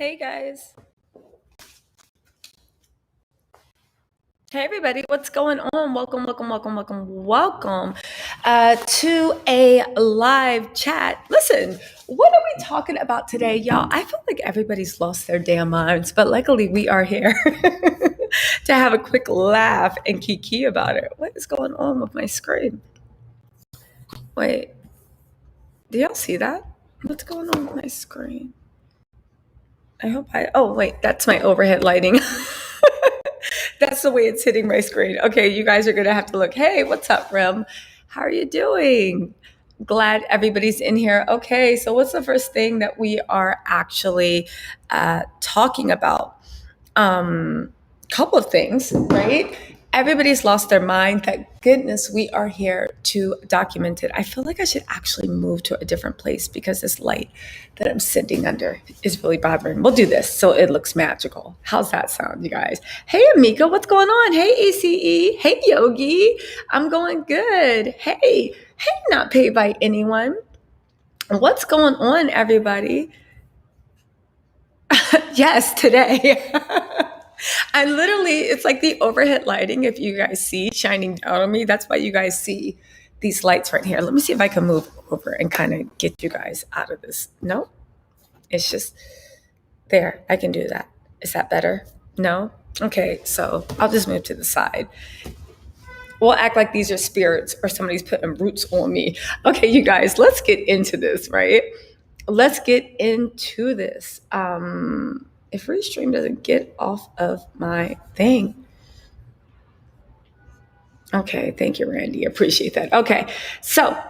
Hey guys. Hey everybody, what's going on? Welcome to a live chat. Listen, what are we talking about today, y'all? I feel like everybody's lost their damn minds, but luckily we are here to have a quick laugh and kiki about it. What is going on with my screen? Wait, do y'all see that? What's going on with my screen? Oh wait, that's my overhead lighting. That's the way it's hitting my screen. Okay, you guys are gonna have to look. Hey, what's up, Rem? How are you doing? Glad everybody's in here. Okay, so what's the first thing that we are actually talking about? Couple of things, right? Everybody's lost their mind. Thank goodness we are here to document it. I feel like I should actually move to a different place because this light that I'm sitting under is really bothering. We'll do this so it looks magical. How's that sound, you guys? Hey, Amika, what's going on? Hey, ACE. Hey, Yogi. I'm going good. Hey, not paid by anyone. What's going on, everybody? Yes, today. It's like the overhead lighting, if you guys see, shining down on me. That's why you guys see these lights right here. Let me see if I can move over and kind of get you guys out of this. No, it's just there. I can do that. Is that better? No? Okay, so I'll just move to the side. We'll act like these are spirits or somebody's putting roots on me. Okay, you guys, let's get into this, right? Let's get into this. If Restream doesn't get off of my thing. Okay, thank you, Randy. Appreciate that. Okay, so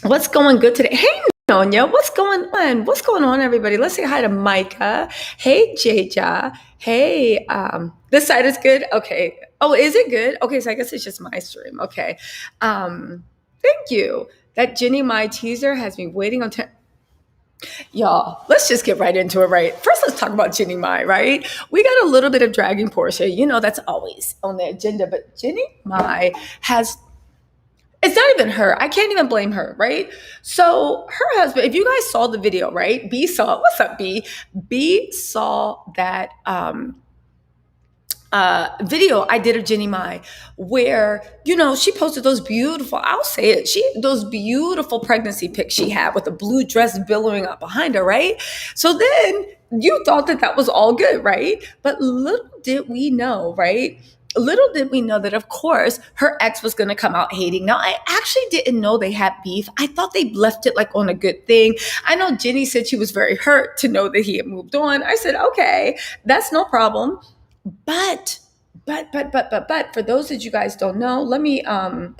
what's going good today? Hey, Nonya, what's going on? What's going on, everybody? Let's say hi to Micah. Hey, Jaja. Hey, this side is good. Okay. Oh, is it good? Okay, so I guess it's just my stream. Okay. Thank you. That Jennie my teaser has me waiting on. Y'all, let's just get right into it, right? First, let's talk about Jennie Mai, right? We got a little bit of dragging Porsha. You know, that's always on the agenda. But Jennie Mai has, it's not even her. I can't even blame her, right? So her husband, if you guys saw the video, right? B saw, what's up, B? B saw that video I did of Jennie Mai where, you know, she posted those beautiful, I'll say it, those beautiful pregnancy pics she had with the blue dress billowing up behind her, right? So then you thought that was all good, right? But little did we know, right? Little did we know that, of course, her ex was going to come out hating. Now, I actually didn't know they had beef. I thought they left it like on a good thing. I know Jennie said she was very hurt to know that he had moved on. I said, okay, that's no problem. But for those that you guys don't know, let me pull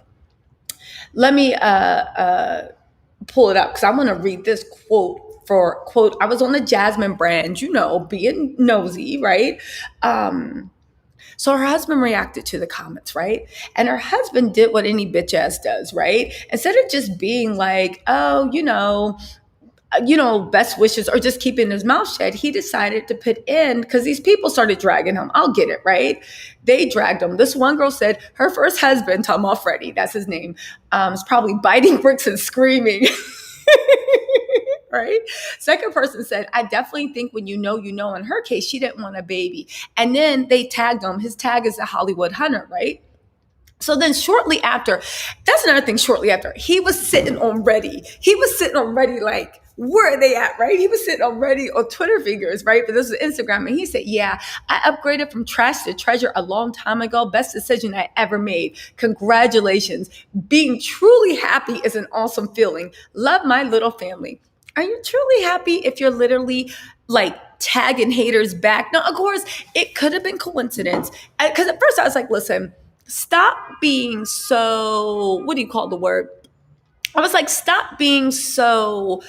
it up because I want to read this quote. I was on the Jasmine brand, you know, being nosy, right? So her husband reacted to the comments, right? And her husband did what any bitch ass does, right? Instead of just being like, oh, best wishes or just keeping his mouth shut, he decided to put in, because these people started dragging him. I'll get it, right? They dragged him. This one girl said her first husband, Tom Freddie, that's his name, is probably biting bricks and screaming. Right? Second person said, I definitely think when you know, in her case, she didn't want a baby. And then they tagged him. His tag is the Hollywood Hunter, right? So then shortly after, that's another thing, shortly after, he was sitting on Ready. Like, where are they at, right? He was sitting on Ready on Twitter figures, right? But this was Instagram. And he said, yeah, I upgraded from trash to treasure a long time ago. Best decision I ever made. Congratulations. Being truly happy is an awesome feeling. Love my little family. Are you truly happy if you're literally like tagging haters back? Now, of course, it could have been coincidence. Because at first I was like, listen, stop being so, what do you call the word? I was like, stop being so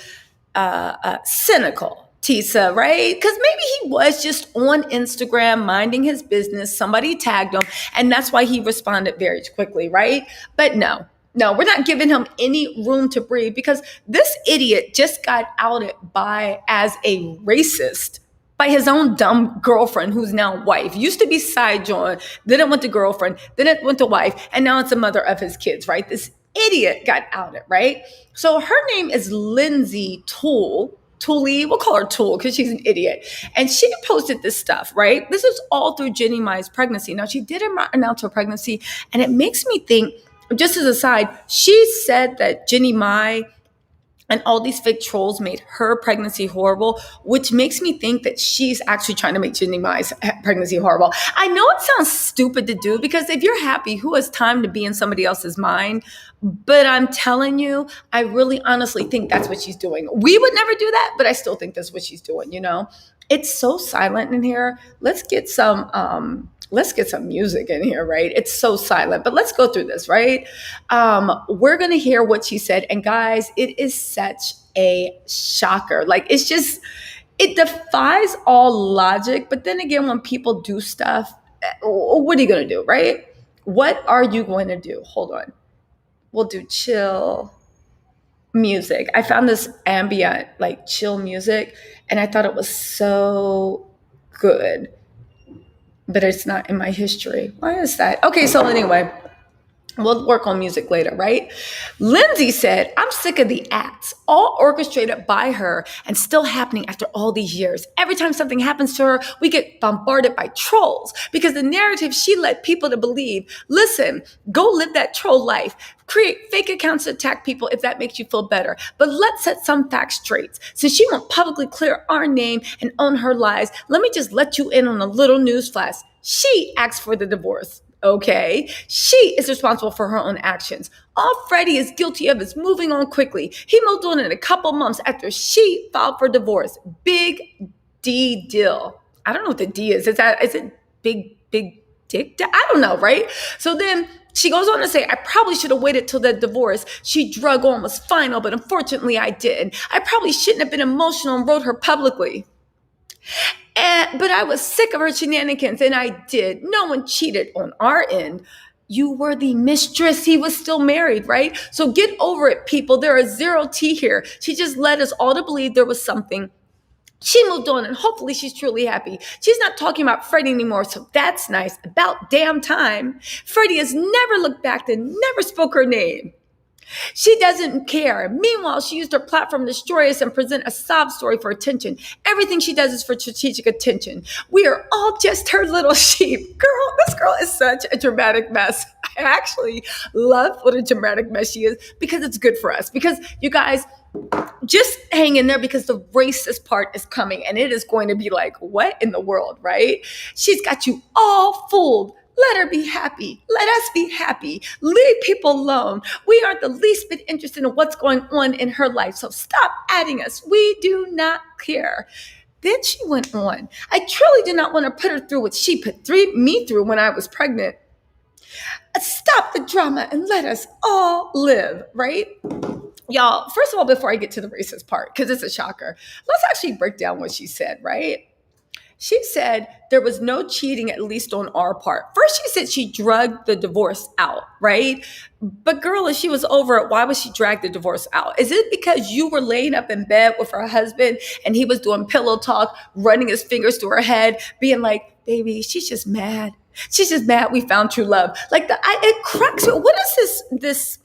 cynical, Tisa, right? Because maybe he was just on Instagram minding his business. Somebody tagged him, and that's why he responded very quickly, right? But no, we're not giving him any room to breathe because this idiot just got outed as a racist by his own dumb girlfriend, who's now wife. Used to be side John, then it went to girlfriend, then it went to wife, and now it's the mother of his kids, right? This idiot got outed, right? So her name is Lindsay Toole, Toolie, we'll call her Tool because she's an idiot. And she posted this stuff, right? This is all through Jennie Mai's pregnancy. Now, she did announce her pregnancy, and it makes me think, just as a side, she said that Jennie Mai and all these fake trolls made her pregnancy horrible, which makes me think that she's actually trying to make Jennie Mai's pregnancy horrible. I know it sounds stupid to do because if you're happy, who has time to be in somebody else's mind? But I'm telling you, I really honestly think that's what she's doing. We would never do that, but I still think that's what she's doing, you know? It's so silent in here. Let's get some music in here, right? It's so silent, but let's go through this, right? We're going to hear what she said. And guys, it is such a shocker. Like, it's just, it defies all logic. But then again, when people do stuff, what are you going to do, right? What are you going to do? Hold on. We'll do chill music. I found this ambient, like chill music, and I thought it was so good, but it's not in my history. Why is that? Okay, so anyway, we'll work on music later, right? Lindsay said, I'm sick of the acts, all orchestrated by her and still happening after all these years. Every time something happens to her, we get bombarded by trolls because the narrative she led people to believe, listen, go live that troll life. Create fake accounts to attack people if that makes you feel better. But let's set some facts straight. Since she won't publicly clear our name and own her lies, let me just let you in on a little news flash. She asked for the divorce. Okay, she is responsible for her own actions. All Freddie is guilty of is moving on quickly. He moved on in a couple months after she filed for divorce. Big D deal. I don't know what the D is. Is it big dick? I don't know, right? So then she goes on to say, I probably should have waited till the divorce she drug on was final, but unfortunately I didn't. I probably shouldn't have been emotional and wrote her publicly. But I was sick of her shenanigans, and I did. No one cheated on our end. You were the mistress. He was still married, right? So get over it, people. There is zero tea here. She just led us all to believe there was something. She moved on, and hopefully she's truly happy. She's not talking about Freddie anymore, so that's nice. About damn time. Freddie has never looked back and never spoke her name. She doesn't care. Meanwhile, she used her platform to destroy us and present a sob story for attention. Everything she does is for strategic attention. We are all just her little sheep. Girl, this girl is such a dramatic mess. I actually love what a dramatic mess she is because it's good for us. Because you guys, just hang in there because the racist part is coming and it is going to be like, what in the world, right? She's got you all fooled. Let her be happy. Let us be happy. Leave people alone. We aren't the least bit interested in what's going on in her life. So stop adding us. We do not care. Then she went on. I truly do not want to put her through what she put me through when I was pregnant. Stop the drama and let us all live, right? Y'all, first of all, before I get to the racist part, because it's a shocker, let's actually break down what she said, right? She said there was no cheating, at least on our part. First, she said she drugged the divorce out, right? But girl, if she was over it, why would she drag the divorce out? Is it because you were laying up in bed with her husband and he was doing pillow talk, running his fingers through her head, being like, baby, she's just mad. She's just mad we found true love. Like, it cracks me. What is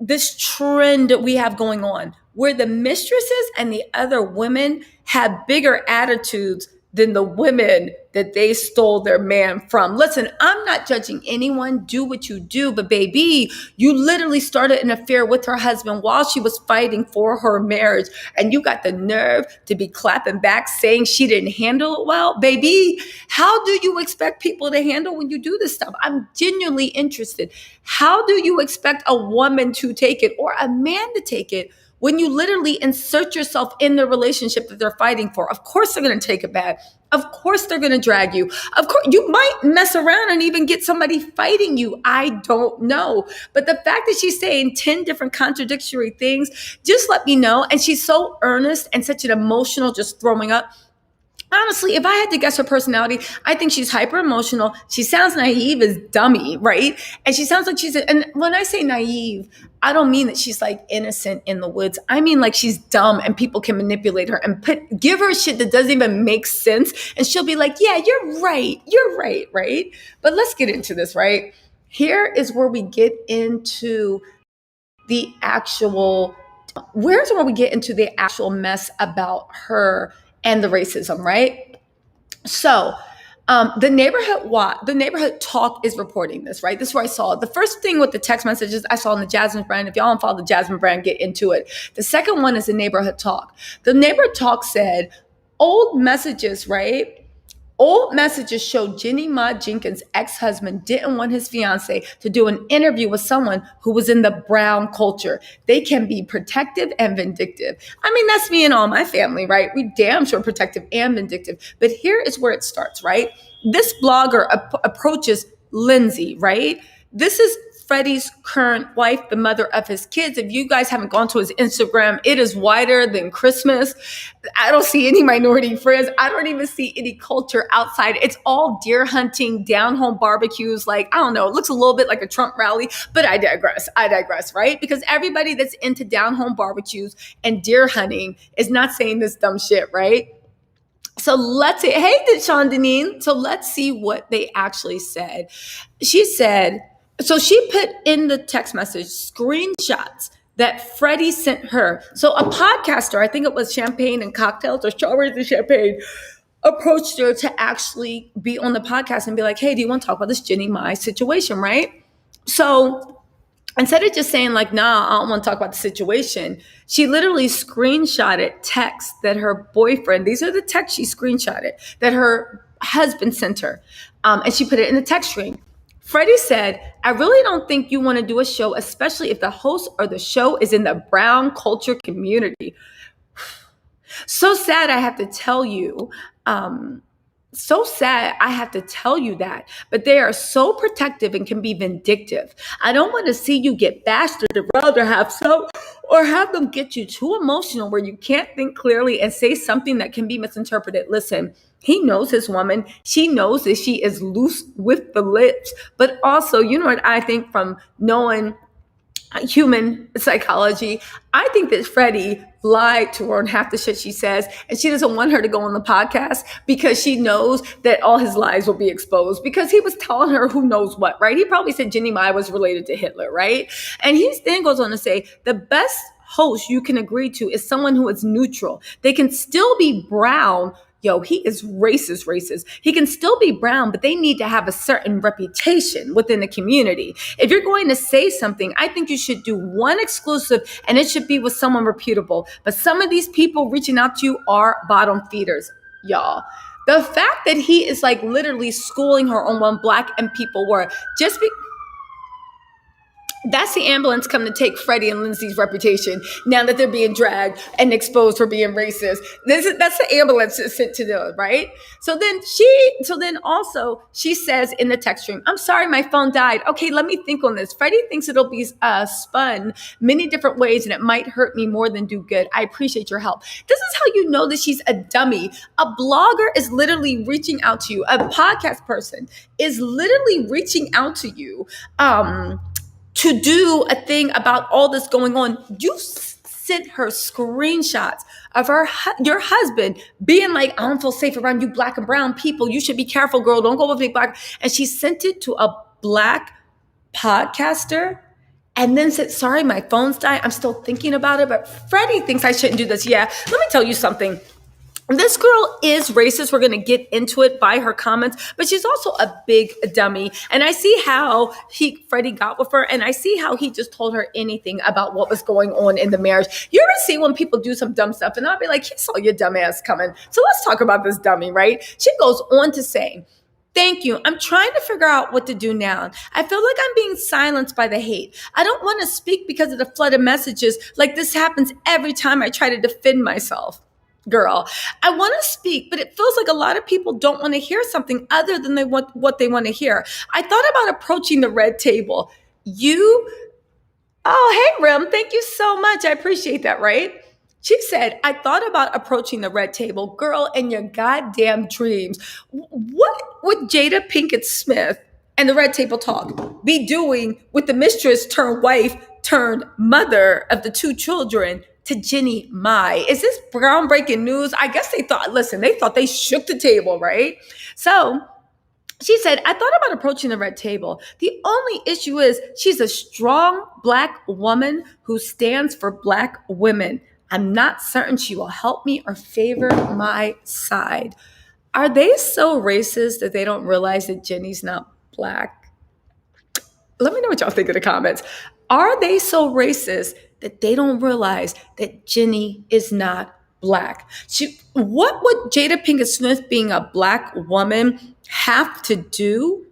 this trend that we have going on where the mistresses and the other women have bigger attitudes than the women that they stole their man from? Listen, I'm not judging anyone. Do what you do. But baby, you literally started an affair with her husband while she was fighting for her marriage. And you got the nerve to be clapping back saying she didn't handle it well. Baby, how do you expect people to handle when you do this stuff? I'm genuinely interested. How do you expect a woman to take it or a man to take it when you literally insert yourself in the relationship that they're fighting for? Of course they're going to take it bad. Of course they're going to drag you. Of course you might mess around and even get somebody fighting you. I don't know. But the fact that she's saying 10 different contradictory things, just let me know. And she's so earnest and such an emotional, just throwing up. Honestly, if I had to guess her personality, I think she's hyper emotional. She sounds naive as dummy, right? And she sounds like and when I say naive, I don't mean that she's like innocent in the woods. I mean like she's dumb and people can manipulate her and give her shit that doesn't even make sense. And she'll be like, yeah, you're right, right? But let's get into this, right? Here is where we get into the actual Where's where we get into the actual mess about her and the racism, right? So the neighborhood talk is reporting this, right? This is where I saw it. The first thing with the text messages I saw in the Jasmine brand. If y'all don't follow the Jasmine brand, get into it. The second one is the neighborhood talk. The neighborhood talk said old messages, right? Old messages show Jennie Ma Jenkins' ex-husband didn't want his fiance to do an interview with someone who was in the brown culture. They can be protective and vindictive. I mean, that's me and all my family, right? We damn sure protective and vindictive. But here is where it starts, right? This blogger approaches Lindsay, right? This is Freddie's current wife, the mother of his kids. If you guys haven't gone to his Instagram, it is whiter than Christmas. I don't see any minority friends. I don't even see any culture outside. It's all deer hunting, down home barbecues. Like, I don't know, it looks a little bit like a Trump rally, but I digress, right? Because everybody that's into down home barbecues and deer hunting is not saying this dumb shit, right? So let's see. Hey, Sean Deneen. So let's see what they actually said. She said, so she put in the text message screenshots that Freddie sent her. So a podcaster, I think it was Champagne and Cocktails or Strawberries and Champagne, approached her to actually be on the podcast and be like, hey, do you want to talk about this Jennie Ma situation, right? So instead of just saying like, nah, I don't want to talk about the situation, she literally screenshotted texts that her boyfriend, these are the texts she screenshotted, that her husband sent her. And she put it in the text string. Freddie said, I really don't think you want to do a show, especially if the host or the show is in the brown culture community. So sad I have to tell you. So sad I have to tell you that, but they are so protective and can be vindictive. I don't want to see you get bashed, or rather have them get you too emotional where you can't think clearly and say something that can be misinterpreted. Listen, he knows his woman. She knows that she is loose with the lips, but also, you know what I think from knowing human psychology, I think that Freddie lied to her on half the shit she says, and she doesn't want her to go on the podcast because she knows that all his lies will be exposed because he was telling her who knows what, right? He probably said Jennie Ma was related to Hitler, right? And he then goes on to say, the best host you can agree to is someone who is neutral. They can still be brown. Yo, he is racist. He can still be brown, but they need to have a certain reputation within the community. If you're going to say something, I think you should do one exclusive and it should be with someone reputable. But some of these people reaching out to you are bottom feeders, y'all. The fact that he is like literally schooling her on when Black and people were that's the ambulance come to take Freddie and Lindsay's reputation now that they're being dragged and exposed for being racist. That's the ambulance that's sent to them, right? So then also she says in the text stream, I'm sorry, my phone died. Okay, let me think on this. Freddie thinks it'll be spun many different ways and it might hurt me more than do good. I appreciate your help. This is how you know that she's a dummy. A blogger is literally reaching out to you. A podcast person is literally reaching out to you. To do a thing about all this going on. You sent her screenshots of your husband being like, I don't feel safe around you Black and brown people. You should be careful, girl. Don't go with big Black. And she sent it to a Black podcaster and then said, sorry, my phone's dying. I'm still thinking about it, but Freddie thinks I shouldn't do this. Yeah, let me tell you something. This girl is racist. We're going to get into it by her comments, but she's also a big dummy. And I see how Freddie got with her, and I see how he just told her anything about what was going on in the marriage. You ever see when people do some dumb stuff, and I'll be like, he saw your dumb ass coming. So let's talk about this dummy, right? She goes on to say, thank you. I'm trying to figure out what to do now. I feel like I'm being silenced by the hate. I don't want to speak because of the flood of messages. Like this happens every time I try to defend myself. Girl, I want to speak, but it feels like a lot of people don't want to hear something other than what they want to hear. I thought about approaching the red table. Oh, hey, Rim, thank you so much. I appreciate that, right? She said, I thought about approaching the red table. Girl, in your goddamn dreams. What would Jada Pinkett Smith and the red table talk be doing with the mistress turned wife turned mother of the two children to Jennie Ma? Is this groundbreaking news? I guess they thought they shook the table, right? So She said, I thought about approaching the red table. The only issue is she's a strong Black woman who stands for Black women. I'm not certain she will help me or favor my side. Are they so racist that they don't realize that Jennie's not Black? Let me know what y'all think in the comments. Are they so racist that they don't realize that Jennie is not Black? What would Jada Pinkett Smith being a Black woman have to do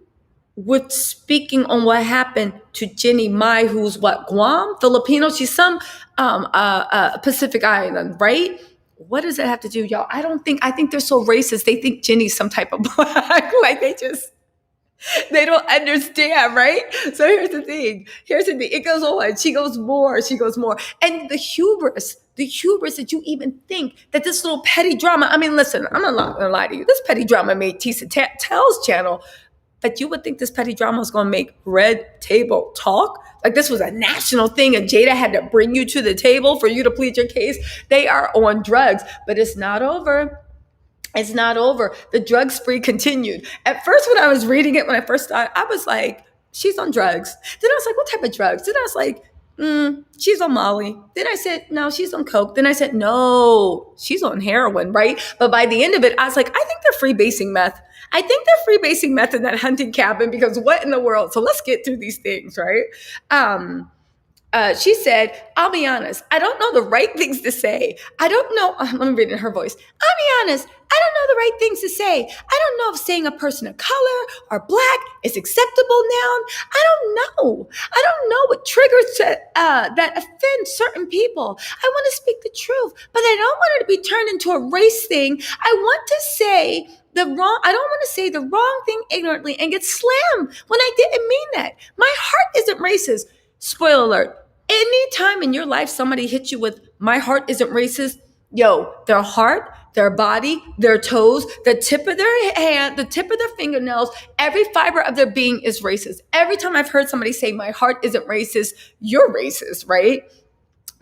with speaking on what happened to Jennie Mai, who's what, Guam, Filipino? She's some Pacific Island, right? What does that have to do, y'all? I think they're so racist. They think Jennie's some type of Black. Like they don't understand, right? So here's the thing. It goes on. She goes more. And the hubris that you even think that this little petty drama, I mean, listen, I'm not gonna lie to you. This petty drama made TisaTellss channel, but you would think this petty drama was gonna make Red Table talk. Like this was a national thing and Jada had to bring you to the table for you to plead your case. They are on drugs, but it's not over. It's not over. The drug spree continued. At first, when I was reading it, when I first started, I was like, she's on drugs. Then I was like, what type of drugs? Then I was like, she's on Molly. Then I said, no, she's on Coke. Then I said, no, she's on heroin, right? But by the end of it, I was like, I think they're freebasing meth. I think they're freebasing meth in that hunting cabin because what in the world? So let's get through these things, right? She said, I'll be honest, I don't know the right things to say. I don't know. Let me read it in her voice. I'll be honest, I don't know the right things to say. I don't know if saying a person of color or Black is acceptable now. I don't know. I don't know what triggers that offend certain people. I want to speak the truth, but I don't want it to be turned into a race thing. I don't want to say the wrong thing ignorantly and get slammed when I didn't mean that. My heart isn't racist. Spoiler alert, anytime in your life somebody hits you with my heart isn't racist, their heart, their body, their toes, the tip of their hand, the tip of their fingernails, every fiber of their being is racist. Every time I've heard somebody say my heart isn't racist, you're racist, right?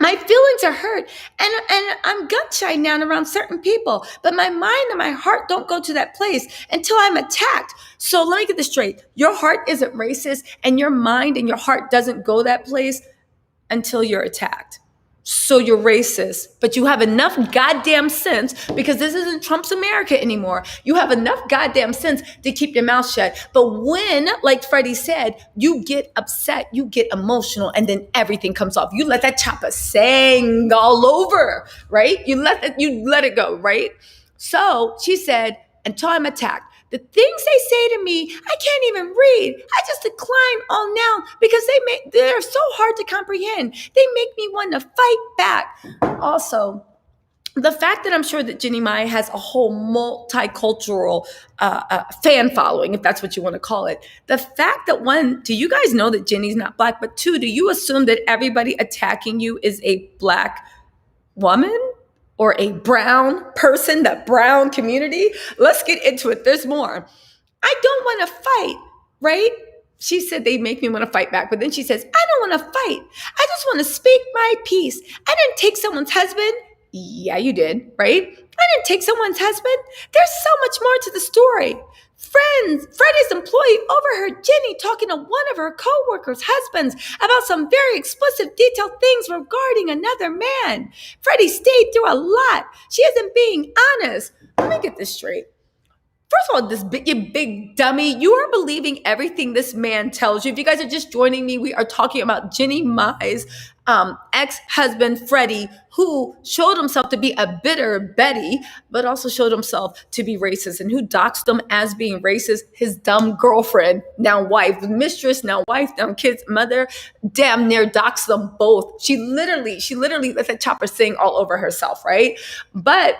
My feelings are hurt and I'm gun shy now around certain people, but my mind and my heart don't go to that place until I'm attacked. So let me get this straight. Your heart isn't racist and your mind and your heart doesn't go that place until you're attacked. So you're racist, but you have enough goddamn sense, because this isn't Trump's America anymore. You have enough goddamn sense to keep your mouth shut. But when, like Freddie said, you get upset, you get emotional, and then everything comes off. You let that chopper sing all over, right? You let it go, right? So she said, until I'm attacked. The things they say to me, I can't even read. I just decline all now because they're so hard to comprehend. They make me want to fight back. Also, the fact that I'm sure that Jennie Mai has a whole multicultural fan following, if that's what you want to call it. The fact that, one, do you guys know that Jennie's not Black? But two, do you assume that everybody attacking you is a Black woman? Or a brown person, the brown community? Let's get into it. There's more. I don't want to fight, right? She said they make me want to fight back. But then she says, I don't want to fight. I just want to speak my piece. I didn't take someone's husband. Yeah, you did, right? I didn't take someone's husband. There's so much more to the story. Freddie's employee overheard Jennie talking to one of her co-workers' husbands about some very explicit, detailed things regarding another man. Freddie stayed through a lot. She isn't being honest. Let me get this straight. First of all, you big dummy, you are believing everything this man tells you. If you guys are just joining me, we are talking about Jennie Mai's ex-husband, Freddie, who showed himself to be a bitter Betty, but also showed himself to be racist, and who doxed him as being racist. His dumb girlfriend, now wife, mistress, now wife, now kids, mother, damn near doxed them both. She literally let that chopper sing all over herself, right? But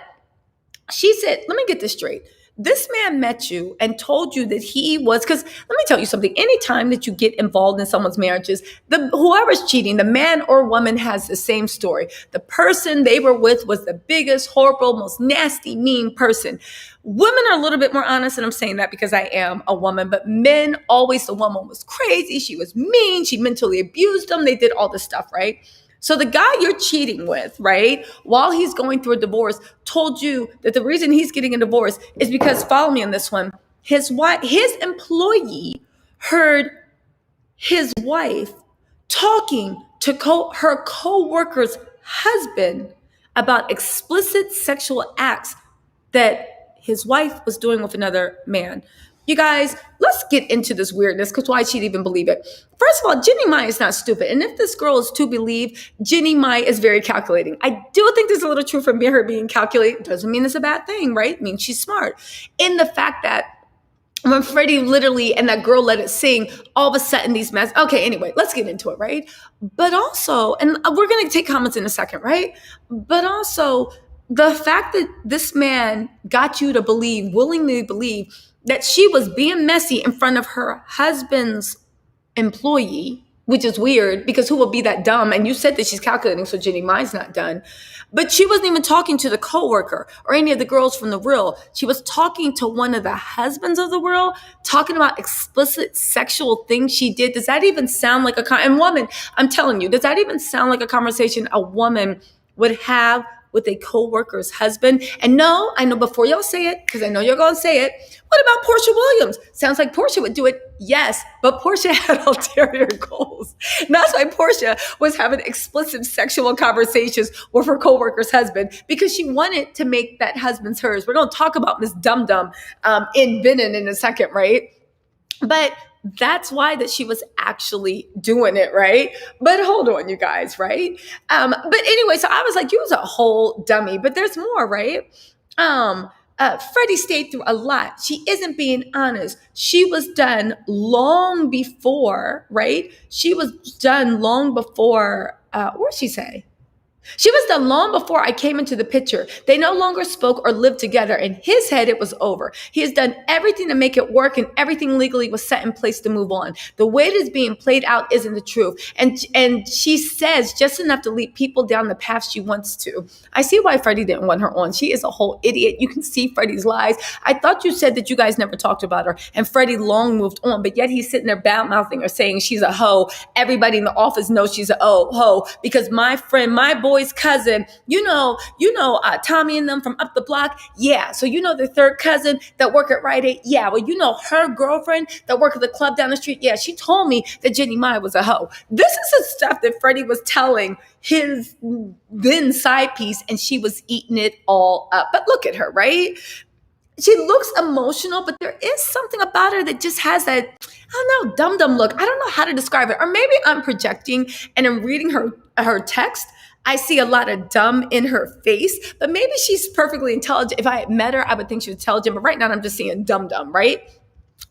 she said, let me get this straight. This man met you and told you that he was, because let me tell you something, anytime that you get involved in someone's marriages, whoever's cheating, the man or woman, has the same story. The person they were with was the biggest, horrible, most nasty, mean person. Women are a little bit more honest, and I'm saying that because I am a woman, but men, always the woman was crazy, she was mean, she mentally abused them, they did all this stuff, right? So the guy you're cheating with, right, while he's going through a divorce, told you that the reason he's getting a divorce is because, follow me on this one, his employee heard his wife talking to her co-worker's husband about explicit sexual acts that his wife was doing with another man. You guys, let's get into this weirdness, because why she'd even believe it. First of all, Jennie Mai is not stupid. And if this girl is to believe, Jennie Mai is very calculating. I do think there's a little truth from her being calculating. Doesn't mean it's a bad thing, right? It means she's smart. In the fact that when Freddie literally and that girl let it sing, all of a sudden these mess. Okay, anyway, let's get into it, right? But also, and we're going to take comments in a second, right? But also, the fact that this man got you to believe, willingly believe, that she was being messy in front of her husband's employee, which is weird because who would be that dumb? And you said that she's calculating, so Jennie Mai's not done. But she wasn't even talking to the coworker or any of the girls from the Real. She was talking to one of the husbands of the Real, talking about explicit sexual things she did. Does that even sound like and woman, I'm telling you, does that even sound like a conversation a woman would have with a co-worker's husband? And no, I know before y'all say it, because I know you're going to say it, what about Porsha Williams? Sounds like Porsha would do it. Yes, but Porsha had ulterior goals. And that's why Porsha was having explicit sexual conversations with her co-worker's husband, because she wanted to make that husband's hers. We're going to talk about Miss Dum Dum in BENIN in a second, right? But that's why that she was actually doing it, right? But hold on, you guys, right? But anyway, so I was like, you was a whole dummy, but there's more, right? Freddie stayed through a lot. She isn't being honest. She was done long before, right? She was done long before, what'd she say? She was done long before I came into the picture. They no longer spoke or lived together. In his head, it was over. He has done everything to make it work, and everything legally was set in place to move on. The way it is being played out isn't the truth. And she says just enough to lead people down the path she wants to. I see why Freddie didn't want her on. She is a whole idiot. You can see Freddie's lies. I thought you said that you guys never talked about her, and Freddie long moved on, but yet he's sitting there bad-mouthing her, saying she's a hoe. Everybody in the office knows she's a hoe because my friend, my boy's cousin, Tommy and them from up the block. Yeah. So you know the third cousin that work at Rite Aid. Yeah. Well, you know her girlfriend that work at the club down the street. Yeah. She told me that Jennie Mai was a hoe. This is the stuff that Freddie was telling his then side piece, and she was eating it all up. But look at her, right? She looks emotional, but there is something about her that just has that, I don't know, dum-dum look. I don't know how to describe it. Or maybe I'm projecting and I'm reading her text. I see a lot of dumb in her face, but maybe she's perfectly intelligent. If I had met her, I would think she was intelligent, but right now I'm just seeing dumb, right?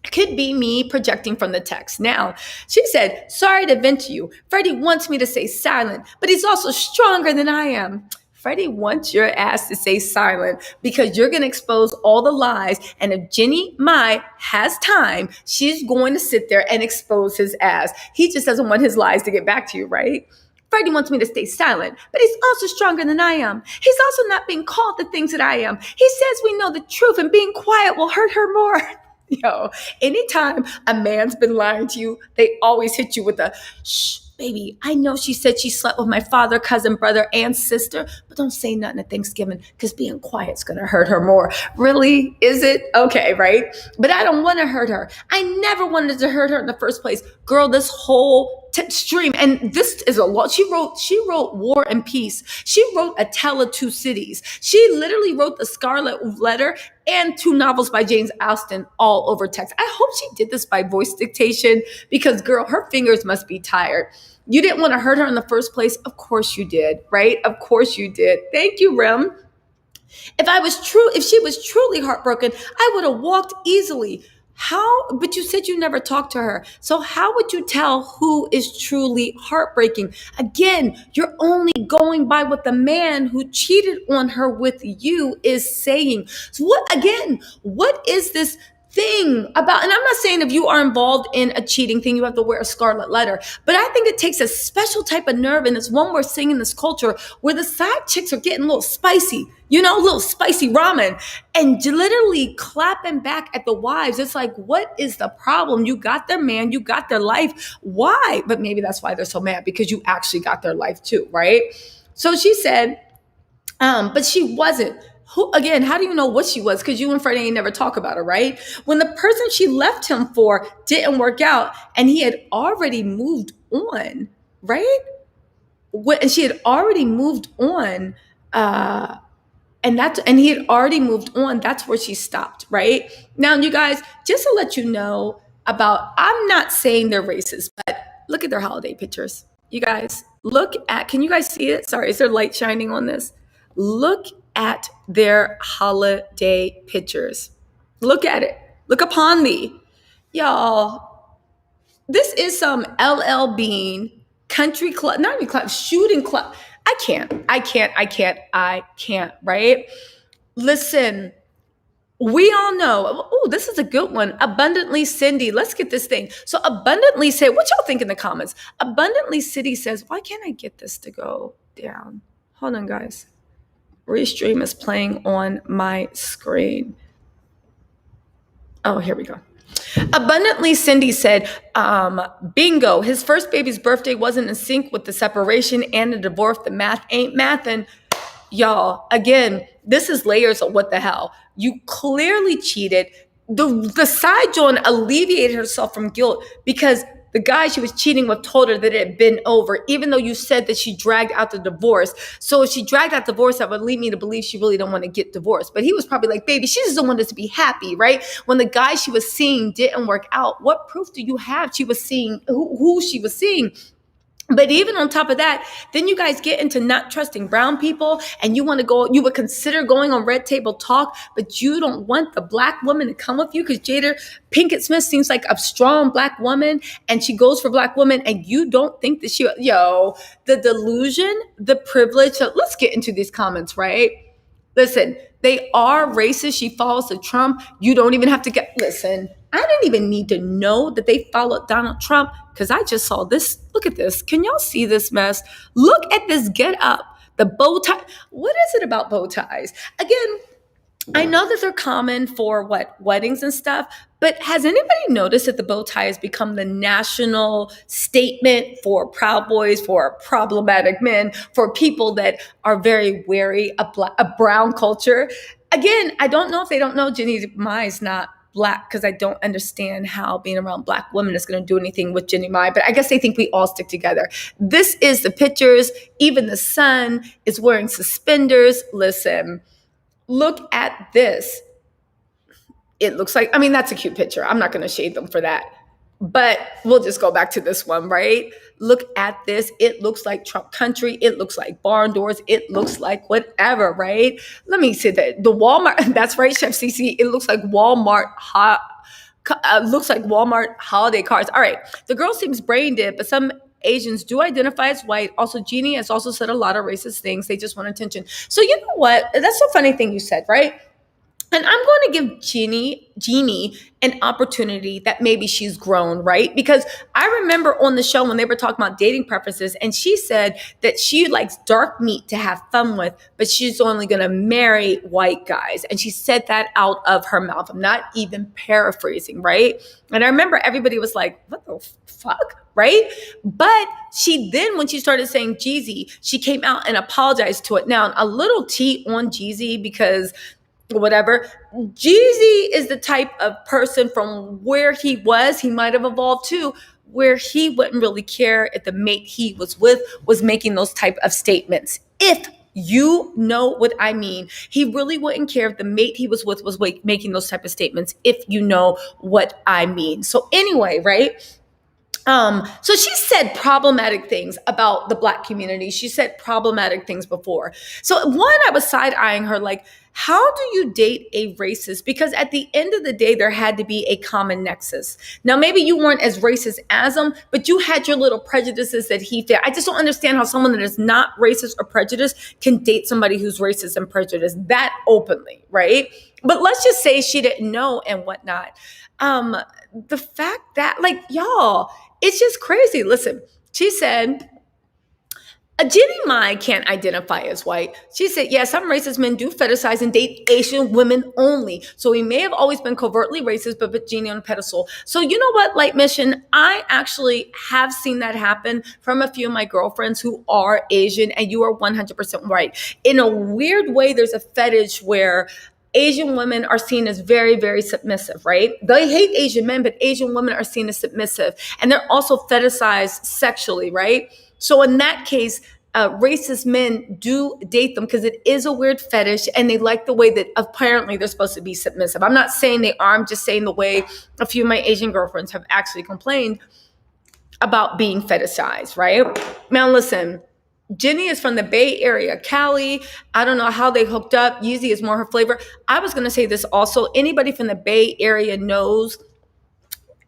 It could be me projecting from the text. Now, she said, sorry to vent to you. Freddie wants me to stay silent, but he's also stronger than I am. Freddie wants your ass to stay silent because you're going to expose all the lies. And if Jennie Mai has time, she's going to sit there and expose his ass. He just doesn't want his lies to get back to you, right? Freddie wants me to stay silent, but he's also stronger than I am. He's also not being called the things that I am. He says we know the truth, and being quiet will hurt her more. Yo, anytime a man's been lying to you, they always hit you with a, shh, baby, I know she said she slept with my father, cousin, brother, and sister, but don't say nothing at Thanksgiving because being quiet's going to hurt her more. Really? Is it? Okay, right? But I don't want to hurt her. I never wanted to hurt her in the first place. Girl, this whole stream, and this is a lot. She wrote War and Peace. She wrote A Tale of Two Cities. She literally wrote The Scarlet Letter and 2 novels by James Austen all over text. I hope she did this by voice dictation because, girl, her fingers must be tired. You didn't want to hurt her in the first place. Of course you did, right? Of course you did. Thank you, Rem. If she was truly heartbroken, I would have walked easily. But you said you never talked to her. So how would you tell who is truly heartbreaking? Again, you're only going by what the man who cheated on her with you is saying. So what is this thing about, and I'm not saying if you are involved in a cheating thing, you have to wear a scarlet letter, but I think it takes a special type of nerve, and it's one we're seeing in this culture where the side chicks are getting a little spicy, a little spicy ramen, and literally clapping back at the wives. It's like, what is the problem? You got their man, you got their life. Why? But maybe that's why they're so mad, because you actually got their life too, right? So she said, but she wasn't. Who again, how do you know what she was? Because you and Freddie ain't never talk about her, right? When the person she left him for didn't work out and he had already moved on, right? And she had already moved on, uh, and he had already moved on. That's where she stopped, right? Now, you guys, just to let you know about, I'm not saying they're racist, but look at their holiday pictures. You guys, look at, can you guys see it? Sorry, is there light shining on this? Look at their holiday pictures. Look at it. Look upon thee. Y'all, this is some LL Bean country club, not even club, shooting club. I can't, right? Listen, we all know. Oh, this is a good one. Abundantly Cindy. Let's get this thing. So Abundantly say, what y'all think in the comments? Abundantly City says, why can't I get this to go down? Hold on, guys. Restream is playing on my screen. Oh, here we go. Abundantly Cindy said, bingo, his first baby's birthday wasn't in sync with the separation and the divorce. The math ain't mathin'. Y'all, again, this is layers of what the hell. You clearly cheated. The side joint alleviated herself from guilt because the guy she was cheating with told her that it had been over, even though you said that she dragged out the divorce. So if she dragged out the divorce, that would lead me to believe she really don't want to get divorced. But he was probably like, baby, she just don't want us to be happy, right? When the guy she was seeing didn't work out, what proof do you have she was seeing who she was seeing? But even on top of that, then you guys get into not trusting brown people and you want to go, you would consider going on Red Table Talk, but you don't want the black woman to come with you because Jada Pinkett Smith seems like a strong black woman and she goes for black women and you don't think that the delusion, the privilege. Let's get into these comments, right? Listen, they are racist. She follows the Trump. You don't even have to listen. I didn't even need to know that they followed Donald Trump because I just saw this. Look at this. Can y'all see this mess? Look at this get up. The bow tie. What is it about bow ties? Again, I know that they're common for weddings and stuff, but has anybody noticed that the bow tie has become the national statement for Proud Boys, for problematic men, for people that are very wary of brown culture? Again, I don't know if they don't know Jennie Mai's not black because I don't understand how being around black women is going to do anything with Jennie Mai, but I guess they think we all stick together. This is the pictures. Even the son is wearing suspenders. Listen. Look at this. It looks like, I mean, that's a cute picture. I'm not going to shade them for that. But we'll just go back to this one, right? Look at this. It looks like Trump country. It looks like barn doors. It looks like whatever, right? Let me say that. The Walmart, that's right, Chef CC. It looks like Walmart holiday cards. All right. The girl seems brain dead, but some Asians do identify as white. Also, Jeannie has also said a lot of racist things. They just want attention. So you know what? That's a funny thing you said, right? And I'm going to give Jeannie an opportunity that maybe she's grown, right? Because I remember on the show when they were talking about dating preferences, and she said that she likes dark meat to have fun with, but she's only going to marry white guys. And she said that out of her mouth. I'm not even paraphrasing, right? And I remember everybody was like, what the fuck? Right? But she then, when she started saying Jeezy, she came out and apologized to it. Now, a little tea on Jeezy because whatever. Jeezy is the type of person from where he was, he might have evolved too, where he wouldn't really care if the mate he was with was making those type of statements. If you know what I mean, he really wouldn't care if the mate he was with was making those type of statements, if you know what I mean. So anyway, right? So she said problematic things about the black community. She said problematic things before. So one, I was side-eyeing her like, how do you date a racist? Because at the end of the day, there had to be a common nexus. Now, maybe you weren't as racist as him, but you had your little prejudices that he did. I just don't understand how someone that is not racist or prejudiced can date somebody who's racist and prejudiced that openly, right? But let's just say she didn't know and whatnot. The fact that, like, y'all, it's just crazy. Listen, she said, Jennie Mai can't identify as white. She said, yeah, some racist men do fetishize and date Asian women only. So he may have always been covertly racist, but put Jennie on a pedestal. So you know what, Light Mission? I actually have seen that happen from a few of my girlfriends who are Asian, and you are 100% right. In a weird way, there's a fetish where Asian women are seen as very, very submissive, right? They hate Asian men, but Asian women are seen as submissive. And they're also fetishized sexually, right? So in that case, racist men do date them because it is a weird fetish, and they like the way that apparently they're supposed to be submissive. I'm not saying they are. I'm just saying the way a few of my Asian girlfriends have actually complained about being fetishized, right? Now, listen, Jennie is from the Bay Area, Cali. I don't know how they hooked up. Yeezy is more her flavor. I was going to say this also. Anybody from the Bay Area knows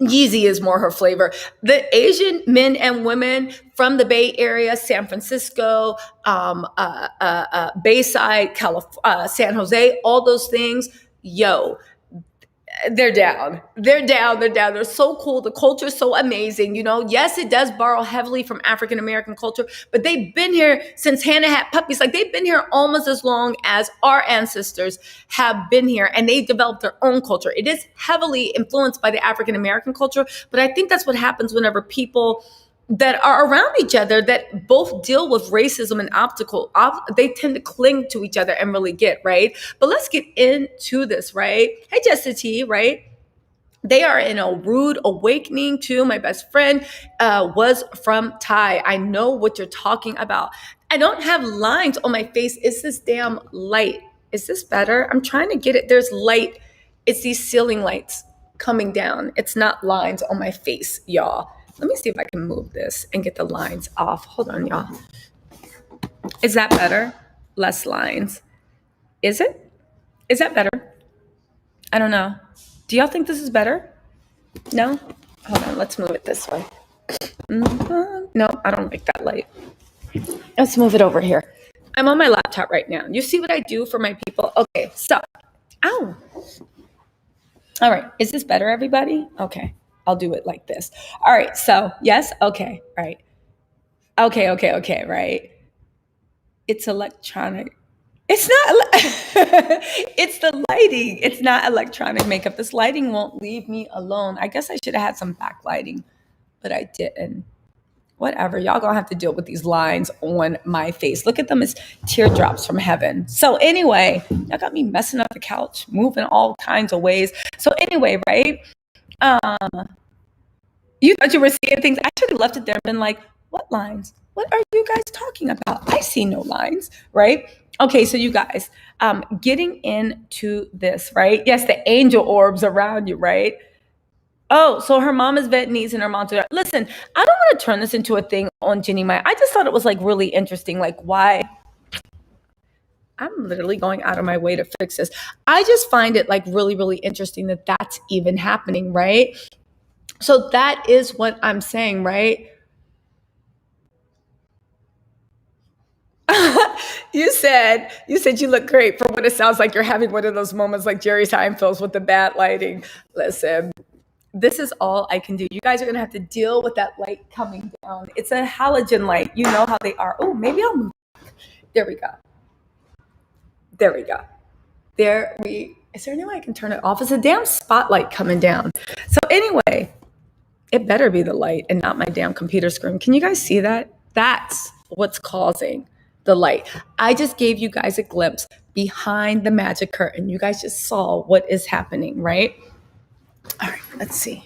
Yeezy is more her flavor. The Asian men and women from the Bay Area, San Francisco, Bayside, San Jose, all those things, yo, they're down. They're down. They're down. They're so cool. The culture is so amazing. You know, yes, it does borrow heavily from African American culture, but they've been here since Hannah had puppies. Like, they've been here almost as long as our ancestors have been here, and they developed their own culture. It is heavily influenced by the African American culture, but I think that's what happens whenever people that are around each other that both deal with racism and obstacle, they tend to cling to each other and really get, right? But let's get into this, right? Hey, Jessica T, right? They are in a rude awakening too. My best friend was from Thai. I know what you're talking about. I don't have lines on my face. It's this damn light. Is this better? I'm trying to get it. There's light. It's these ceiling lights coming down. It's not lines on my face, y'all. Let me see if I can move this and get the lines off. Hold on, y'all. Is that better? Less lines. Is it? Is that better? I don't know. Do y'all think this is better? No? Hold on. Let's move it this way. No, I don't like that light. Let's move it over here. I'm on my laptop right now. You see what I do for my people? Okay, so. Ow. All right. Is this better, everybody? Okay. I'll do it like this. All right. So, yes. Okay. Right. Okay. Right. It's electronic. It's not. It's the lighting. It's not electronic makeup. This lighting won't leave me alone. I guess I should have had some backlighting, but I didn't. Whatever. Y'all gonna have to deal with these lines on my face. Look at them as teardrops from heaven. So anyway, y'all got me messing up the couch, moving all kinds of ways. So anyway, right? You thought you were seeing things. I should have left it there and been like, what lines? What are you guys talking about? I see no lines, right? Okay, so you guys, getting into this, right? Yes, the angel orbs around you, right? Oh, so her mom is Vietnamese and her mom's. Listen, I don't want to turn this into a thing on Jennie Mai. I just thought it was like really interesting. Like, why? I'm literally going out of my way to fix this. I just find it like really, really interesting that that's even happening, right? So that is what I'm saying, right? You said you look great for what it sounds like you're having one of those moments like Jerry Seinfeld's with the bad lighting. Listen, this is all I can do. You guys are going to have to deal with that light coming down. It's a halogen light. You know how they are. Oh, maybe I'll move. There we go. Is there any way I can turn it off? It's a damn spotlight coming down. So anyway, it better be the light and not my damn computer screen. Can you guys see that? That's what's causing the light. I just gave you guys a glimpse behind the magic curtain. You guys just saw what is happening, right? All right, let's see.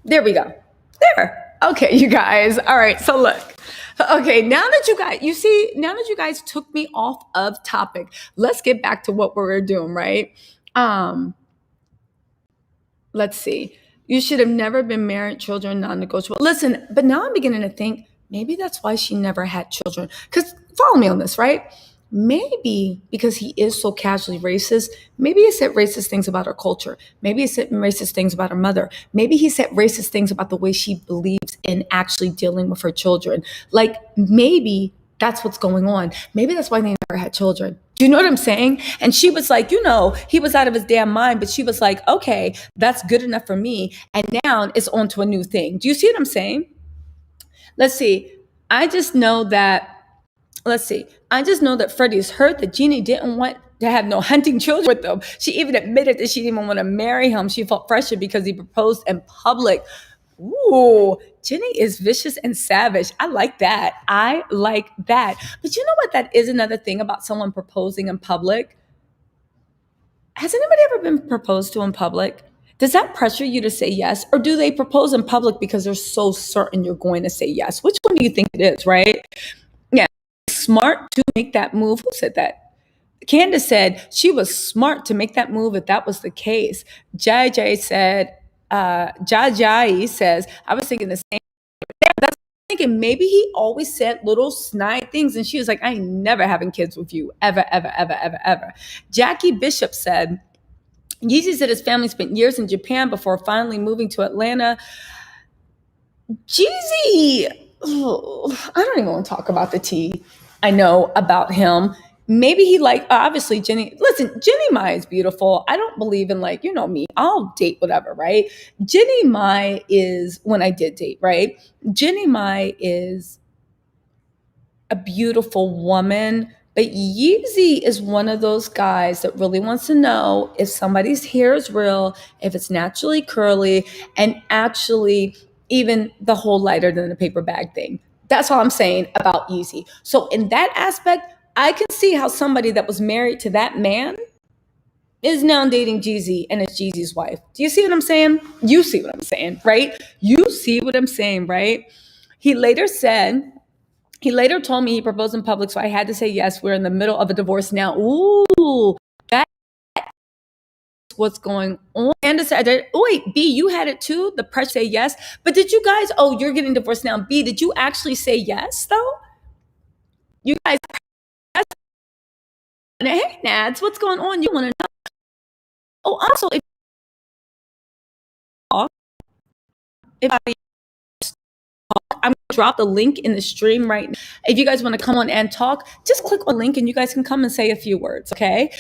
There we go. There. Okay, you guys. All right, so look. Okay, now that you guys took me off of topic, let's get back to what we're doing, right? Let's see. You should have never been married, children, non-negotiable. Listen, but now I'm beginning to think maybe that's why she never had children. Because follow me on this, right? Maybe because he is so casually racist, maybe he said racist things about her culture. Maybe he said racist things about her mother. Maybe he said racist things about the way she believes in actually dealing with her children. Like, maybe that's what's going on. Maybe that's why they never had children. Do you know what I'm saying? And she was like, he was out of his damn mind, but she was like, okay, that's good enough for me. And now it's on to a new thing. Do you see what I'm saying? Let's see. I just know that, let's see, I just know that Freddie is hurt that Jennie didn't want to have no hunting children with them. She even admitted that she didn't even want to marry him. She felt pressure because he proposed in public. Ooh, Jennie is vicious and savage. I like that. I like that. But you know what? That is another thing about someone proposing in public. Has anybody ever been proposed to in public? Does that pressure you to say yes? Or do they propose in public because they're so certain you're going to say yes? Which one do you think it is, right? Yeah, smart to make that move. Who said that? Candace said she was smart to make that move if that was the case. JJ said, Jai says, I was thinking the same. That's thinking maybe he always said little snide things. And she was like, I ain't never having kids with you. Ever, ever, ever, ever, ever. Jackie Bishop said, Yeezy said his family spent years in Japan before finally moving to Atlanta. Jeezy, I don't even want to talk about the tea I know about him. Maybe he obviously Jennie. Listen, Jennie Mai is beautiful. I don't believe in you know me. I'll date whatever, right? Jennie Mai is when I did date, right? Jennie Mai is a beautiful woman, but Yeezy is one of those guys that really wants to know if somebody's hair is real, if it's naturally curly, and actually even the whole lighter than a paper bag thing. That's all I'm saying about Yeezy. So in that aspect, I can see how somebody that was married to that man is now dating Jeezy and is Jeezy's wife. Do you see what I'm saying? You see what I'm saying, right? You see what I'm saying, right? He later told me he proposed in public, so I had to say yes. We're in the middle of a divorce now. Ooh, that's what's going on. Candace said, oh, wait, B, you had it too? The pressure to say yes? But did you guys, you're getting divorced now. B, did you actually say yes, though? You guys, hey, Nads, what's going on? You want to know? Oh, also, if I'm going to drop the link in the stream right now. If you guys want to come on and talk, just click on the link and you guys can come and say a few words, okay?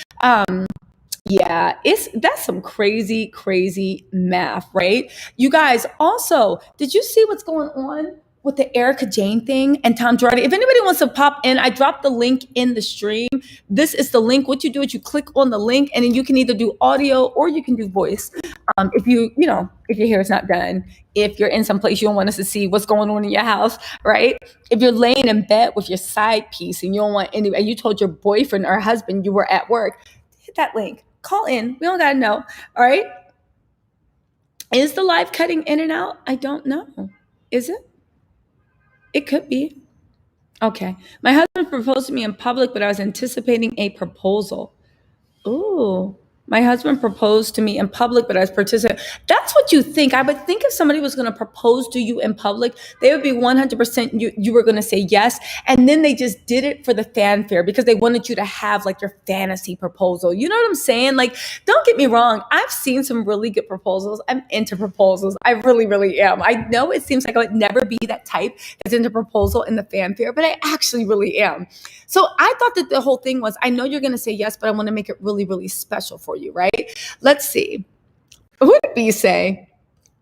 Yeah, that's some crazy, crazy math, right? You guys, also, did you see what's going on with the Erica Jane thing and Tom Girardi? If anybody wants to pop in, I dropped the link in the stream. This is the link. What you do is you click on the link and then you can either do audio or you can do voice. If your hair is not done, if you're in some place you don't want us to see what's going on in your house, right? If you're laying in bed with your side piece and you don't want anybody, you told your boyfriend or husband you were at work, hit that link. Call in. We don't got to know. All right. Is the live cutting in and out? I don't know. Is it? It could be. Okay. My husband proposed to me in public, but I was anticipating a proposal. Ooh. My husband proposed to me in public, but I was participating. That's what you think. I would think if somebody was going to propose to you in public, they would be 100% you were going to say yes. And then they just did it for the fanfare because they wanted you to have your fantasy proposal. You know what I'm saying? Don't get me wrong. I've seen some really good proposals. I'm into proposals. I really, really am. I know it seems like I would never be that type that's into proposal in the fanfare, but I actually really am. So I thought that the whole thing was, I know you're going to say yes, but I want to make it really, really special for you, right? Let's see. Who did B say?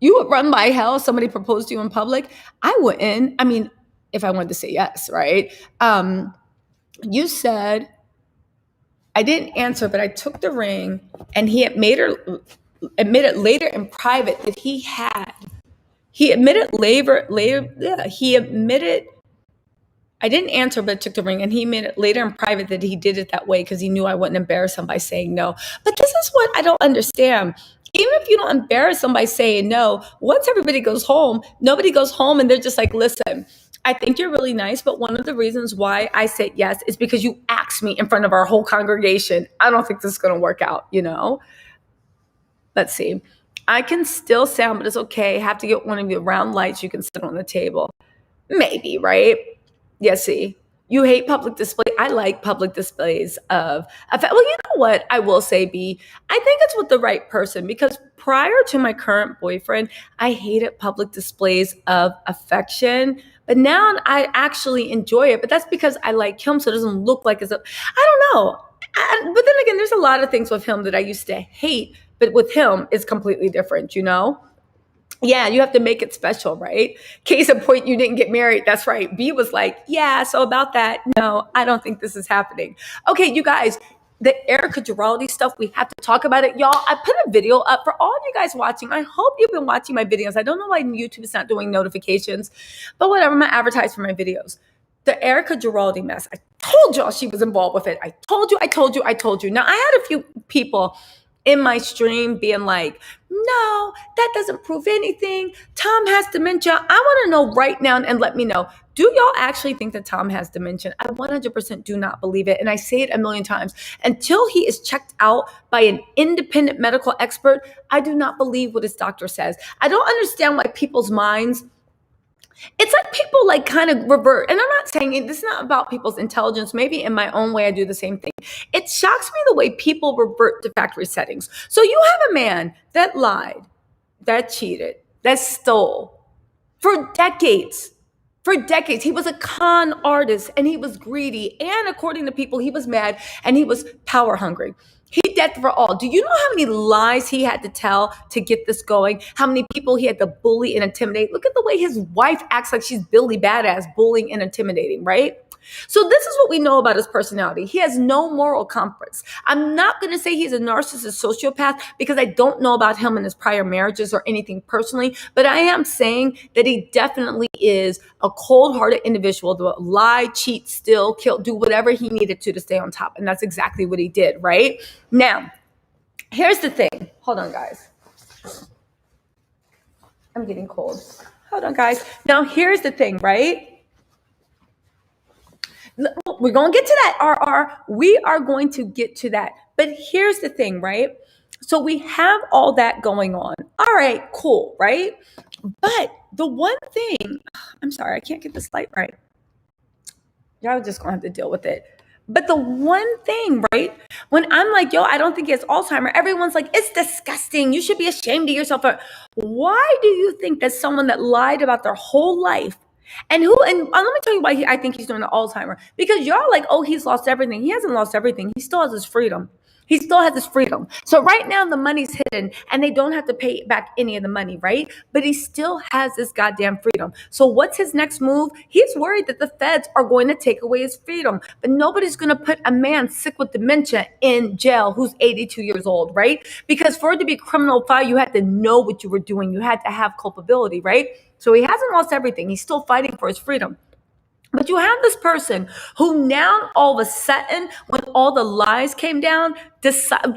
You would run by hell if somebody proposed to you in public? I wouldn't. I mean, if I wanted to say yes, right? You said, I didn't answer, but I took the ring and he admitted later in private that he had. He admitted later, he admitted, I didn't answer, but took the ring, and he made it later in private that he did it that way because he knew I wouldn't embarrass him by saying no. But this is what I don't understand. Even if you don't embarrass them by saying no, once everybody goes home, nobody goes home and they're just like, listen, I think you're really nice, but one of the reasons why I said yes is because you asked me in front of our whole congregation. I don't think this is going to work out, Let's see. I can still sound, but it's okay. Have to get one of your round lights you can sit on the table. Maybe, right? Yeah, see, you hate public display. I like public displays of affection. Well, you know what? I will say, B, I think it's with the right person because prior to my current boyfriend, I hated public displays of affection. But now I actually enjoy it. But that's because I like him, so it doesn't look like I don't know. But then again, there's a lot of things with him that I used to hate. But with him, it's completely different, Yeah, you have to make it special, right? Case in point, you didn't get married. That's right. B was like, yeah, so about that, no, I don't think this is happening. Okay, you guys, the Erica Giraldi stuff, we have to talk about it. Y'all, I put a video up for all of you guys watching. I hope you've been watching my videos. I don't know why YouTube is not doing notifications, but whatever, I'm going to advertise for my videos. The Erica Giraldi mess, I told y'all she was involved with it. I told you. Now, I had a few people in my stream being like, no, that doesn't prove anything. Tom has dementia. I want to know right now and let me know. Do y'all actually think that Tom has dementia? I 100% do not believe it. And I say it a million times. Until he is checked out by an independent medical expert, I do not believe what his doctor says. I don't understand why people's minds, it's like people like kind of revert. And I'm not saying this is not about people's intelligence. Maybe in my own way, I do the same thing. It shocks me the way people revert to factory settings. So you have a man that lied, that cheated, that stole for decades. For decades, he was a con artist and he was greedy. And according to people, he was mad and he was power hungry. He dead for all. Do you know how many lies he had to tell to get this going? How many people he had to bully and intimidate? Look at the way his wife acts like she's Billy Badass, bullying and intimidating, right? So this is what we know about his personality. He has no moral compass. I'm not going to say he's a narcissist sociopath because I don't know about him in his prior marriages or anything personally, but I am saying that he definitely is a cold-hearted individual that will lie, cheat, steal, kill, do whatever he needed to stay on top. And that's exactly what he did, right? Now, here's the thing. Hold on, guys. I'm getting cold. Hold on, guys. Now, here's the thing, right? We're going to get to that, RR. We are going to get to that. But here's the thing, right? So we have all that going on. All right, cool, right? But the one thing, I'm sorry, I can't get this light right. Y'all just going to have to deal with it. But the one thing, right? When I'm like, yo, I don't think he has Alzheimer's, everyone's like, it's disgusting. You should be ashamed of yourself. Why do you think that someone that lied about their whole life and let me tell you why I think he's doing the Alzheimer. Because y'all like, oh, he's lost everything. He hasn't lost everything. He still has his freedom. He still has his freedom. So right now the money's hidden and they don't have to pay back any of the money, right? But he still has this goddamn freedom. So what's his next move? He's worried that the feds are going to take away his freedom. But nobody's going to put a man sick with dementia in jail who's 82 years old, right? Because for it to be criminal file, you had to know what you were doing. You had to have culpability, right? So he hasn't lost everything. He's still fighting for his freedom. But you have this person who now all of a sudden, when all the lies came down,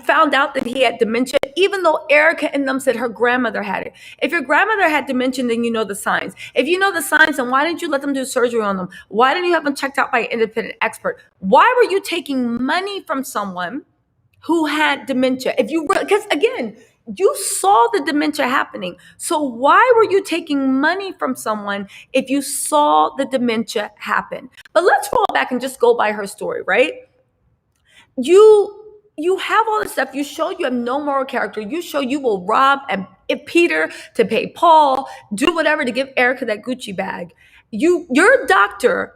found out that he had dementia, even though Erica and them said her grandmother had it. If your grandmother had dementia, then you know the signs. If you know the signs, then why didn't you let them do surgery on them? Why didn't you have them checked out by an independent expert? Why were you taking money from someone who had dementia? Because again, you saw the dementia happening. So why were you taking money from someone if you saw the dementia happen? But let's roll back and just go by her story, right? You have all this stuff. You show you have no moral character. You show you will rob and Peter to pay Paul, do whatever to give Erica that Gucci bag. Your doctor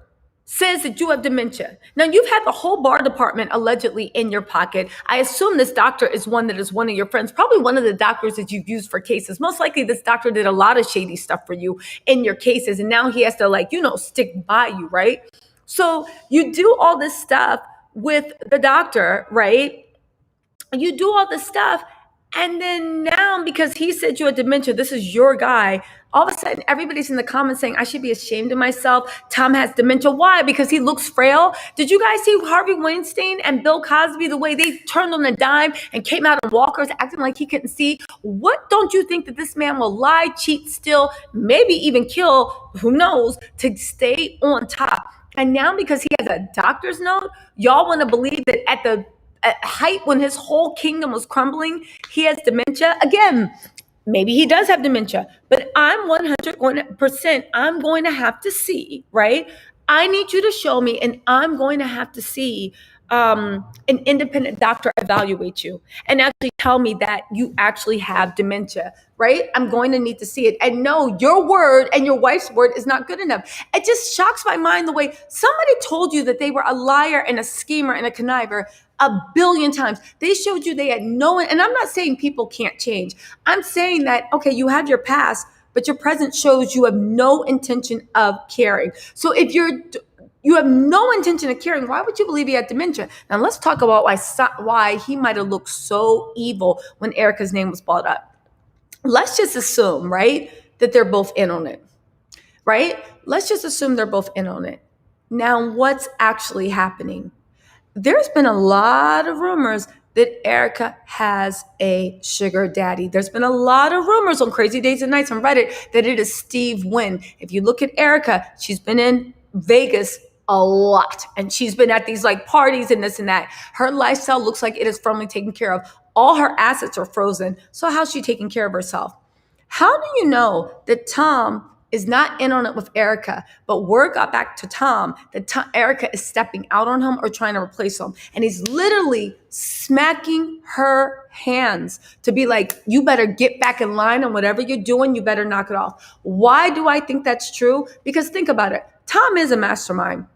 says that you have dementia. Now, you've had the whole bar department allegedly in your pocket. I assume this doctor is one that is one of your friends, probably one of the doctors that you've used for cases. Most likely this doctor did a lot of shady stuff for you in your cases, and now he has to stick by you, right? So you do all this stuff with the doctor, right? You do all this stuff, and then now, because he said you had dementia, this is your guy. All of a sudden, everybody's in the comments saying, I should be ashamed of myself. Tom has dementia. Why? Because he looks frail. Did you guys see Harvey Weinstein and Bill Cosby, the way they turned on a dime and came out in walkers acting like he couldn't see? What don't you think that this man will lie, cheat, steal, maybe even kill, who knows, to stay on top? And now because he has a doctor's note, y'all want to believe that at height when his whole kingdom was crumbling, he has dementia? Again, maybe he does have dementia, but I'm 100% I'm going to have to see, right? I need you to show me, and I'm going to have to see an independent doctor evaluate you and actually tell me that you actually have dementia, right? I'm going to need to see it. And no, your word and your wife's word is not good enough. It just shocks my mind the way somebody told you that they were a liar and a schemer and a conniver a billion times. They showed you they had no, and I'm not saying people can't change. I'm saying that, okay, you have your past, but your presence shows you have no intention of caring. So if you have no intention of caring, why would you believe he had dementia? Now let's talk about why he might have looked so evil when Erica's name was brought up. Let's just assume, right, that they're both in on it, right? Let's just assume they're both in on it. Now, what's actually happening? There's been a lot of rumors that Erica has a sugar daddy. There's been a lot of rumors on Crazy Days and Nights on Reddit that it is Steve Wynn. If you look at Erica, she's been in Vegas a lot, and she's been at these like parties and this and that. Her lifestyle looks like it is firmly taken care of. All her assets are frozen. So how's she taking care of herself? How do you know that Tom is not in on it with Erica, but word got back to Tom that Erica is stepping out on him or trying to replace him? And he's literally smacking her hands to be like, you better get back in line, and whatever you're doing, you better knock it off. Why do I think that's true? Because think about it. Tom is a mastermind.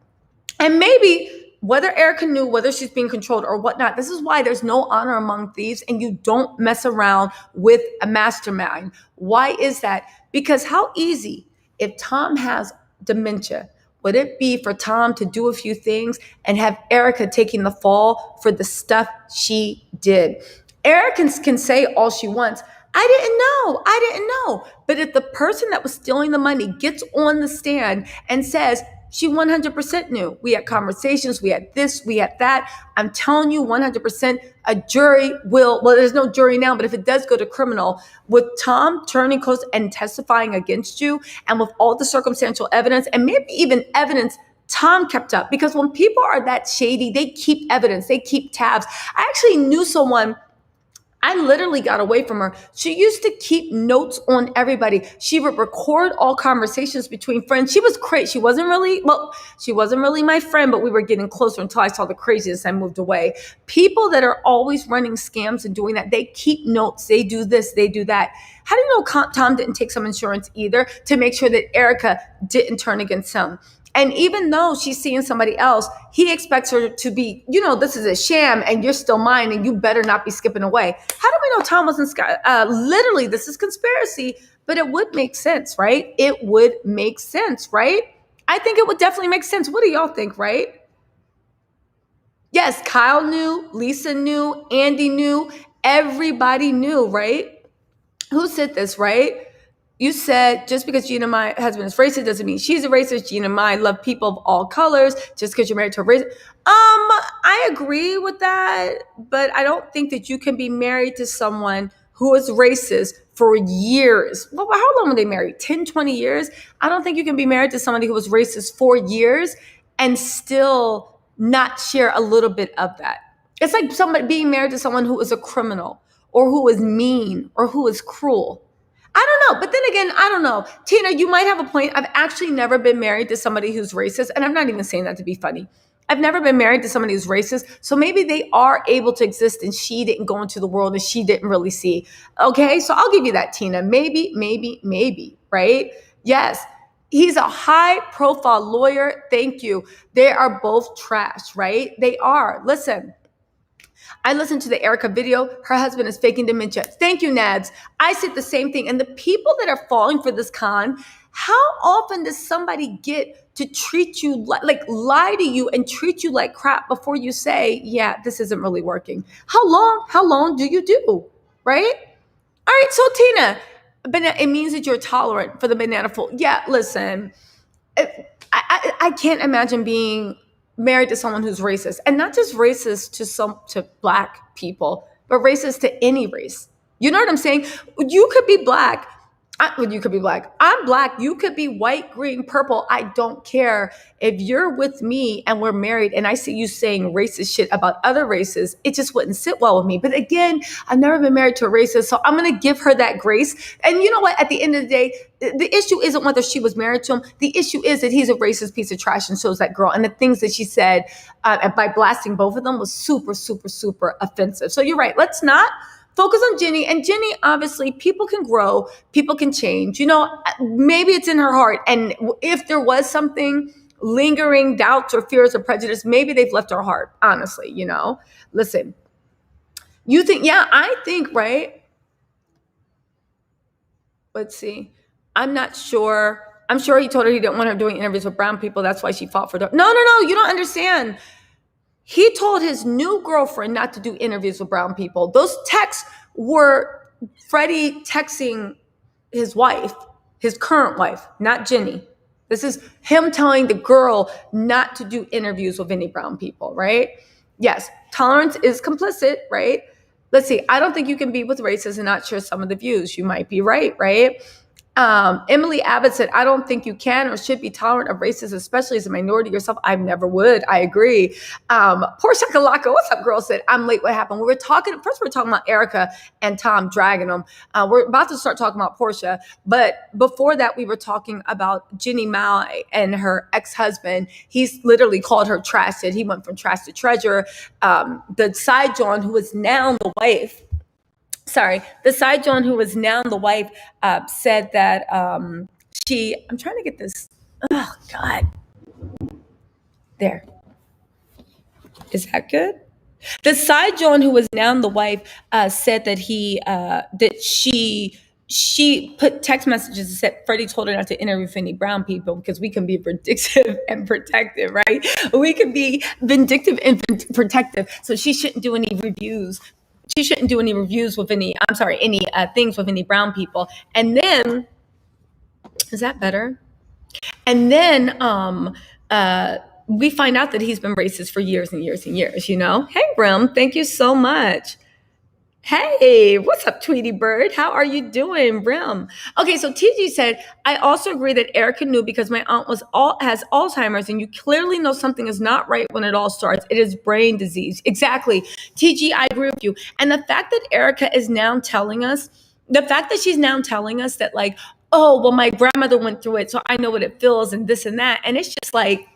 And maybe whether Erica knew, whether she's being controlled or whatnot, this is why there's no honor among thieves and you don't mess around with a mastermind. Why is that? Because how easy, if Tom has dementia, would it be for Tom to do a few things and have Erica taking the fall for the stuff she did? Erica can say all she wants. I didn't know. But if the person that was stealing the money gets on the stand and says, she 100% knew. We had conversations, we had this, we had that. I'm telling you 100% a jury will, well, there's no jury now, but if it does go to criminal, with Tom turning close and testifying against you, and with all the circumstantial evidence, and maybe even evidence Tom kept up, because when people are that shady, they keep evidence, they keep tabs. I actually knew someone, I literally got away from her. She used to keep notes on everybody. She would record all conversations between friends. She was crazy. She wasn't really my friend, but we were getting closer until I saw the craziness and moved away. People that are always running scams and doing that, they keep notes. They do this, they do that. How do you know Tom didn't take some insurance either to make sure that Erica didn't turn against him? And even though she's seeing somebody else, he expects her to be, this is a sham and you're still mine and you better not be skipping away. How do we know Tom wasn't, literally, this is conspiracy, but it would make sense, right? It would make sense, right? I think it would definitely make sense. What do y'all think, right? Yes, Kyle knew, Lisa knew, Andy knew, everybody knew, right? Who said this, right? You said just because Gina, my husband, is racist doesn't mean she's a racist. Gina and I love people of all colors. Just because you're married to a racist. I agree with that, but I don't think that you can be married to someone who is racist for years. Well, how long were they married? 10, 20 years? I don't think you can be married to somebody who was racist for years and still not share a little bit of that. It's like somebody being married to someone who is a criminal or who is mean or who is cruel. I don't know. But then again, I don't know. Tina, you might have a point. I've actually never been married to somebody who's racist. And I'm not even saying that to be funny. I've never been married to somebody who's racist. So maybe they are able to exist and she didn't go into the world and she didn't really see. Okay, so I'll give you that, Tina. Maybe, right? Yes. He's a high profile lawyer. Thank you. They are both trash, right? They are. Listen. I listened to the Erica video. Her husband is faking dementia. Thank you, Nads. I said the same thing. And the people that are falling for this con, how often does somebody get to treat you like lie to you and treat you like crap before you say, yeah, this isn't really working? How long do you do? Right? All right. So Tina, it means that you're tolerant for the banana fold. Yeah, listen, I can't imagine being married to someone who's racist, and not just racist to black people, but racist to any race. You know what I'm saying? You could be black. You could be black. I'm black. You could be white, green, purple. I don't care. If you're with me and we're married and I see you saying racist shit about other races, it just wouldn't sit well with me. But again, I've never been married to a racist, so I'm going to give her that grace. And you know what? At the end of the day, the issue isn't whether she was married to him. The issue is that he's a racist piece of trash and shows that girl. And the things that she said by blasting both of them was super, super, super offensive. So you're right. Let's not focus on Jennie. And Jennie, obviously, people can grow, people can change. Maybe it's in her heart. And if there was something, lingering doubts or fears or prejudice, maybe they've left her heart, honestly, Listen, you think, yeah, I think, right? Let's see. I'm not sure. I'm sure he told her he didn't want her doing interviews with brown people. That's why she fought for the. No, you don't understand. He told his new girlfriend not to do interviews with brown people. Those texts were Freddie texting his wife, his current wife, not Jennie. This is him telling the girl not to do interviews with any brown people, right? Yes, tolerance is complicit, right? Let's see. I don't think you can be with racists and not share some of the views. You might be right, right? Emily Abbott said, I don't think you can or should be tolerant of racism, especially as a minority yourself. I never would. I agree. Porsha Kalaka, what's up, girl? Said, I'm late. What happened? We were talking about Erica and Tom dragging them. We're about to start talking about Porsha. But before that, we were talking about Jennie Mao and her ex-husband. He's literally called her trash. Said he went from trash to treasure. The side John, who is now the wife, the side John, who is now the wife, said that I'm trying to get this. Oh, God. There. Is that good? The side John, who is now the wife, said that she put text messages and said Freddie told her not to interview any brown people because we can be vindictive and protective, right? We can be vindictive and protective. So she shouldn't do any reviews. She shouldn't do any reviews with any things with any brown people. And then, is that better? And then we find out that he's been racist for years and years and years, you know? Hey, Brim, thank you so much. Hey, what's up, Tweety Bird? How are you doing, Brim? Okay, so TG said, I also agree that Erica knew because my aunt has Alzheimer's, and you clearly know something is not right when it all starts. It is brain disease. Exactly. TG, I agree with you. And the fact that Erica is now telling us, that like, oh, well, my grandmother went through it, so I know what it feels and this and that. And it's just like,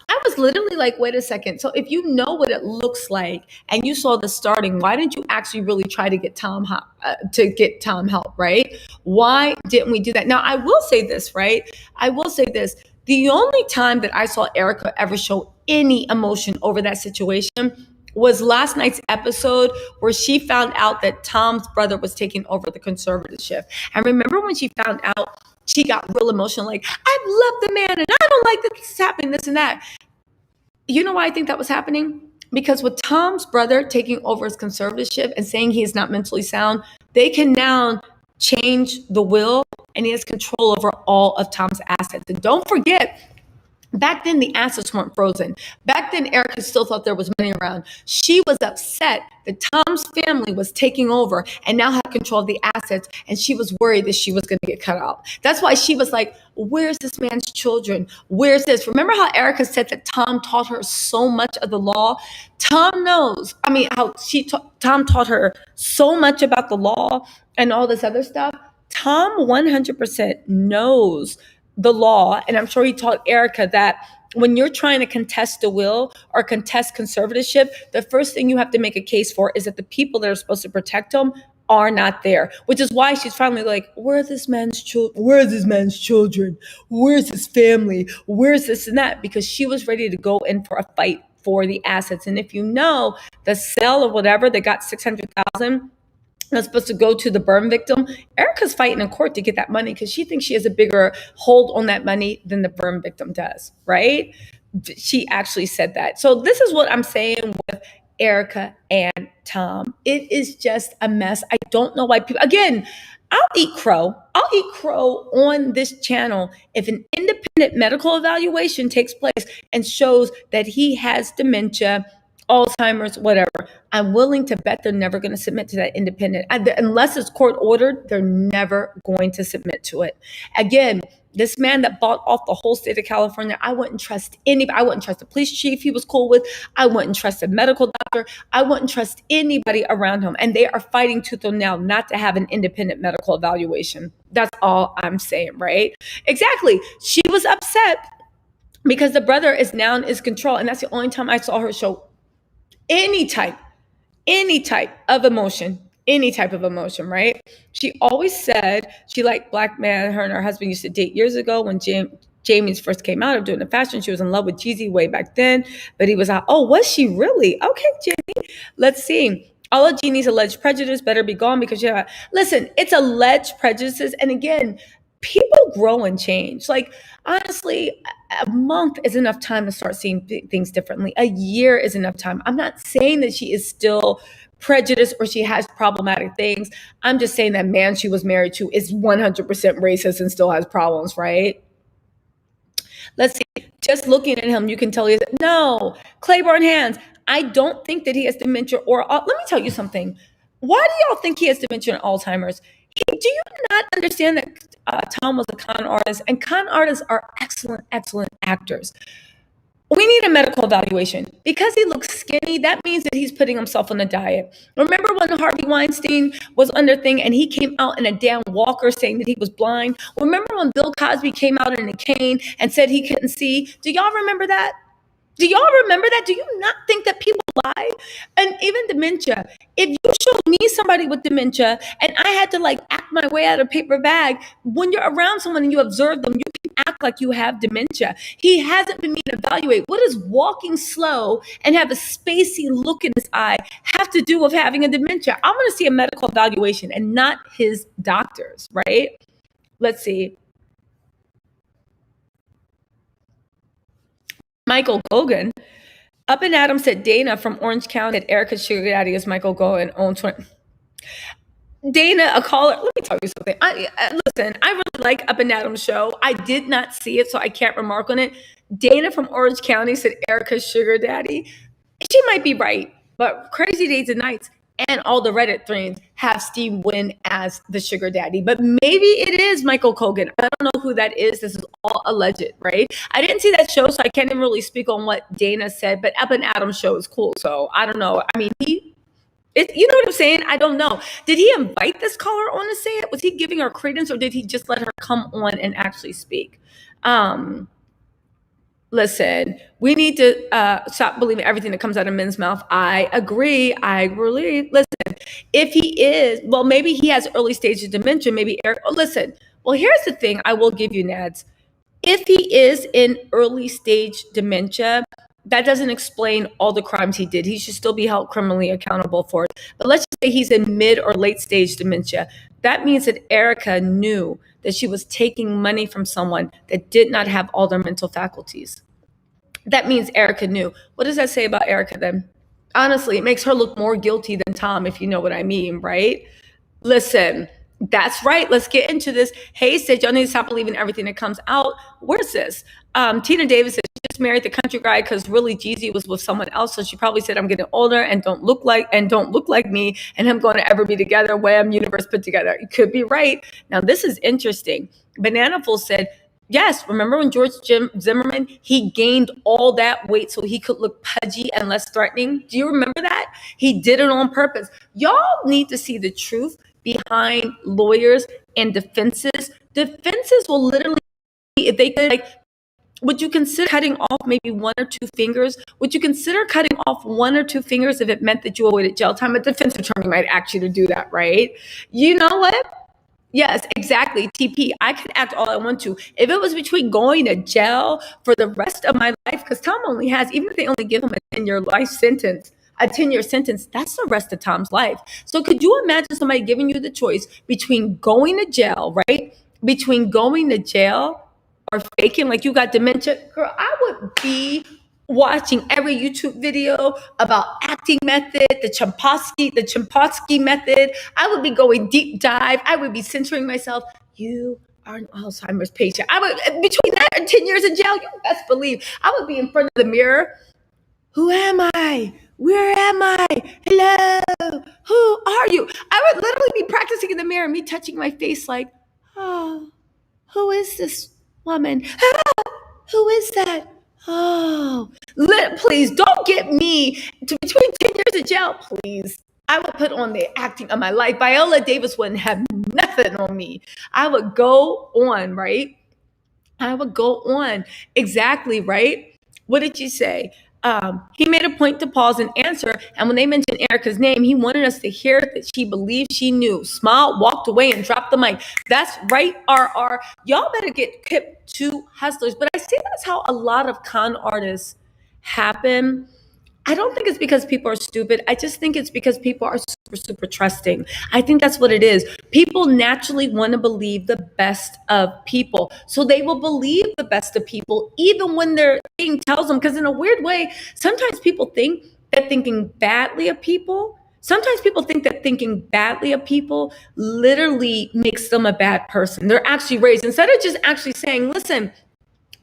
I was literally like, wait a second. So if you know what it looks like and you saw the starting, why didn't you actually really try to get Tom help, right? Why didn't we do that? Now, I will say this, right? The only time that I saw Erica ever show any emotion over that situation was last night's episode where she found out that Tom's brother was taking over the conservatorship. And remember when she found out, she got real emotional, like, I love the man and I don't like that this is happening, this and that. You know why I think that was happening? Because with Tom's brother taking over his conservatorship and saying he is not mentally sound, they can now change the will and he has control over all of Tom's assets. And don't forget, back then, the assets weren't frozen. Back then, Erica still thought there was money around. She was upset that Tom's family was taking over and now had control of the assets, and she was worried that she was going to get cut out. That's why she was like, where's this man's children? Where's this? Remember how Erica said that Tom taught her so much of the law? Tom knows. I mean, Tom taught her so much about the law and all this other stuff. Tom 100% knows the law, and I'm sure he taught Erica that when you're trying to contest the will or contest conservatorship, the first thing you have to make a case for is that the people that are supposed to protect them are not there, which is why she's finally like, where's this man's children? Where's his family? Where's this and that? Because she was ready to go in for a fight for the assets. And if you know, the sale or whatever, they got $600,000 that's supposed to go to the burn victim. Erica's fighting in court to get that money because she thinks she has a bigger hold on that money than the burn victim does, right? She actually said that. So this is what I'm saying with Erica and Tom. It is just a mess. I don't know why people, again, I'll eat crow on this channel if an independent medical evaluation takes place and shows that he has dementia, Alzheimer's, whatever. I'm willing to bet they're never going to submit to that independent. Unless it's court ordered, they're never going to submit to it. Again, this man that bought off the whole state of California, I wouldn't trust anybody. I wouldn't trust the police chief he was cool with. I wouldn't trust a medical doctor. I wouldn't trust anybody around him. And they are fighting tooth and nail not to have an independent medical evaluation. That's all I'm saying, right? Exactly. She was upset because the brother is now in his control. And that's the only time I saw her show any type of emotion, right? She always said she liked black men. Her and her husband used to date years ago when Jamie's first came out of doing the fashion. She was in love with Jeezy way back then, but he was like, oh, was she really? Okay, Jennie, let's see. All of Jeannie's alleged prejudice better be gone because listen, it's alleged prejudices. And again, people grow and change. Like, honestly, a month is enough time to start seeing things differently. A year is enough time. I'm not saying that she is still prejudiced or she has problematic things. I'm just saying that man she was married to is 100% racist and still has problems, right? Let's see. Just looking at him, you can tell no, Claiborne Hands. I don't think that he has dementia or let me tell you something. Why do y'all think he has dementia and Alzheimer's? Do you not understand that Tom was a con artist, and con artists are excellent, excellent actors? We need a medical evaluation. Because he looks skinny, that means that he's putting himself on a diet. Remember when Harvey Weinstein was under thing and he came out in a damn walker saying that he was blind? Remember when Bill Cosby came out in a cane and said he couldn't see? Do y'all remember that? Do y'all remember that? Do you not think that people lie? And even dementia. If you showed me somebody with dementia and I had to like act my way out of a paper bag, when you're around someone and you observe them, you can act like you have dementia. He hasn't been made to evaluate. What does walking slow and have a spacey look in his eye have to do with having a dementia? I want to see a medical evaluation and not his doctors, right? Let's see. Michael Gogan. Up and Adam said Dana from Orange County said Erica's sugar daddy is Michael Gogan. Own 20. Dana, a caller. Let me tell you something. Listen, I really like Up and Adam's show. I did not see it, so I can't remark on it. Dana from Orange County said Erica's sugar daddy. She might be right, but Crazy Days and Nights and all the Reddit threads have Steve Wynn as the sugar daddy. But maybe it is Michael Kogan. I don't know who that is. This is all alleged, right? I didn't see that show, so I can't even really speak on what Dana said, but Up and Adam's show is cool, so I don't know. I mean, you know what I'm saying? I don't know. Did he invite this caller on to say it? Was he giving her credence, or did he just let her come on and actually speak? Listen, we need to stop believing everything that comes out of men's mouth. I agree. Listen, if he is, well, maybe he has early stages of dementia. Maybe Eric. Oh, listen. Well, here's the thing. I will give you, Nads. If he is in early stage dementia, that doesn't explain all the crimes he did. He should still be held criminally accountable for it. But let's just say he's in mid or late stage dementia. That means that Erica knew that she was taking money from someone that did not have all their mental faculties. That means Erica knew. What does that say about Erica then? Honestly, it makes her look more guilty than Tom, if you know what I mean, right? Listen, that's right. Let's get into this. Hey, said y'all need to stop believing everything that comes out. Where's this? Tina Davis said she just married the country guy because really Jeezy was with someone else. So she probably said, I'm getting older and don't look like me and him going to ever be together. Wham, universe put together. You could be right. Now this is interesting. Bananaful said, yes, remember when George Zimmerman, he gained all that weight so he could look pudgy and less threatening? Do you remember that? He did it on purpose. Y'all need to see the truth behind lawyers and defenses. Defenses will literally, if they could, like, would you consider cutting off maybe one or two fingers? Would you consider cutting off one or two fingers if it meant that you avoided jail time? A defense attorney might ask you to do that, right? You know what? Yes, exactly. TP, I could act all I want to. If it was between going to jail for the rest of my life, because Tom only has, even if they only give him a 10-year life sentence, a 10-year sentence, that's the rest of Tom's life. So could you imagine somebody giving you the choice between going to jail, right? Between going to jail or faking like you got dementia? Girl, I would be watching every YouTube video about acting method, the Chomsky method. I would be going deep dive. I would be censoring myself. You are an Alzheimer's patient. I would, between that and 10 years in jail, you best believe I would be in front of the mirror. Who am I? Where am I? Hello? Who are you? I would literally be practicing in the mirror, me touching my face like, oh, who is this woman? Ah, who is that? Oh, please don't get me to between 10 years in jail, please. I would put on the acting of my life. Viola Davis wouldn't have nothing on me. I would go on, right? I would go on. Exactly, right? What did you say? He made a point to pause and answer. And when they mentioned Erica's name, he wanted us to hear that she believed she knew. Smiled, walked away, and dropped the mic. That's right, RR. Y'all better get hip to hustlers. But I see that's how a lot of con artists happen. I don't think it's because people are stupid. I just think it's because people are super, super trusting. I think that's what it is. People naturally want to believe the best of people. So they will believe the best of people, even when their thing tells them. Because in a weird way, sometimes people think that thinking badly of people, sometimes people think that thinking badly of people literally makes them a bad person. They're actually raised, instead of just actually saying, listen,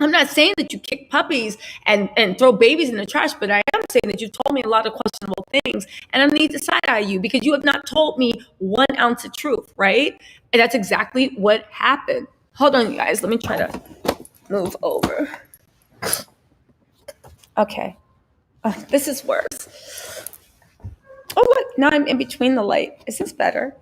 I'm not saying that you kick puppies and throw babies in the trash, but I am saying that you told me a lot of questionable things, and I need to side eye you because you have not told me 1 ounce of truth, right? And that's exactly what happened. Hold on, you guys. Let me try to move over. Okay. This is worse. Oh, look. Now I'm in between the light. Is this better?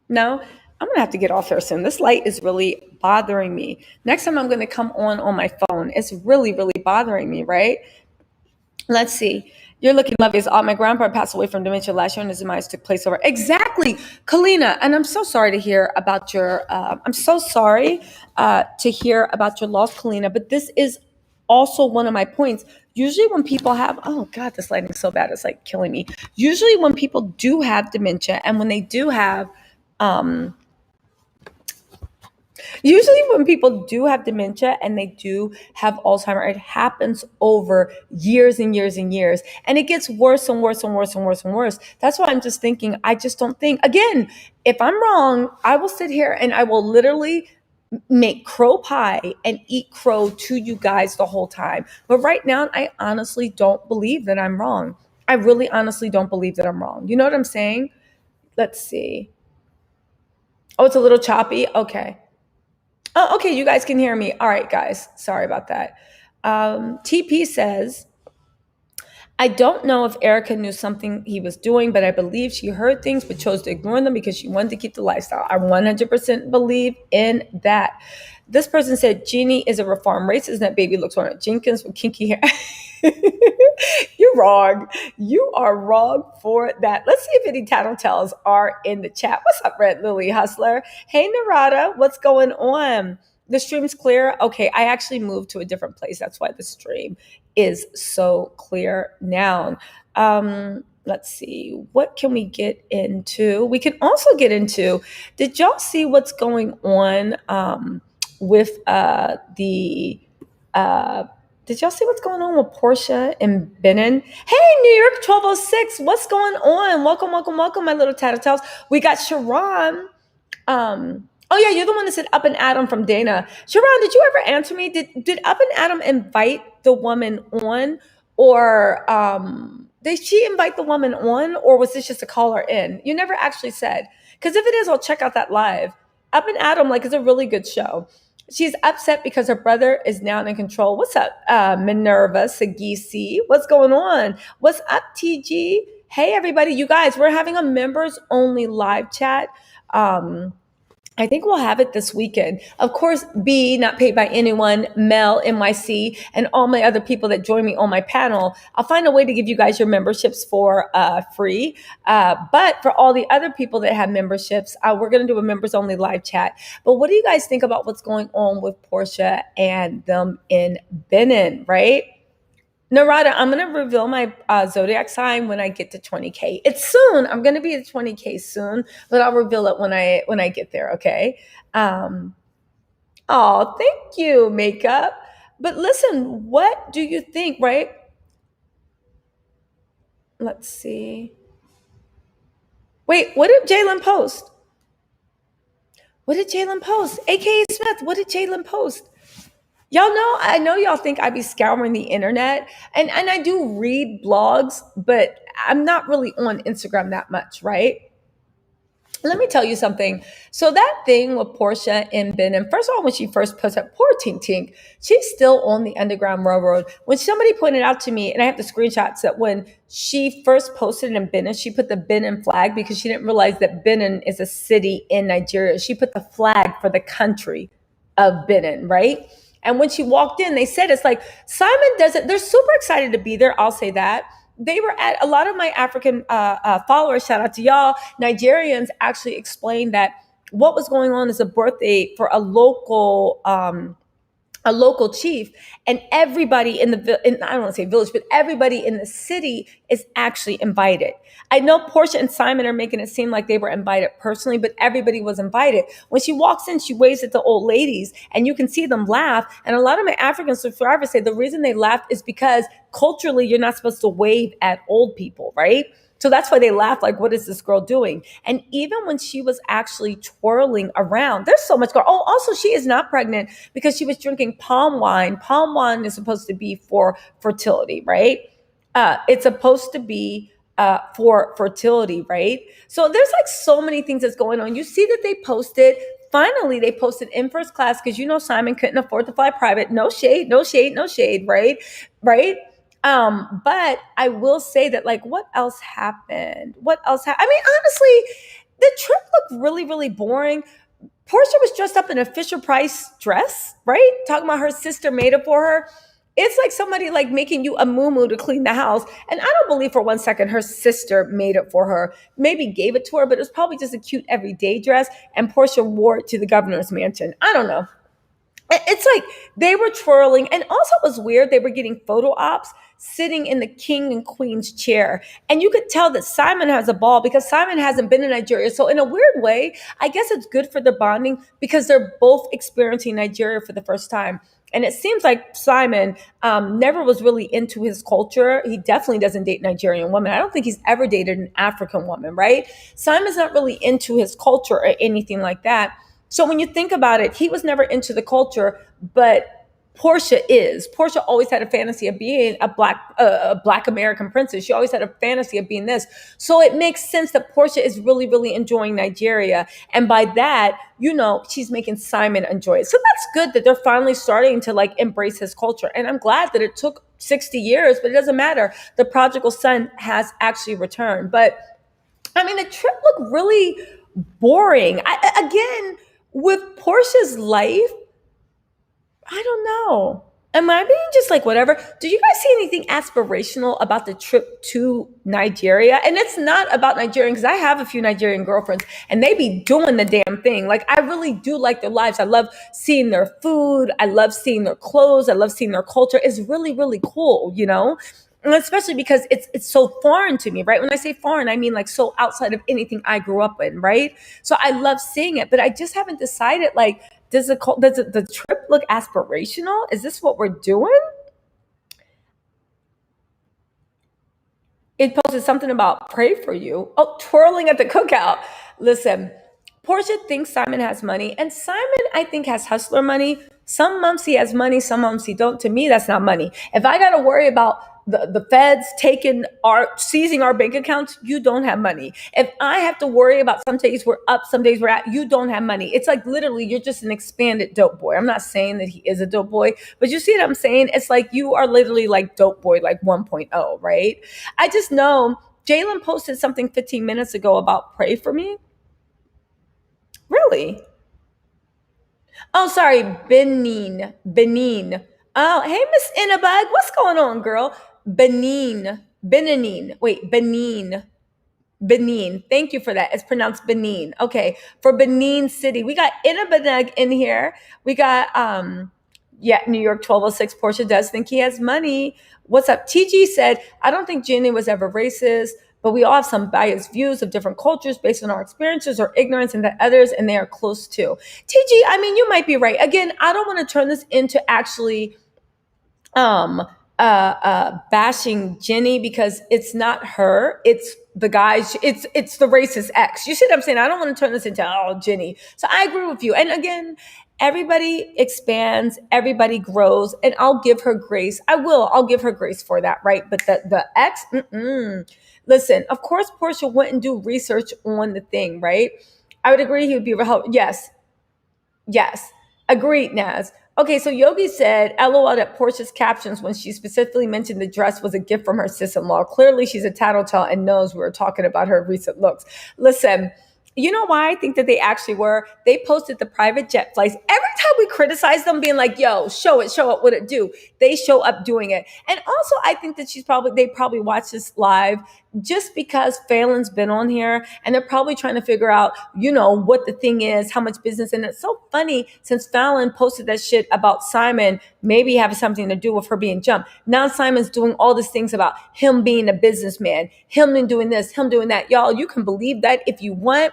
No? I'm going to have to get off here soon. This light is really bothering me. Next time I'm going to come on my phone. It's really, really bothering me, right? Let's see. You're looking lovely as all. My grandpa passed away from dementia last year, and his demise took place over. Exactly, Kalina. And I'm so sorry to hear about your. I'm so sorry to hear about your loss, Kalina. But this is also one of my points. Usually, when people have, oh God, this lighting is so bad, it's like killing me. Usually, when people do have dementia, and when they do have um, usually, when people do have dementia and they do have Alzheimer, it happens over years and years and years. And it gets worse and worse and worse and worse and worse. That's why I'm just thinking, I just don't think, again, if I'm wrong, I will sit here and I will literally make crow pie and eat crow to you guys the whole time. But right now, I honestly don't believe that I'm wrong. I really honestly don't believe that I'm wrong. You know what I'm saying? Let's see. Oh, it's a little choppy. Okay. Oh, okay, you guys can hear me. All right, guys. Sorry about that. TP says, I don't know if Erica knew something he was doing, but I believe she heard things but chose to ignore them because she wanted to keep the lifestyle. I 100% believe in that. This person said Jennie is a reformed racist and that baby looks like Jenkins with kinky hair. You're wrong. You are wrong for that. Let's see if any Tattle Tells are in the chat. What's up, Red Lily Hustler? Hey, Narada, what's going on? The stream's clear. Okay, I actually moved to a different place. That's why the stream is so clear now. Let's see. What can we get into? We can also get into, did y'all see what's going on with the did y'all see what's going on with Porsha and BENIN? Hey, New York 1206, what's going on? Welcome, welcome, welcome, my little Tattle. We got Sharon. Oh yeah, you're the one that said Up and Adam from Dana. Sharon, did you ever answer me? Did Up and Adam invite the woman on, or did she invite the woman on, or was this just a caller in? You never actually said. Because if it is, I'll check out that live. Up and Adam, like, is a really good show. She's upset because her brother is now in control. What's up, Minerva Sagisi? What's going on? What's up, TG? Hey, everybody. You guys, we're having a members only live chat. I think we'll have it this weekend. Of course, B, not paid by anyone, Mel, NYC, and all my other people that join me on my panel. I'll find a way to give you guys your memberships for free. But for all the other people that have memberships, we're going to do a members only live chat. But what do you guys think about what's going on with Porsha and them in BENIN, right? Narada, I'm going to reveal my zodiac sign when I get to 20K. It's soon. I'm going to be at 20K soon, but I'll reveal it when I get there, okay? Oh, thank you, makeup. But listen, what do you think, right? Let's see. Wait, what did Jalen post? What did Jalen post? AKA Smith, what did Jalen post? Y'all know, I know y'all think I be scouring the internet, and I do read blogs, but I'm not really on Instagram that much, right? Let me tell you something. So that thing with Porsha and BENIN, first of all, when she first posted, poor Tink Tink, she's still on the Underground Railroad. When somebody pointed out to me, and I have the screenshots, that when she first posted in BENIN, she put the BENIN flag because she didn't realize that BENIN is a city in Nigeria. She put the flag for the country of BENIN, right? And when she walked in, they said, it's like, Simon doesn't, they're super excited to be there. I'll say that. They were at, a lot of my African followers, shout out to y'all, Nigerians actually explained that what was going on is a birthday for a local a local chief, and everybody in I don't want to say village, but everybody in the city is actually invited. I know Porsha and Simon are making it seem like they were invited personally, but everybody was invited. When she walks in, she waves at the old ladies, and you can see them laugh. And a lot of my African subscribers say the reason they laughed is because culturally you're not supposed to wave at old people, right? So that's why they laugh, like, what is this girl doing? And even when she was actually twirling around, there's so much going on. Oh, also, she is not pregnant because she was drinking palm wine. Palm wine is supposed to be for fertility, right? It's supposed to be for fertility, right? So there's like so many things that's going on. You see that they posted. Finally, they posted in first class because Simon couldn't afford to fly private. No shade, no shade, no shade, right? Right? But I will say that, like, what else happened? I mean, honestly, the trip looked really, really boring. Porsha was dressed up in a Fisher Price dress, right? Talking about her sister made it for her. It's like somebody like making you a moo to clean the house. And I don't believe for one second her sister made it for her. Maybe gave it to her, but it was probably just a cute everyday dress. And Porsha wore it to the governor's mansion. I don't know. It's like they were twirling. And also it was weird. They were getting photo ops sitting in the king and queen's chair. And you could tell that Simon has a ball because Simon hasn't been in Nigeria. So in a weird way, I guess it's good for the bonding because they're both experiencing Nigeria for the first time. And it seems like Simon never was really into his culture. He definitely doesn't date Nigerian women. I don't think he's ever dated an African woman, right? Simon's not really into his culture or anything like that. So when you think about it, he was never into the culture, but Porsha is. Porsha always had a fantasy of being a black American princess. She always had a fantasy of being this. So it makes sense that Porsha is really, really enjoying Nigeria. And by that, she's making Simon enjoy it. So that's good that they're finally starting to like embrace his culture. And I'm glad that it took 60 years, but it doesn't matter. The prodigal son has actually returned. But I mean, the trip looked really boring. Again, with Porsha's life, I don't know. Am I being just like whatever? Do you guys see anything aspirational about the trip to Nigeria? And it's not about Nigerian because I have a few Nigerian girlfriends and they be doing the damn thing. Like, I really do like their lives. I love seeing their food. I love seeing their clothes. I love seeing their culture. It's really, really cool, And especially because it's so foreign to me, right? When I say foreign, I mean like so outside of anything I grew up in, right? So I love seeing it, but I just haven't decided, like, does the trip look aspirational? Is this what we're doing? It posted something about pray for you. Oh, twirling at the cookout. Listen, Porsha thinks Simon has money, and Simon, I think, has hustler money. Some months he has money, some months he don't. To me, that's not money. If I got to worry about the feds seizing our bank accounts, you don't have money. If I have to worry about some days we're up, some days we're out, you don't have money. It's like literally you're just an expanded dope boy. I'm not saying that he is a dope boy, but you see what I'm saying? It's like you are literally like dope boy, like 1.0, right? I just know Jalen posted something 15 minutes ago about pray for me. Really? Oh, sorry, Benin. Benin. Oh, hey, Miss Innabug. What's going on, girl? Benin. Benin. Wait, Benin. Benin. Thank you for that. It's pronounced Benin. Okay. For Benin City. We got Innabug in here. We got New York 1206. Porsha does think he has money. What's up? TG said, I don't think Jennie was ever racist, but we all have some biased views of different cultures based on our experiences or ignorance, and that others, and they are close to. TG, I mean, you might be right. Again, I don't want to turn this into actually bashing Jennie because it's not her. It's the guys. It's the racist ex. You see what I'm saying? I don't want to turn this into Jennie. So I agree with you. And again, everybody expands, everybody grows, and I'll give her grace. I'll give her grace for that, right? But the ex, listen, of course, Porsha wouldn't do research on the thing, right? I would agree he would be real. Yes. Agreed, Naz. Okay, so Yogi said, LOL at Porsha's captions when she specifically mentioned the dress was a gift from her sis-in-law. Clearly, she's a tattletale and knows we were talking about her recent looks. Listen, You know why I think that they actually were? They posted the private jet flights. Every time we criticize them being like, yo, show it, what it do? They show up doing it. And also I think that they probably watched this live just because Fallon's been on here and they're probably trying to figure out, what the thing is, how much business. And it's so funny since Fallon posted that shit about Simon maybe having something to do with her being jumped. Now Simon's doing all these things about him being a businessman, him doing this, him doing that. Y'all, you can believe that if you want.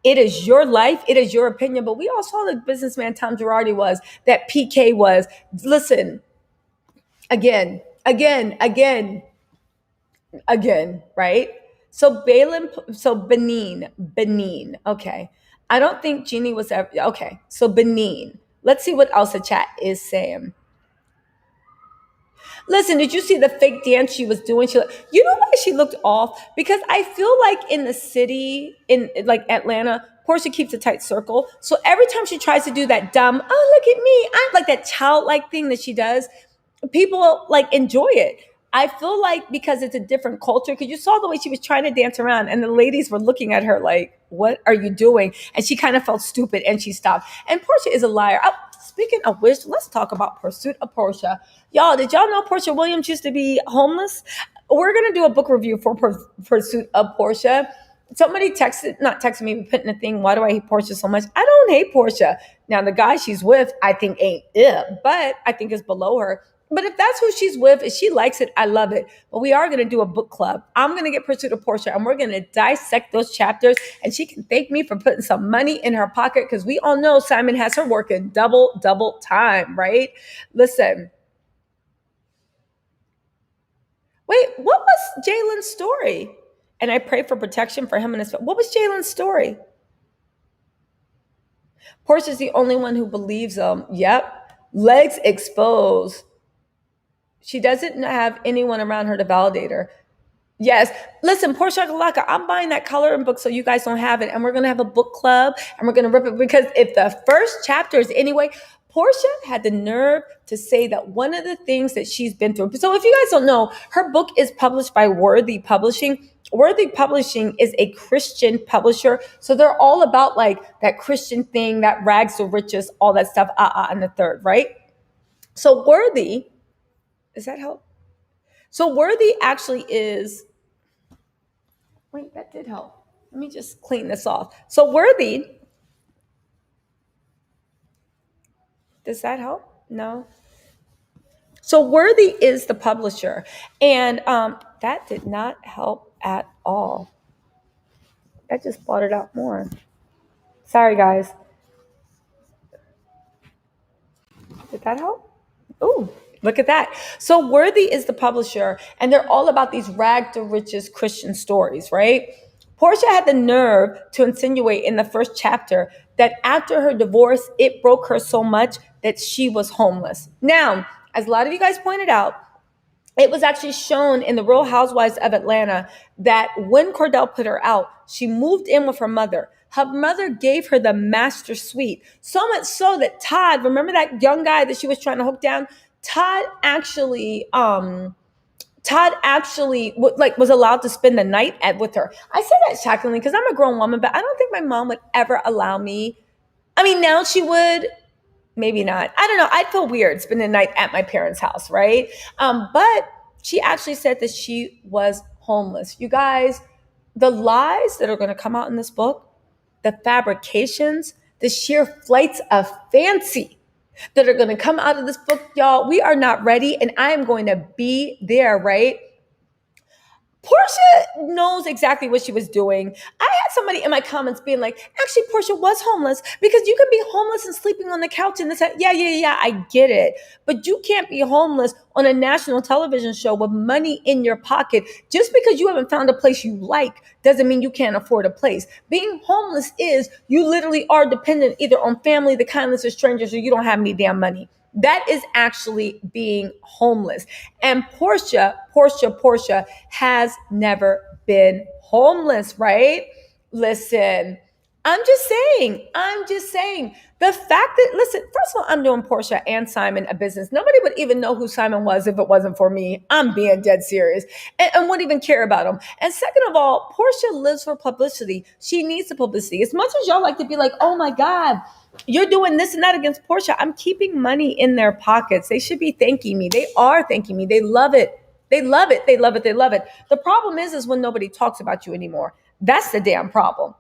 It is your life. It is your opinion. But we all saw the businessman Tom Girardi was, that PK was. Listen, again, right? So Benin. Okay. I don't think Jennie was ever, okay. So Benin. Let's see what else the chat is saying. Listen, did you see the fake dance she was doing? You know why she looked off? Because I feel like in the city, in like Atlanta, Porsha keeps a tight circle. So every time she tries to do that dumb, oh, look at me, I'm like that childlike thing that she does, people like enjoy it. I feel like because it's a different culture, because you saw the way she was trying to dance around and the ladies were looking at her like, what are you doing? And she kind of felt stupid and she stopped. And Porsha is a liar. Oh, speaking of which, let's talk about Pursuit of Porsha. Y'all, did y'all know Porsha Williams used to be homeless? We're going to do a book review for Pursuit of Porsha. Somebody not texted me, put in a thing, why do I hate Porsha so much? I don't hate Porsha. Now, the guy she's with, I think ain't it, but I think is below her. But if that's who she's with, if she likes it, I love it. But we are going to do a book club. I'm going to get Pursuit of Porsha and we're going to dissect those chapters. And she can thank me for putting some money in her pocket because we all know Simon has her working double time, right? Listen. Wait, what was Jalen's story? And I pray for protection for him and his family. What was Jalen's story? Porsha's the only one who believes him. Yep. Legs exposed. She doesn't have anyone around her to validate her. Yes. Listen, Porsha Galaka, I'm buying that coloring book so you guys don't have it. And we're going to have a book club and we're going to rip it because if the first chapter is anyway, Porsha had the nerve to say that one of the things that she's been through. So if you guys don't know, her book is published by Worthy Publishing. Worthy Publishing is a Christian publisher. So they're all about like that Christian thing, that rags to riches, all that stuff, and the third, right? So Worthy, does that help? So Worthy actually is, wait, that did help. Let me just clean this off. So Worthy, does that help? No. So Worthy is the publisher. And that did not help at all. That just brought it out more. Sorry, guys. Did that help? Ooh, look at that. So Worthy is the publisher, and they're all about these rag to riches Christian stories, right? Porsha had the nerve to insinuate in the first chapter that after her divorce, it broke her so much that she was homeless. Now, as a lot of you guys pointed out, it was actually shown in the Real Housewives of Atlanta that when Cordell put her out, she moved in with her mother. Her mother gave her the master suite. So much so that Todd, remember that young guy that she was trying to hook down? Todd actually was allowed to spend the night with her. I say that shockingly because I'm a grown woman, but I don't think my mom would ever allow me. I mean, now she would. Maybe not. I don't know. I'd feel weird spending the night at my parents' house, right? But she actually said that she was homeless. You guys, the lies that are going to come out in this book, the fabrications, the sheer flights of fancy that are going to come out of this book, y'all, we are not ready. And I am going to be there, right? Porsha knows exactly what she was doing. I had somebody in my comments being like, actually, Porsha was homeless because you can be homeless and sleeping on the couch and this. Yeah, I get it. But you can't be homeless on a national television show with money in your pocket. Just because you haven't found a place you like doesn't mean you can't afford a place. Being homeless is you literally are dependent either on family, the kindness of strangers, or you don't have any damn money. That is actually being homeless. And Porsha has never been homeless, right? Listen, I'm just saying. The fact that, listen, first of all, I'm doing Porsha and Simon a business. Nobody would even know who Simon was if it wasn't for me. I'm being dead serious and wouldn't even care about him. And second of all, Porsha lives for publicity. She needs the publicity. As much as y'all like to be like, oh my God, you're doing this and that against Porsha, I'm keeping money in their pockets. They should be thanking me. They are thanking me. They love it. They love it. They love it. They love it. The problem is when nobody talks about you anymore. That's the damn problem.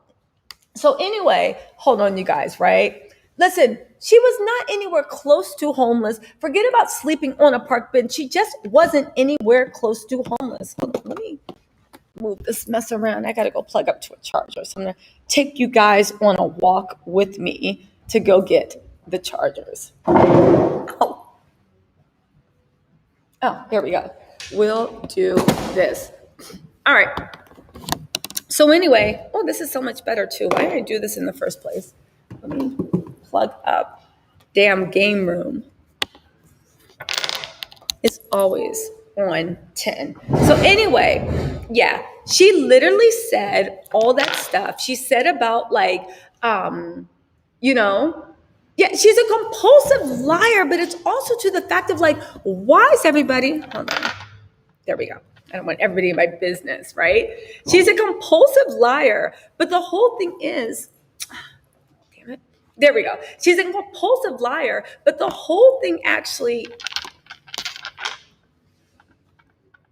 So anyway, hold on, you guys, right? Listen, she was not anywhere close to homeless. Forget about sleeping on a park bench. She just wasn't anywhere close to homeless. Hold on, let me move this mess around. I got to go plug up to a charger. So I'm going to take you guys on a walk with me to go get the chargers. Oh, here we go. We'll do this. All right. So anyway, this is so much better too. Why did I do this in the first place? Let me plug up. Damn game room. It's always on 10. So anyway, yeah, she literally said all that stuff. She said about yeah, she's a compulsive liar, but it's also to the fact of like, why is everybody, hold on. There we go. I don't want everybody in my business, right? She's a compulsive liar. But the whole thing is, damn it. There we go. She's a compulsive liar. But the whole thing actually,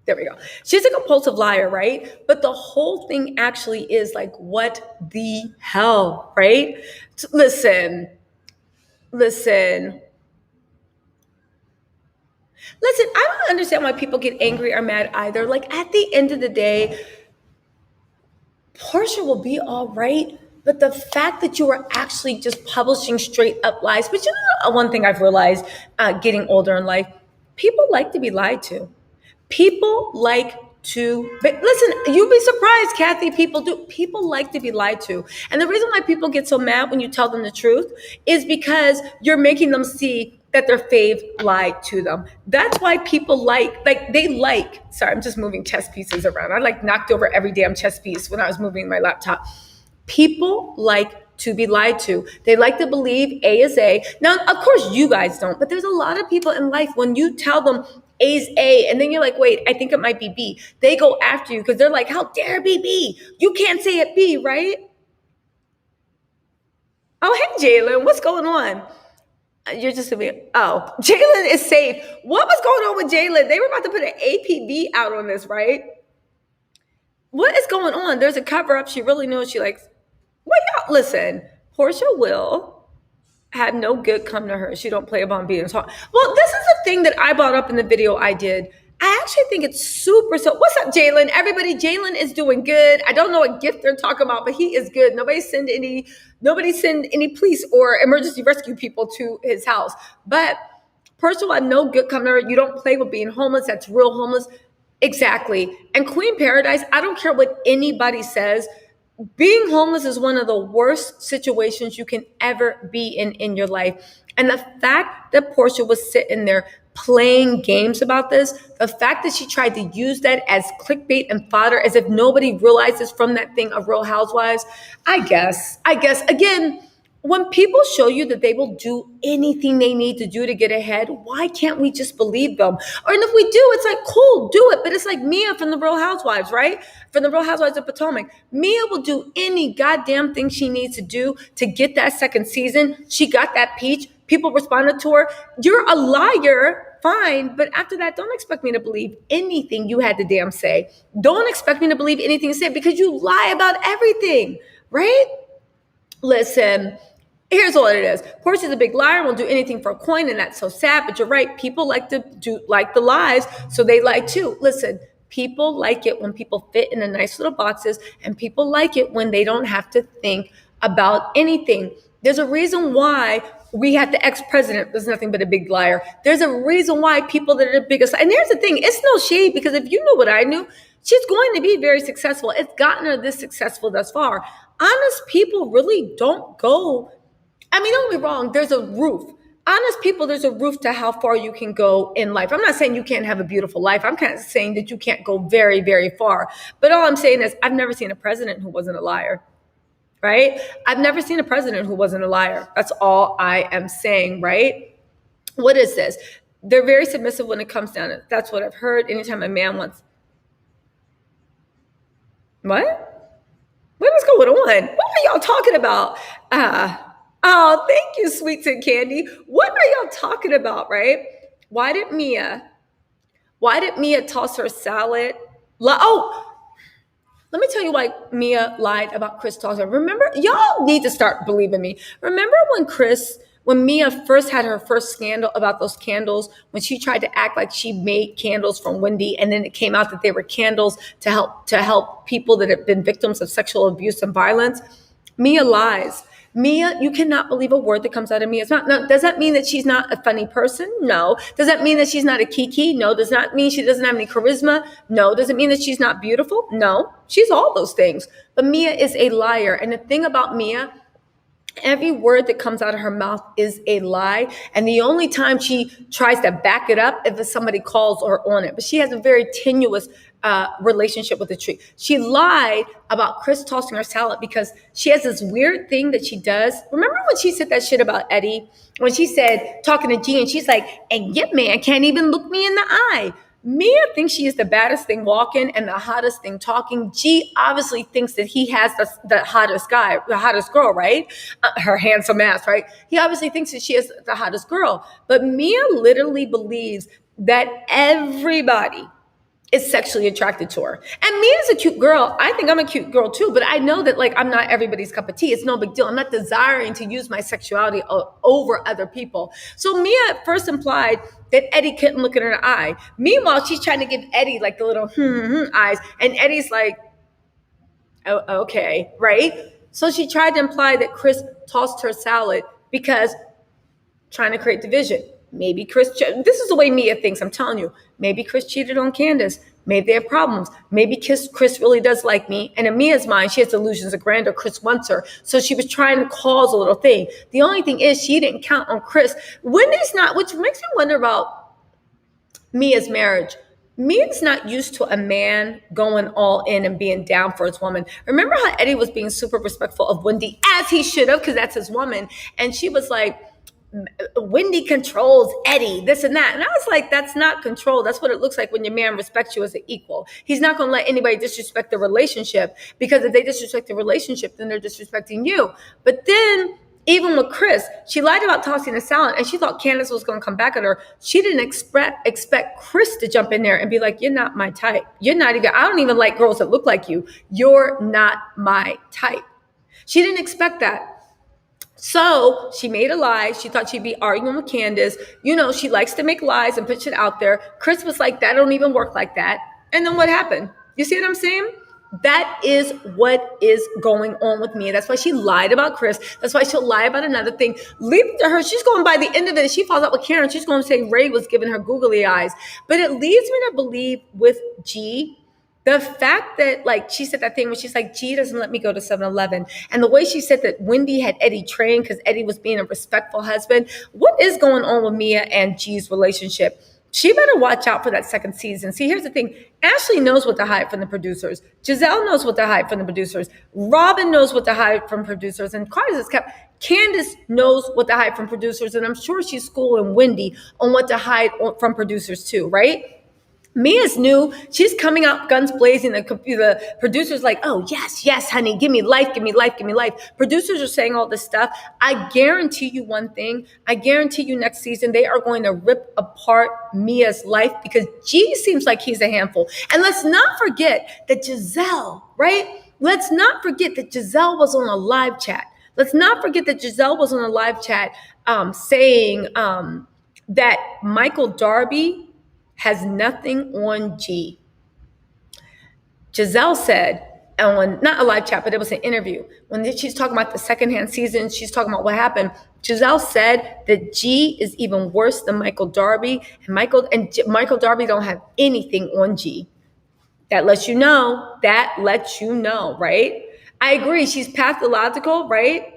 there we go. She's a compulsive liar, right? But the whole thing actually is like, what the hell, right? Listen. Listen, I don't understand why people get angry or mad either. Like at the end of the day, Porsha will be all right, but the fact that you are actually just publishing straight up lies, but you know, one thing I've realized getting older in life, people like to be lied to. People like to, but listen, you'd be surprised, Kathy, people like to be lied to. And the reason why people get so mad when you tell them the truth is because you're making them see that their fave lied to them. That's why people sorry, I'm just moving chess pieces around. I knocked over every damn chess piece when I was moving my laptop. People like to be lied to. They like to believe A is A. Now, of course, you guys don't, but there's a lot of people in life when you tell them A's A, and then you're like, wait, I think it might be B. They go after you because they're like, how dare be B? You can't say it B, right? Oh, hey, Jalen, what's going on? You're just gonna be, Jalen is safe. What was going on with Jalen? They were about to put an APB out on this, right? What is going on? There's a cover up. She really knows she likes. Well, y'all, listen, Porsha will have no good come to her. She don't play about being taught. Well, this is the thing that I brought up in the video I did. I actually think it's super. So what's up, Jalen? Everybody, Jalen is doing good. I don't know what gift they're talking about, but he is good. Nobody send any police or emergency rescue people to his house. But Porsha will have no good come to her. You don't play with being homeless. That's real homeless. Exactly. And Queen Paradise, I don't care what anybody says. Being homeless is one of the worst situations you can ever be in your life. And the fact that Porsha was sitting there playing games about this, the fact that she tried to use that as clickbait and fodder, as if nobody realizes from that thing of Real Housewives, I guess, again, when people show you that they will do anything they need to do to get ahead, why can't we just believe them? And if we do, it's like, cool, do it. But it's like Mia from the Real Housewives, right? From the Real Housewives of Potomac. Mia will do any goddamn thing she needs to do to get that second season. She got that peach. People responded to her. You're a liar, fine. But after that, don't expect me to believe anything you had to damn say. Don't expect me to believe anything you said because you lie about everything, right? Listen. Here's what it is. Porsha's a big liar, will do anything for a coin, and that's so sad. But you're right. People like to do like the lies, so they lie too. Listen, people like it when people fit in the nice little boxes, and people like it when they don't have to think about anything. There's a reason why we had the ex-president was nothing but a big liar. There's a reason why people that are the biggest. And here's the thing. It's no shade because if you knew what I knew, she's going to be very successful. It's gotten her this successful thus far. Honest people really don't go. I mean, don't get me wrong, there's a roof. Honest people, there's a roof to how far you can go in life. I'm not saying you can't have a beautiful life. I'm kind of saying that you can't go very, very far. But all I'm saying is I've never seen a president who wasn't a liar. right? I've never seen a president who wasn't a liar. That's all I am saying, right? What is this? They're very submissive when it comes down to it. That's what I've heard. Anytime a man wants, what? What is going on? What are y'all talking about? Oh, thank you, Sweets and Candy. What are y'all talking about, right? Why did Mia toss her salad? Oh, let me tell you why Mia lied about Chris tossing. Remember, y'all need to start believing me. Remember when Mia first had her first scandal about those candles, when she tried to act like she made candles from Wendy, and then it came out that they were candles to help people that have been victims of sexual abuse and violence? Mia lies. Mia, you cannot believe a word that comes out of Mia's mouth. Now, does that mean that she's not a funny person? No. Does that mean that she's not a kiki? No. Does that mean she doesn't have any charisma? No. Does it mean that she's not beautiful? No. She's all those things. But Mia is a liar. And the thing about Mia, every word that comes out of her mouth is a lie. And the only time she tries to back it up if somebody calls her on it. But she has a very tenuous relationship with the truth. She lied about Chris tossing her salad because she has this weird thing that she does. Remember when she said that shit about Eddie? When she said, talking to G, and she's like, and your man can't even look me in the eye. Mia thinks she is the baddest thing walking and the hottest thing talking. G obviously thinks that he has the hottest guy, the hottest girl, right? Her handsome ass, right? He obviously thinks that she is the hottest girl. But Mia literally believes that everybody is sexually attracted to her. And me as a cute girl, I think I'm a cute girl too, but I know that like I'm not everybody's cup of tea. It's no big deal. I'm not desiring to use my sexuality over other people. So Mia first implied that Eddie couldn't look at her eye. Meanwhile, she's trying to give Eddie like the little eyes, and Eddie's like, oh, okay, right? So she tried to imply that Chris tossed her salad because trying to create division. Maybe Chris, this is the way Mia thinks, I'm telling you. Maybe Chris cheated on Candace. Maybe they have problems. Maybe Chris really does like me. And in Mia's mind, she has delusions of grandeur. Chris wants her. So she was trying to cause a little thing. The only thing is she didn't count on Chris. Wendy's not, which makes me wonder about Mia's marriage. Mia's not used to a man going all in and being down for his woman. Remember how Eddie was being super respectful of Wendy, as he should have, because that's his woman. And she was like, Wendy controls Eddie, this and that. And I was like, that's not control. That's what it looks like when your man respects you as an equal. He's not going to let anybody disrespect the relationship, because if they disrespect the relationship, then they're disrespecting you. But then even with Chris, she lied about tossing the salad, and she thought Candace was going to come back at her. She didn't expect Chris to jump in there and be like, you're not my type. You're not even, I don't even like girls that look like you. You're not my type. She didn't expect that. So she made a lie. She thought she'd be arguing with Candace. You know, she likes to make lies and put shit out there. Chris was like, that don't even work like that. And then what happened? You see what I'm saying? That is what is going on with me. That's why she lied about Chris. That's why she'll lie about another thing. Leave it to her. She's going, by the end of it, if she falls out with Karen, she's going to say Ray was giving her googly eyes. But it leads me to believe with G, the fact that, like, she said that thing when she's like, G doesn't let me go to 7-Eleven. And the way she said that Wendy had Eddie trained because Eddie was being a respectful husband. What is going on with Mia and G's relationship? She better watch out for that second season. See, here's the thing. Ashley knows what to hide from the producers. Giselle knows what to hide from the producers. Robin knows what to hide from producers. And Candace knows what to hide from producers. And I'm sure she's schooling Wendy on what to hide from producers too, right? Mia's new. She's coming out guns blazing. The producer's like, oh, yes, honey, give me life, give me life, give me life. Producers are saying all this stuff. I guarantee you one thing. I guarantee you next season, they are going to rip apart Mia's life because G seems like he's a handful. And let's not forget that Giselle, right? Let's not forget that Giselle was on a live chat. Let's not forget that Giselle was on a live chat saying that Michael Darby has nothing on G. Giselle said, on not a live chat, but it was an interview, when she's talking about the secondhand season, she's talking about what happened. Giselle said that G is even worse than Michael Darby, and Michael Darby don't have anything on G. That lets you know, right? I agree, she's pathological, right?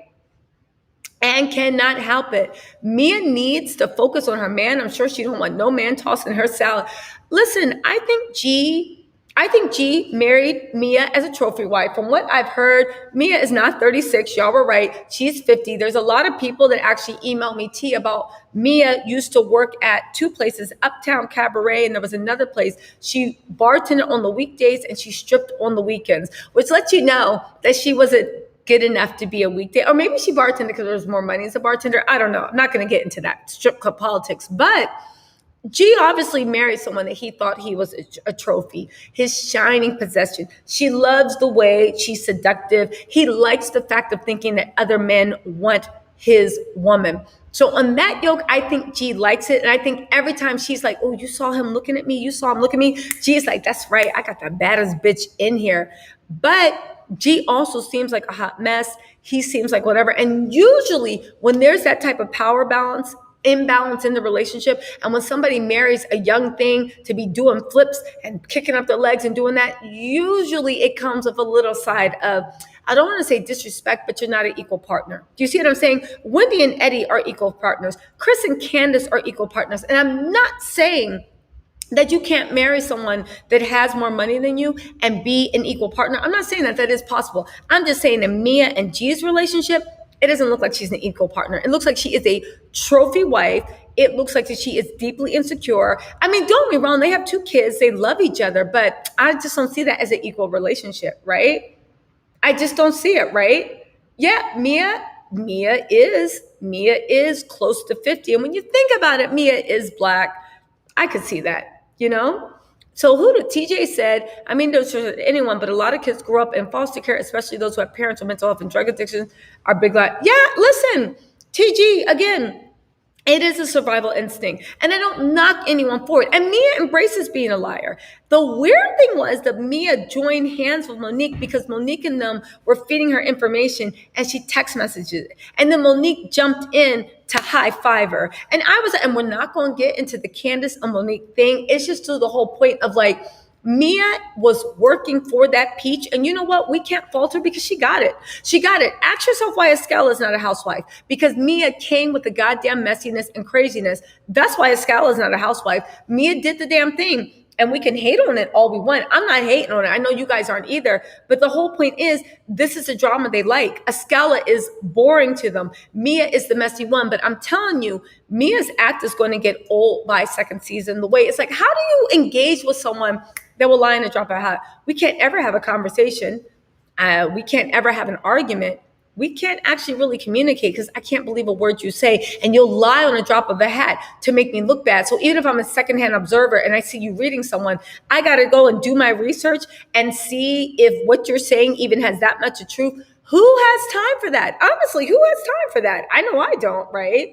And cannot help it. Mia needs to focus on her man. I'm sure she don't want no man tossing her salad. Listen, I think G I think G married Mia as a trophy wife. From what I've heard, Mia is not 36. Y'all were right. She's 50. There's a lot of people that actually email me, T, about Mia used to work at two places, Uptown Cabaret, and there was another place. She bartended on the weekdays and she stripped on the weekends, which lets you know that she wasn't good enough to be a weekday. Or maybe she bartended because there was more money as a bartender. I don't know. I'm not going to get into that strip club politics, but G obviously married someone that he thought he was a trophy, his shining possession. She loves the way she's seductive. He likes the fact of thinking that other men want his woman. So on that yoke, I think G likes it. And I think every time she's like, oh, you saw him looking at me. You saw him looking at me. G's like, that's right. I got the baddest bitch in here. But G also seems like a hot mess. He seems like whatever. And usually when there's that type of power balance, imbalance in the relationship, and when somebody marries a young thing to be doing flips and kicking up their legs and doing that, usually it comes with a little side of, I don't want to say disrespect, but you're not an equal partner. Do you see what I'm saying? Wendy and Eddie are equal partners. Chris and Candace are equal partners. And I'm not saying that you can't marry someone that has more money than you and be an equal partner. I'm not saying that that is possible. I'm just saying that Mia and G's relationship, it doesn't look like she's an equal partner. It looks like she is a trophy wife. It looks like that she is deeply insecure. I mean, don't get me wrong, they have two kids, they love each other, but I just don't see that as an equal relationship, right? I just don't see it, right? Yeah, Mia is close to 50. And when you think about it, Mia is Black. I could see that, you know? So who did TJ said, I mean, there's anyone, but a lot of kids grow up in foster care, especially those who have parents with mental health and drug addiction are big like, yeah, listen, TG, again, it is a survival instinct. And I don't knock anyone for it. And Mia embraces being a liar. The weird thing was that Mia joined hands with Monique because Monique and them were feeding her information and she text messages it. And then Monique jumped in to high five her. And I was, and we're not going to get into the Candace and Monique thing. It's just to the whole point of like, Mia was working for that peach. And you know what? We can't fault her because she got it. She got it. Ask yourself why Escala is not a housewife. Because Mia came with the goddamn messiness and craziness. That's why Escala is not a housewife. Mia did the damn thing. And we can hate on it all we want. I'm not hating on it. I know you guys aren't either. But the whole point is, this is a drama they like. Escala is boring to them. Mia is the messy one. But I'm telling you, Mia's act is going to get old by second season. The way it's like, how do you engage with someone that will lie in a drop of a hat? We can't ever have a conversation. We can't ever have an argument. We can't actually really communicate because I can't believe a word you say, and you'll lie on a drop of a hat to make me look bad. So even if I'm a secondhand observer and I see you reading someone, I got to go and do my research and see if what you're saying even has that much of truth. Who has time for that? Honestly, who has time for that? I know I don't, right?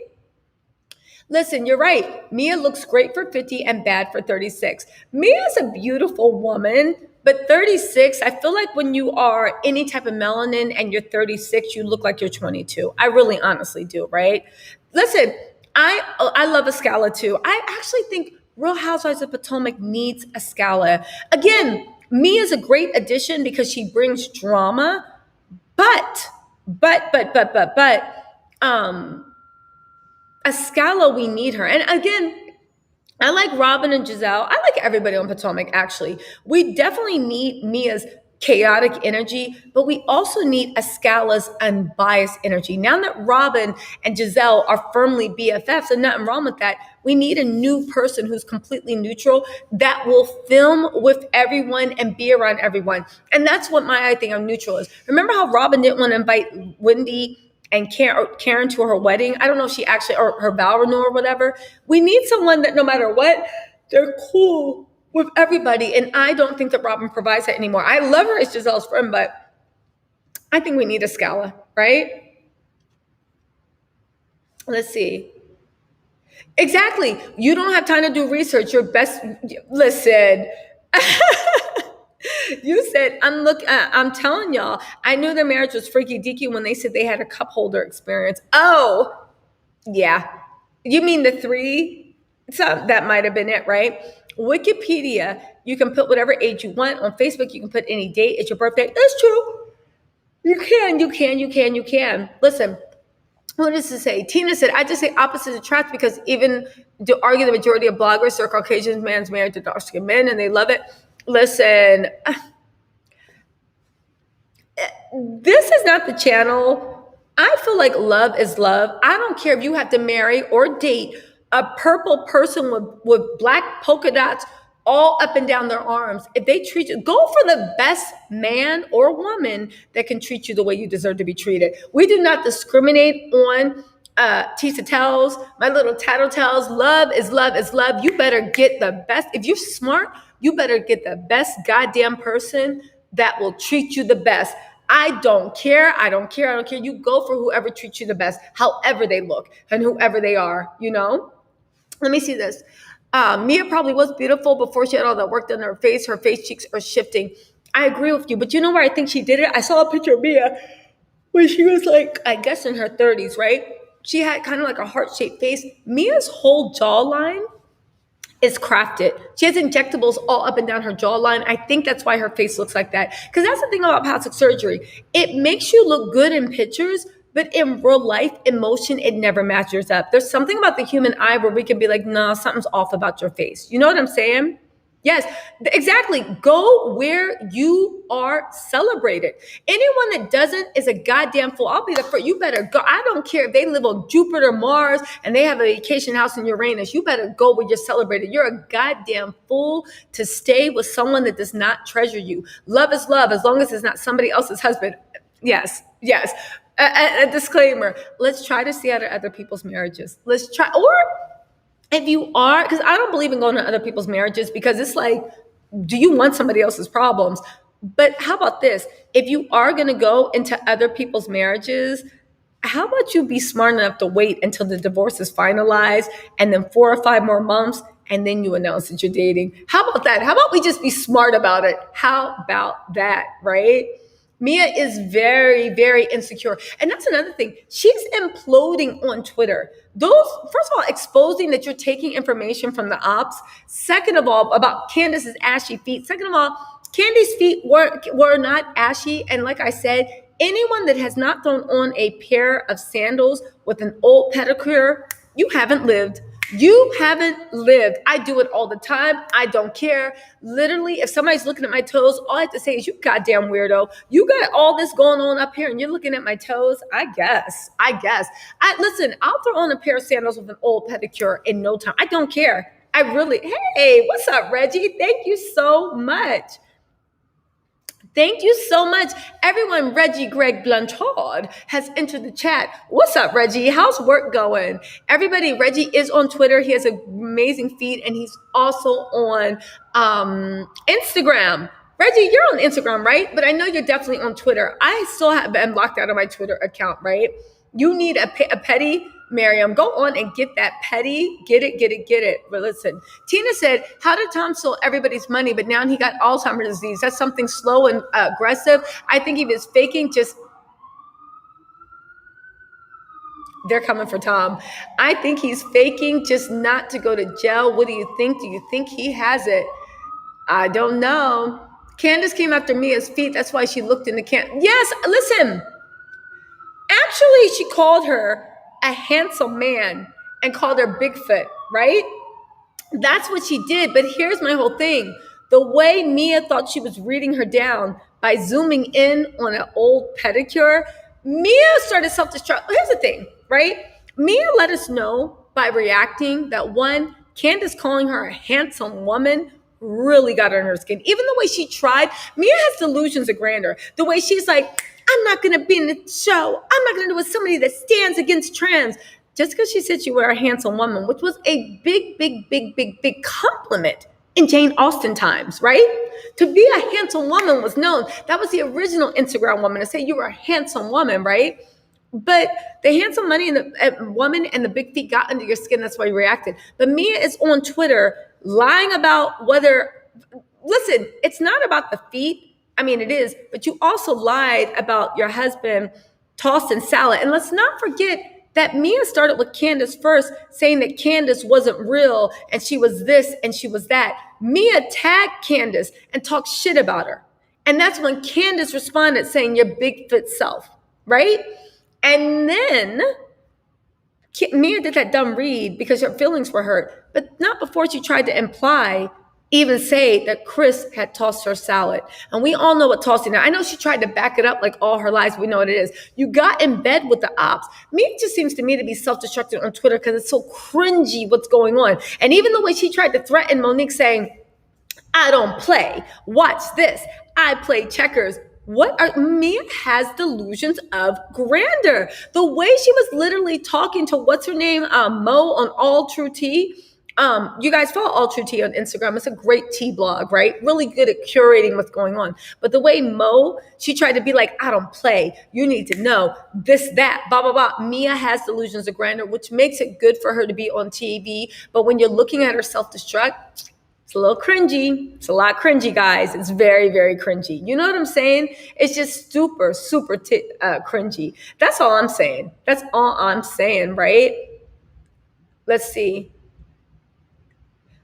Listen, you're right. Mia looks great for 50 and bad for 36. Mia's a beautiful woman, but 36, I feel like when you are any type of melanin and you're 36, you look like you're 22. I really honestly do, right? Listen, I love a Scala too. I actually think Real Housewives of Potomac needs a Scala. Again, Mia's a great addition because she brings drama, but, a Scala, we need her. And again, I like Robin and Giselle. I like everybody on Potomac, actually. We definitely need Mia's chaotic energy, but we also need a Scala's unbiased energy. Now that Robin and Giselle are firmly BFFs, and nothing wrong with that, we need a new person who's completely neutral that will film with everyone and be around everyone. And that's what I think of neutral is. Remember how Robin didn't want to invite Wendy and Karen to her wedding? I don't know if she actually, or her vow renewal or whatever. We need someone that no matter what, they're cool with everybody. And I don't think that Robin provides that anymore. I love her as Giselle's friend, but I think we need a Scala, right? Let's see. Exactly. You don't have time to do research. Your best, listen. You said, I'm telling y'all, I knew their marriage was freaky deaky when they said they had a cup holder experience. Oh, yeah. You mean the three? So that might have been it, right? Wikipedia, you can put whatever age you want. On Facebook, you can put any date. It's your birthday. That's true. You can. Listen, what does it say? Tina said, I just say opposites attract because even to argue the majority of bloggers are Caucasian men's married to dark-skinned men and they love it. Listen, this is not the channel. I feel like love is love. I don't care if you have to marry or date a purple person with black polka dots all up and down their arms. If they treat you, go for the best man or woman that can treat you the way you deserve to be treated. We do not discriminate on TisaTellss, my little Tattle Tells. Love is love is love. You better get the best. If you're smart, you better get the best goddamn person that will treat you the best. I don't care. I don't care. I don't care. You go for whoever treats you the best, however they look and whoever they are, you know? Let me see this. Mia probably was beautiful before she had all that work done on her face. Her face cheeks are shifting. I agree with you, but you know where I think she did it? I saw a picture of Mia when she was like, I guess in her 30s, right? She had kind of like a heart-shaped face. Mia's whole jawline is crafted. She has injectables all up and down her jawline. I think that's why her face looks like that. Because that's the thing about plastic surgery. It makes you look good in pictures, but in real life, in motion, it never matches up. There's something about the human eye where we can be like, nah, something's off about your face. You know what I'm saying? Yes, exactly. Go where you are celebrated. Anyone that doesn't is a goddamn fool. I'll be the first. You better go. I don't care if they live on Jupiter, Mars, and they have a vacation house in Uranus. You better go where you're celebrated. You're a goddamn fool to stay with someone that does not treasure you. Love is love as long as it's not somebody else's husband. Yes, yes. A disclaimer. Let's try to see out of other people's marriages. Let's try, or if you are, because I don't believe in going to other people's marriages because it's like, do you want somebody else's problems? But how about this? If you are going to go into other people's marriages, how about you be smart enough to wait until the divorce is finalized and then 4 or 5 more months and then you announce that you're dating? How about that? How about we just be smart about it? How about that, right? Mia is very, very insecure. And that's another thing. She's imploding on Twitter. Those, first of all, exposing that you're taking information from the ops. Second of all, about Candace's ashy feet. Second of all, Candy's feet were not ashy. And like I said, anyone that has not thrown on a pair of sandals with an old pedicure, you haven't lived. You haven't lived. I do it all the time. I don't care. Literally, if somebody's looking at my toes, all I have to say is, you goddamn weirdo. You got all this going on up here and you're looking at my toes? I guess. Listen, I'll throw on a pair of sandals with an old pedicure in no time. I don't care. I really, hey, what's up, Reggie? Thank you so much. Thank you so much. Everyone, Reggie Greg Blanchard has entered the chat. What's up, Reggie? How's work going? Everybody, Reggie is on Twitter. He has an amazing feed, and he's also on Instagram. Reggie, you're on Instagram, right? But I know you're definitely on Twitter. I still have been locked out of my Twitter account, right? You need a petty Miriam. Go on and get that petty. Get it. But listen, Tina said, how did Tom steal everybody's money, but now he got Alzheimer's disease? That's something slow and aggressive. I think he was faking just... They're coming for Tom. I think he's faking just not to go to jail. What do you think? Do you think he has it? I don't know. Candace came after Mia's feet. That's why she looked in the can. Yes, listen. Actually, she called her a handsome man and called her Bigfoot, right? That's what she did. But here's my whole thing. The way Mia thought she was reading her down by zooming in on an old pedicure, Mia started self-destruct. Here's the thing, right? Mia let us know by reacting that, one, Candace calling her a handsome woman really got on her skin. Even the way she tried, Mia has delusions of grandeur. The way she's like, I'm not going to be in the show. I'm not going to do it with somebody that stands against trans. Just because she said you were a handsome woman, which was a big compliment in Jane Austen times, right? To be a handsome woman was known. That was the original Instagram woman, to say you were a handsome woman, right? But the handsome money and the woman and the big feet got under your skin. That's why you reacted. But Mia is on Twitter lying about whether, listen, it's not about the feet. I mean, it is, but you also lied about your husband tossed in salad. And let's not forget that Mia started with Candace first, saying that Candace wasn't real and she was this and she was that. Mia tagged Candace and talked shit about her. And that's when Candace responded saying, your Bigfoot self, right? And then Mia did that dumb read because her feelings were hurt, but not before she tried to imply even say that Chris had tossed her salad. And we all know what tossing is. I know she tried to back it up like all her lives. We know what it is. You got in bed with the ops. It just seems to me to be self-destructing on Twitter because it's so cringy what's going on. And even the way she tried to threaten Monique saying, I don't play. Watch this. I play checkers. Mia has delusions of grandeur. The way she was literally talking to what's her name, Mo on All True Tea. You guys follow All True Tea on Instagram. It's a great tea blog, right? Really good at curating what's going on. But the way Mo, she tried to be like, I don't play. You need to know this, that, blah, blah, blah. Mia has delusions of grandeur, which makes it good for her to be on TV. But when you're looking at her self-destruct, it's a little cringy. It's a lot cringy, guys. It's very, very cringy. You know what I'm saying? It's just super, super cringy. That's all I'm saying. That's all I'm saying, right? Let's see.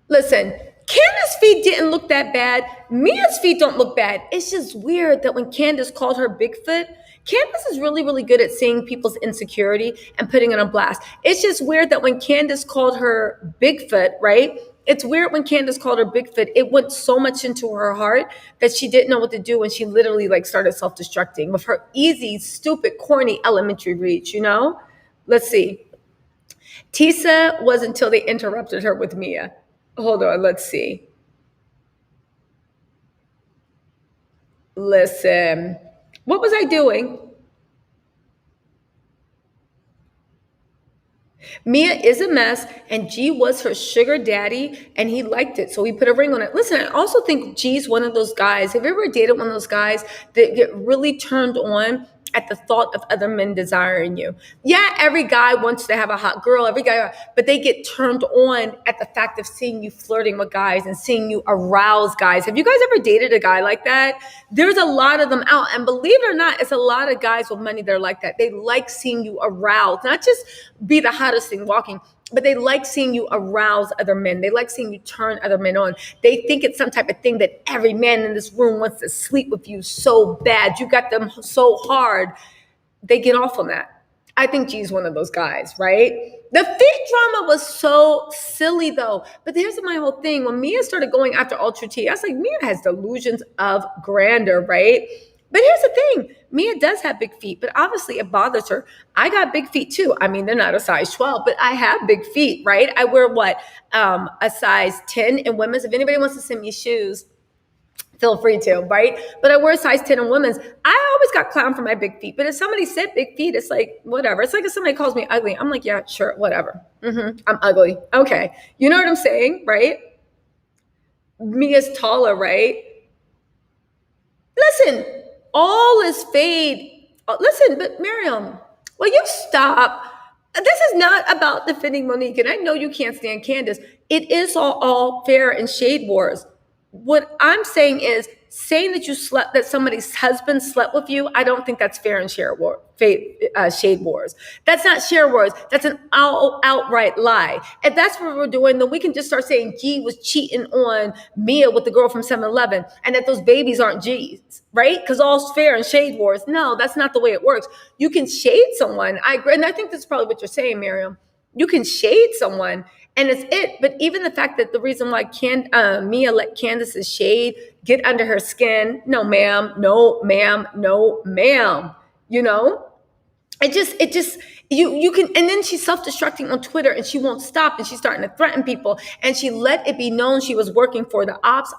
Listen, Candace's feet didn't look that bad. Mia's feet don't look bad. It's just weird that when Candace called her Bigfoot, Candace is really, really good at seeing people's insecurity and putting it on blast. It's just weird that when Candace called her Bigfoot, right? It's weird when Candace called her Bigfoot, it went so much into her heart that she didn't know what to do, and she literally started self-destructing with her easy, stupid, corny elementary reach, you know? Let's see. Tisa was until they interrupted her with Mia. Hold on, let's see. Listen, what was I doing? Mia is a mess, and G was her sugar daddy, and he liked it, so he put a ring on it. Listen, I also think G's one of those guys. Have you ever dated one of those guys that get really turned on at the thought of other men desiring you? Yeah, every guy wants to have a hot girl, every guy, but they get turned on at the fact of seeing you flirting with guys and seeing you arouse guys. Have you guys ever dated a guy like that? There's a lot of them out, and believe it or not, it's a lot of guys with money that are like that. They like seeing you aroused, not just be the hottest thing walking, but they like seeing you arouse other men. They like seeing you turn other men on. They think it's some type of thing that every man in this room wants to sleep with you so bad. You got them so hard. They get off on that. I think G's one of those guys, right? The feet drama was so silly though. But here's my whole thing. When Mia started going after Ultra T, I was like, Mia has delusions of grandeur, right? But here's the thing. Mia does have big feet, but obviously it bothers her. I got big feet too. I mean, they're not a size 12, but I have big feet, right? I wear a size 10 in women's. If anybody wants to send me shoes, feel free to, right? But I wear a size 10 in women's. I always got clowned for my big feet. But if somebody said big feet, it's like, whatever. It's like if somebody calls me ugly. I'm like, yeah, sure, whatever. I'm ugly. Okay. You know what I'm saying, right? Mia's taller, right? Listen, all is fade. Listen, but Miriam, will you stop? This is not about defending Monique, and I know you can't stand Candace. It is all fair in shade wars. What I'm saying is saying that somebody's husband slept with you. I don't think that's fair in shade wars. That's not share wars. That's an outright lie. If that's what we're doing, then we can just start saying G was cheating on Mia with the girl from 7-Eleven and that those babies aren't G's, right? Because all's fair in shade wars. No, that's not the way it works. You can shade someone. I agree. And I think that's probably what you're saying, Miriam. You can shade someone and it's it. But even the fact that the reason why Mia let Candace's shade get under her skin, no, ma'am, no, ma'am, no, ma'am, you know, you can, and then she's self-destructing on Twitter and she won't stop and she's starting to threaten people and she let it be known she was working for the ops.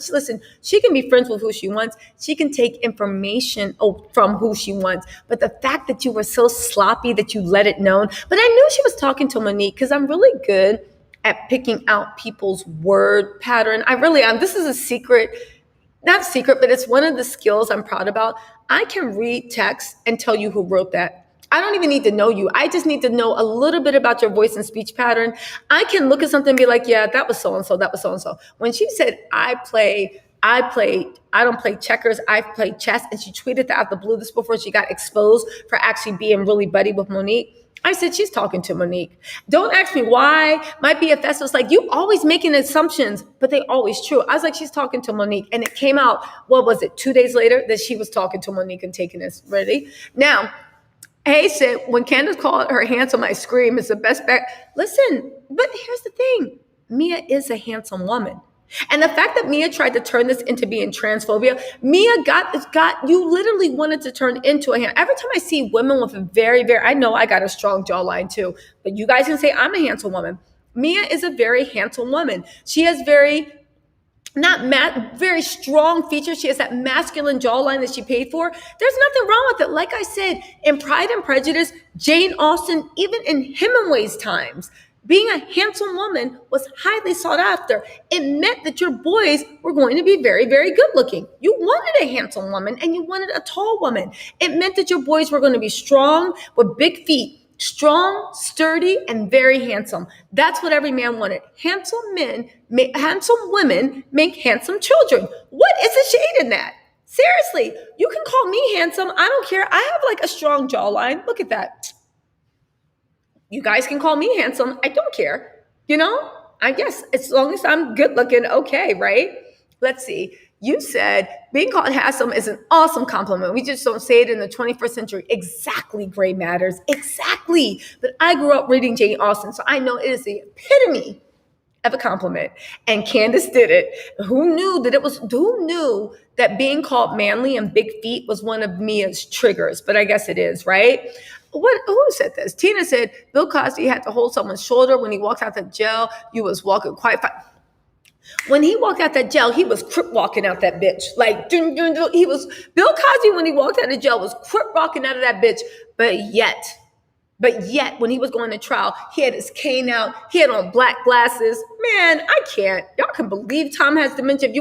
Listen, she can be friends with who she wants. She can take information from who she wants. But the fact that you were so sloppy that you let it known, but I knew she was talking to Monique because I'm really good at picking out people's word pattern. I really am. This is a secret, not secret, but it's one of the skills I'm proud about. I can read text and tell you who wrote that. I don't even need to know you. I just need to know a little bit about your voice and speech pattern. I can look at something and be like, yeah, that was so-and-so, that was so-and-so. When she said, I don't play checkers, I play chess, and she tweeted that out the blue this before she got exposed for actually being really buddy with Monique. I said, she's talking to Monique. Don't ask me why. My BFS was like, you always making assumptions, but they always true. I was like, she's talking to Monique. And it came out, what was it, 2 days later that she was talking to Monique and taking this. Ready? Now, hey, said, when Candace called her handsome, I scream, it's the best back. Listen, but here's the thing. Mia is a handsome woman. And the fact that Mia tried to turn this into being transphobia, Mia got you literally wanted to turn into a hand. Every time I see women with a I know I got a strong jawline too, but you guys can say I'm a handsome woman. Mia is a very handsome woman. She has very strong features. She has that masculine jawline that she paid for. There's nothing wrong with it. Like I said, in Pride and Prejudice, Jane Austen, even in Hemingway's times, being a handsome woman was highly sought after. It meant that your boys were going to be very, very good looking. You wanted a handsome woman and you wanted a tall woman. It meant that your boys were going to be strong with big feet. Strong, sturdy, and very handsome. That's what every man wanted. Handsome women make handsome children. What is the shade in that? Seriously, you can call me handsome. I don't care. I have like a strong jawline. Look at that. You guys can call me handsome. I don't care. I guess as long as I'm good looking, okay, right? Let's see. You said being called handsome is an awesome compliment. We just don't say it in the 21st century. Exactly, Gray Matters. Exactly. But I grew up reading Jane Austen, so I know it is the epitome of a compliment. And Candace did it. Who knew that being called manly and big feet was one of Mia's triggers? But I guess it is, right? Who said this? Tina said Bill Cosby had to hold someone's shoulder when he walked out the jail. You was walking quite fast. When he walked out that jail, he was crip walking out that bitch. Like, he was, Bill Cosby, when he walked out of jail, was crip walking out of that bitch. But yet, when he was going to trial, he had his cane out. He had on black glasses. Man, I can't. Y'all can believe Tom has dementia.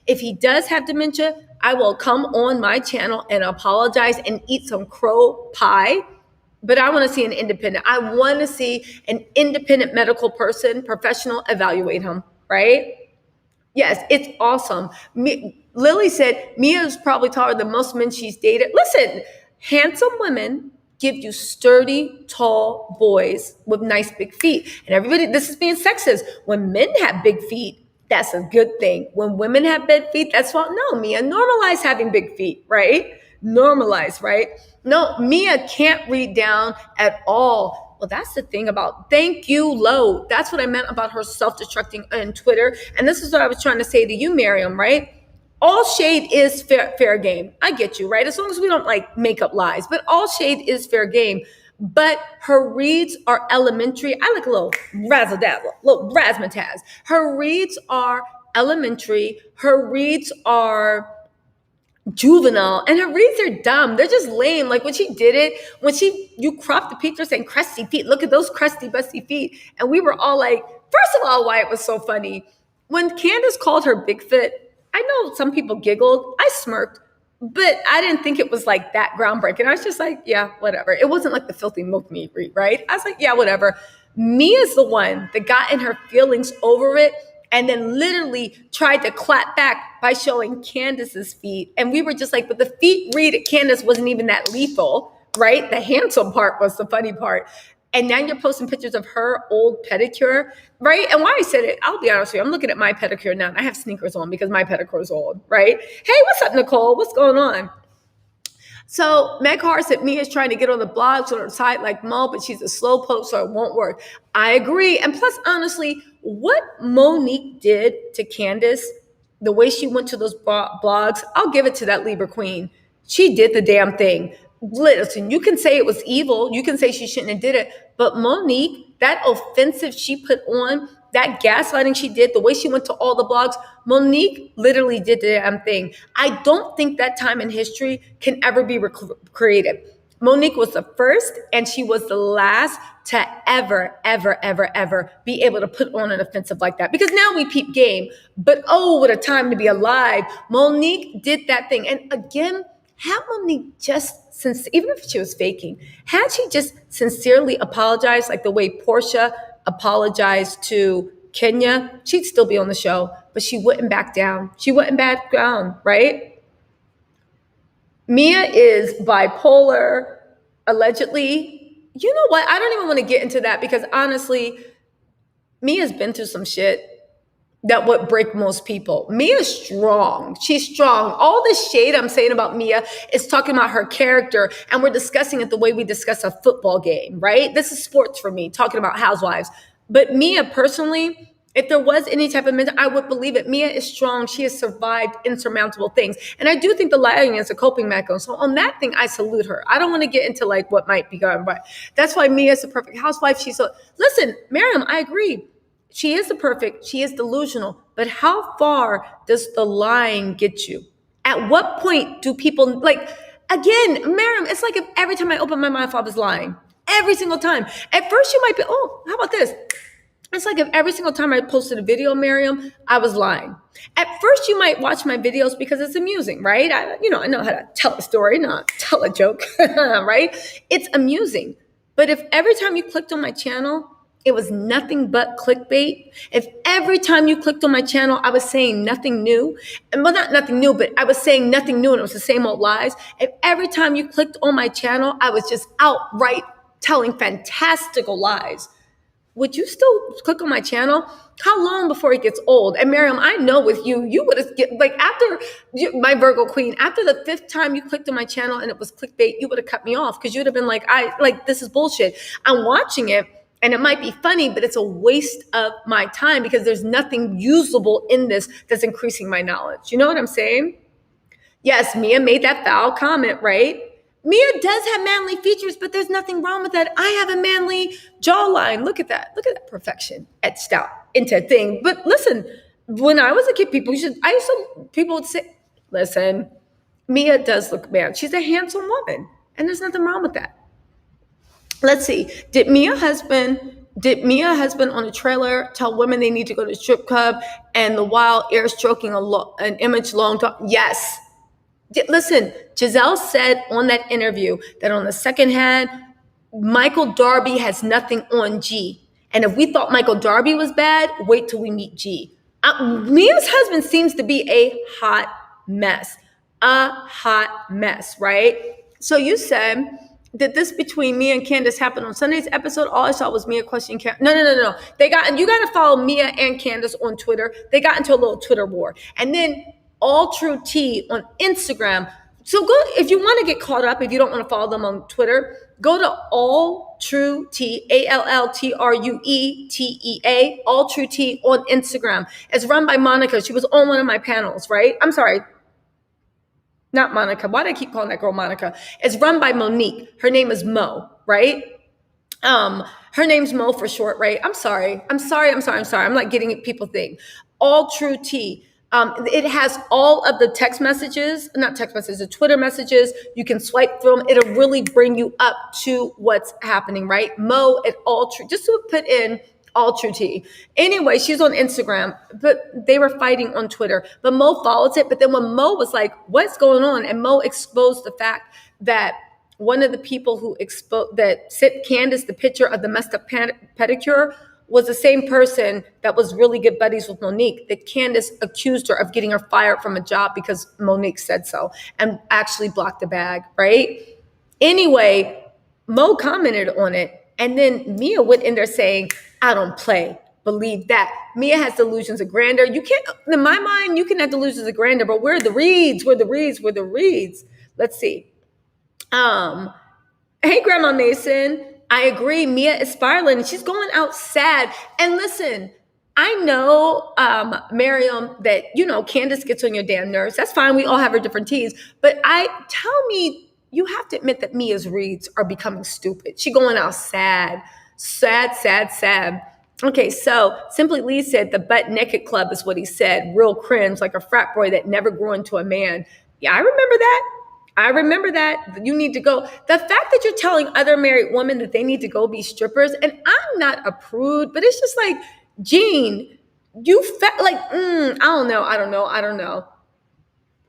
If he does have dementia, I will come on my channel and apologize and eat some crow pie. But I want to see an independent. I want to see an independent medical professional evaluate him, right? Yes, it's awesome. Lily said Mia's probably taller than most men she's dated. Listen, handsome women give you sturdy, tall boys with nice big feet. And everybody, this is being sexist. When men have big feet, that's a good thing. When women have big feet, that's what, no, Mia, normalize having big feet, right? Normalize, right? No, Mia can't read down at all. Well, that's the thing about thank you, Lo. That's what I meant about her self-destructing on Twitter. And this is what I was trying to say to you, Miriam, right? All shade is fair game. I get you, right? As long as we don't like make up lies, but all shade is fair game. But her reads are elementary. I like a little razzle-dazzle, little razzmatazz. Her reads are elementary. Her reads are juvenile, and her reads are dumb. They're just lame. Like when she did it, you cropped the picture saying crusty feet. Look at those crusty, busty feet. And we were all like, first of all, why it was so funny. When Candace called her Bigfoot, I know some people giggled. I smirked, but I didn't think it was like that groundbreaking. I was just like, yeah, whatever. It wasn't like the filthy milk meat read, right? I was like, yeah, whatever. Mia's the one that got in her feelings over it and then literally tried to clap back by showing Candace's feet. And we were just like, but the feet read at Candace wasn't even that lethal, right? The handsome part was the funny part. And now you're posting pictures of her old pedicure, right? And why I said it, I'll be honest with you, I'm looking at my pedicure now and I have sneakers on because my pedicure is old, right? Hey, what's up, Nicole? What's going on? So Meg Hart said Mia's trying to get on the blogs on her site like Mo, but she's a slow post, so it won't work. I agree. And plus, honestly, what Monique did to Candace, the way she went to those blogs, I'll give it to that Libra queen. She did the damn thing. Listen, you can say it was evil. You can say she shouldn't have did it. But Monique, that offensive she put on, that gaslighting she did, the way she went to all the blogs, Monique literally did the damn thing. I don't think that time in history can ever be recreated. Monique was the first and she was the last to ever be able to put on an offensive like that. Because now we peep game, but oh, what a time to be alive. Monique did that thing. And again, had Monique even if she was faking, had she just sincerely apologized like the way Porsha apologized to Kenya, she'd still be on the show, but she wouldn't back down. She wouldn't back down, right? Mia is bipolar, allegedly. You know what? I don't even want to get into that because honestly, Mia's been through some shit that would break most people. Mia's strong. She's strong. All this shade I'm saying about Mia is talking about her character, and we're discussing it the way we discuss a football game, right? This is sports for me, talking about housewives. But Mia personally If there was any type of mental, I would believe it. Mia is strong. She has survived insurmountable things. And I do think the lying is a coping mechanism. So on that thing, I salute her. I don't want to get into like what might be going, but that's why Mia is the perfect housewife. She's so, listen, Miriam, I agree. She is she is delusional. But how far does the lying get you? At what point do people, like, again, Miriam, it's like if every time I open my mouth, I was lying. Every single time. At first you might be, oh, how about this? It's like if every single time I posted a video, Miriam, I was lying. At first, you might watch my videos because it's amusing, right? I know how to tell a story, not tell a joke, right? It's amusing. But if every time you clicked on my channel, it was nothing but clickbait. If every time you clicked on my channel, I was saying nothing new, and well, not nothing new, but I was saying nothing new and it was the same old lies. If every time you clicked on my channel, I was just outright telling fantastical lies, would you still click on my channel? How long before it gets old? And Miriam, I know with you would have, like, after my Virgo queen, after the 5th time you clicked on my channel and it was clickbait, you would have cut me off because you would have been like, this is bullshit. I'm watching it and it might be funny, but it's a waste of my time because there's nothing usable in this that's increasing my knowledge. You know what I'm saying? Yes, Mia made that foul comment, right? Mia does have manly features, but there's nothing wrong with that. I have a manly jawline. Look at that. Look at that perfection etched out into a thing. But listen, when I was a kid, people would say, listen, Mia does look man. She's a handsome woman, and there's nothing wrong with that. Let's see. Did Mia husband on a trailer tell women they need to go to the strip club and the while air stroking an image long talk? Yes. Listen, Giselle said on that interview that on the second hand, Michael Darby has nothing on G. And if we thought Michael Darby was bad, wait till we meet G. Mia's husband seems to be a hot mess. A hot mess, right? So you said, did this between Mia and Candace happen on Sunday's episode? All I saw was Mia questioning Candace. No. You got to follow Mia and Candace on Twitter. They got into a little Twitter war. And then All True Tea on Instagram. So go, if you want to get caught up, if you don't want to follow them on Twitter, go to All True Tea, ALLTRUETEA, All True Tea on Instagram. It's run by Monica. She was on one of my panels, right? I'm sorry. Not Monica. Why do I keep calling that girl Monica? It's run by Monique. Her name is Mo, right? Her name's Mo for short, right? I'm sorry. I'm like getting people think. All True Tea. It has all of the the Twitter messages. You can swipe through them. It'll really bring you up to what's happening, right? Mo at All True, just to put in All True Tea. Anyway, she's on Instagram, but they were fighting on Twitter. But Mo follows it. But then when Mo was like, what's going on? And Mo exposed the fact that one of the people who sent Candace the picture of the messed up pedicure was the same person that was really good buddies with Monique, that Candace accused her of getting her fired from a job because Monique said so and actually blocked the bag, right? Anyway, Mo commented on it. And then Mia went in there saying, I don't play. Believe that. Mia has delusions of grandeur. You can't, in my mind, you can have delusions of grandeur, but we're the reeds. Let's see. Hey, Grandma Mason. I agree. Mia is spiraling. She's going out sad. And listen, I know, Miriam, that, Candace gets on your damn nerves. That's fine. We all have our different teas. But tell me, you have to admit that Mia's reads are becoming stupid. She's going out sad. Okay, so Simply Lee said the butt naked club is what he said. Real cringe, like a frat boy that never grew into a man. Yeah, I remember that. You need to go. The fact that you're telling other married women that they need to go be strippers, and I'm not a prude, but it's just like, Jean, you felt like, I don't know.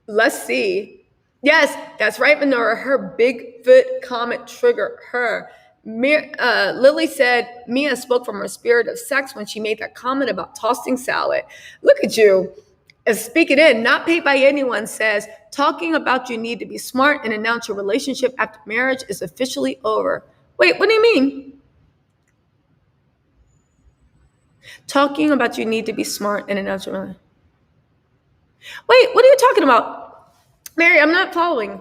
Let's see. Yes, that's right, Menorah. Her Bigfoot comment triggered her. Lily said Mia spoke from her spirit of sex when she made that comment about tossing salad. Look at you. Speak It In, not paid by anyone, says, talking about you need to be smart and announce your relationship after marriage is officially over. Wait, what do you mean? Talking about you need to be smart and announce your relationship. Wait, what are you talking about? Mary, I'm not following.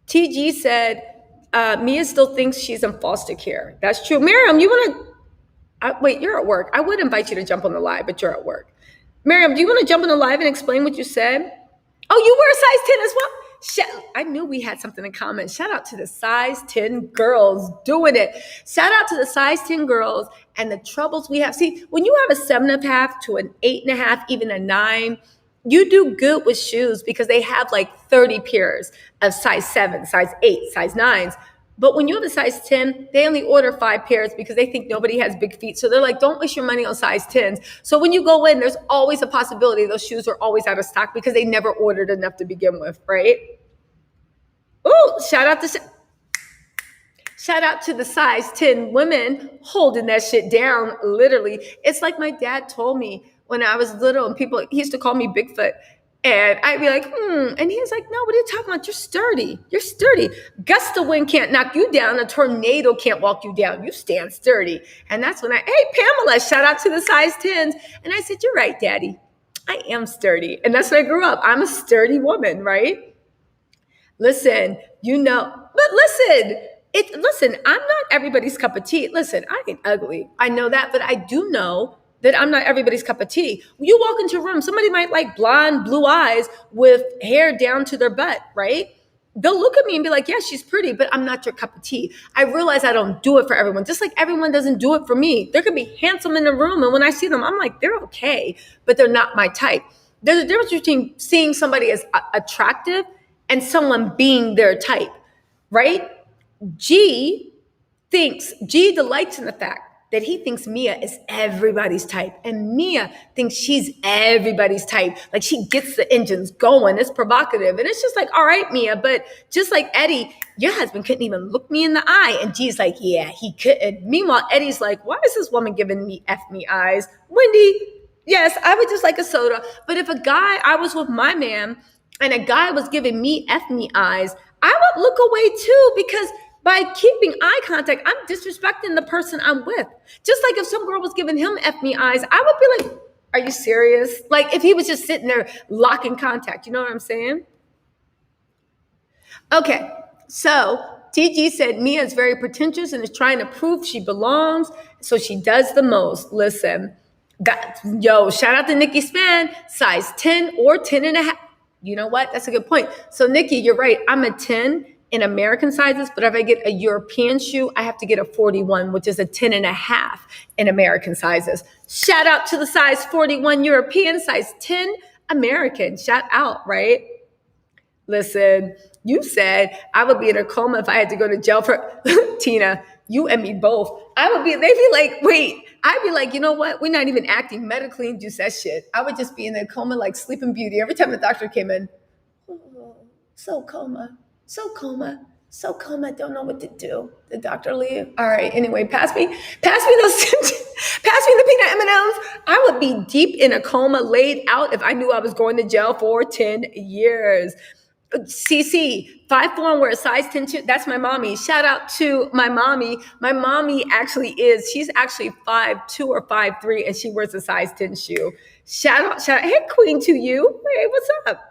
TG said, Mia still thinks she's in foster care. That's true. Miriam, you want to... Wait, you're at work. I would invite you to jump on the live, but you're at work. Miriam, do you want to jump on the live and explain what you said? Oh, you wear a size 10 as well? I knew we had something in common. Shout out to the size 10 girls doing it. Shout out to the size 10 girls and the troubles we have. See, when you have a 7.5 to an 8.5, even a 9, you do good with shoes because they have like 30 pairs of size 7, size 8, size 9s. But when you have a size 10, they only order 5 pairs because they think nobody has big feet. So they're like, don't waste your money on size 10s. So when you go in, there's always a possibility those shoes are always out of stock because they never ordered enough to begin with, right? Oh, shout out to the size 10 women holding that shit down, literally. It's like my dad told me when I was little and he used to call me Bigfoot. And I'd be like, And he's like, no, what are you talking about? You're sturdy. You're sturdy. Gust of wind can't knock you down. A tornado can't walk you down. You stand sturdy. And that's when hey, Pamela, shout out to the size 10s. And I said, you're right, Daddy. I am sturdy. And that's when I grew up. I'm a sturdy woman, right? Listen, but listen, I'm not everybody's cup of tea. Listen, I ain't ugly. I know that, but I do know that I'm not everybody's cup of tea. You walk into a room, somebody might like blonde, blue eyes with hair down to their butt, right? They'll look at me and be like, yeah, she's pretty, but I'm not your cup of tea. I realize I don't do it for everyone, just like everyone doesn't do it for me. There could be handsome in the room, and when I see them, I'm like, they're okay, but they're not my type. There's a difference between seeing somebody as attractive and someone being their type, right? G delights in the fact that he thinks Mia is everybody's type, and Mia thinks she's everybody's type. Like, she gets the engines going. It's provocative. And it's just like, all right, Mia, but just like Eddie, your husband couldn't even look me in the eye. And G's like, yeah, he couldn't. Meanwhile, Eddie's like, why is this woman giving me F me eyes? Wendy, yes, I would just like a soda. But if I was with my man and a guy was giving me F me eyes, I would look away too, because by keeping eye contact, I'm disrespecting the person I'm with. Just like if some girl was giving him F me eyes, I would be like, are you serious? Like if he was just sitting there locking contact, you know what I'm saying? Okay, so TG said Mia is very pretentious and is trying to prove she belongs, so she does the most. Listen, shout out to Nikki Span, size 10 or 10.5. You know what? That's a good point. So Nikki, you're right. I'm a 10 in American sizes, but if I get a European shoe, I have to get a 41, which is a 10.5 in American sizes. Shout out to the size 41 European, size 10 American. Shout out, right? Listen, you said I would be in a coma if I had to go to jail for Tina, you and me both. They'd be like, wait, I'd be like, you know what? We're not even acting medically induced that shit. I would just be in a coma like Sleeping Beauty. Every time the doctor came in, so coma, don't know what to do. The doctor leave. All right, anyway, pass me the peanut M&Ms. I would be deep in a coma, laid out if I knew I was going to jail for 10 years. CC, 5'4" and wear a size 10 shoe. That's my mommy. Shout out to my mommy. My mommy she's actually 5'2" or 5'3", and she wears a size 10 shoe. Shout out. Hey, Queen to you. Hey, what's up?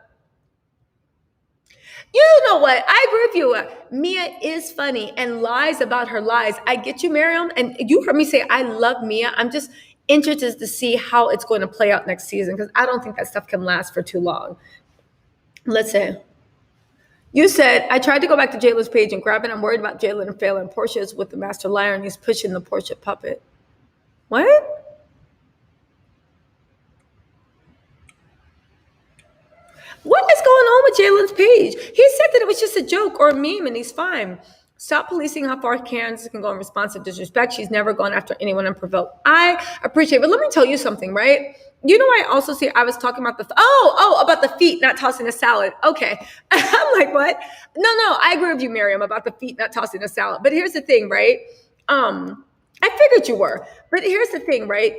You know what? I agree with you. Mia is funny and lies about her lies. I get you, Miriam. And you heard me say I love Mia. I'm just interested to see how it's going to play out next season, because I don't think that stuff can last for too long. Listen. You said, I tried to go back to Jalen's page and grab it. I'm worried about Jalen and failing. Porsha is with the master liar and he's pushing the Porsha puppet. What? What is going on with Jalen's page? He said that it was just a joke or a meme and he's fine. Stop policing how far Kansas can go in response to disrespect. She's never gone after anyone unprovoked. I appreciate it. But let me tell you something, right? You know, I also see, I was talking about about the feet not tossing a salad. Okay. I'm like, what? No, I agree with you, Miriam, about the feet not tossing a salad. But here's the thing, right? I figured you were. But here's the thing, right?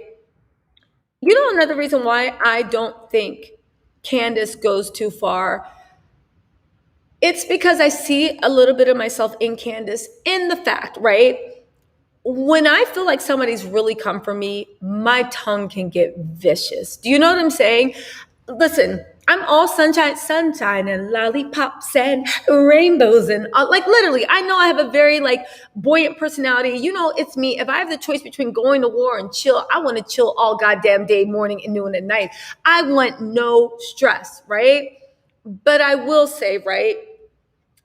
You know, another reason why I don't think Candace goes too far, it's because I see a little bit of myself in Candace, in the fact, right? When I feel like somebody's really come for me, my tongue can get vicious. Do you know what I'm saying? Listen, I'm all sunshine and lollipops and rainbows and like literally, I know I have a very like buoyant personality. You know, it's me. If I have the choice between going to war and chill, I want to chill all goddamn day, morning and noon and night. I want no stress, right? But I will say, right?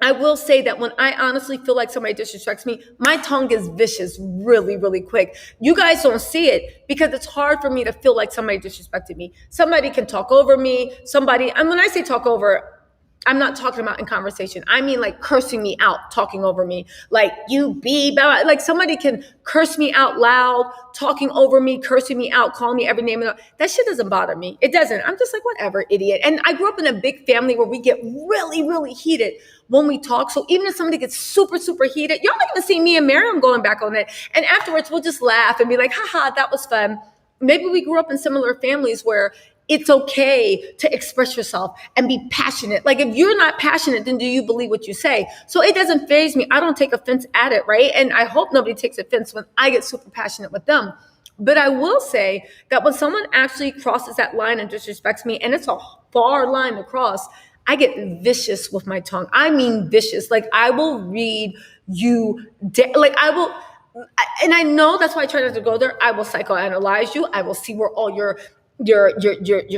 I will say that when I honestly feel like somebody disrespects me, my tongue is vicious really, really quick. You guys don't see it because it's hard for me to feel like somebody disrespected me. Somebody can talk over me. Somebody, and when I say talk over, I'm not talking about in conversation. I mean like cursing me out, talking over me. Like you be blah, blah. Like somebody can curse me out loud, talking over me, cursing me out, calling me every name. That shit doesn't bother me. It doesn't. I'm just like, whatever, idiot. And I grew up in a big family where we get really, really heated when we talk. So even if somebody gets super, super heated, y'all not even see me and Miriam going back on it. And afterwards, we'll just laugh and be like, haha, that was fun. Maybe we grew up in similar families where it's okay to express yourself and be passionate. Like if you're not passionate, then do you believe what you say? So it doesn't faze me. I don't take offense at it, right? And I hope nobody takes offense when I get super passionate with them. But I will say that when someone actually crosses that line and disrespects me, and it's a far line to cross, I get vicious with my tongue. I mean vicious. Like I will read you, like I will, and I know that's why I try not to go there. I will psychoanalyze you. I will see where all your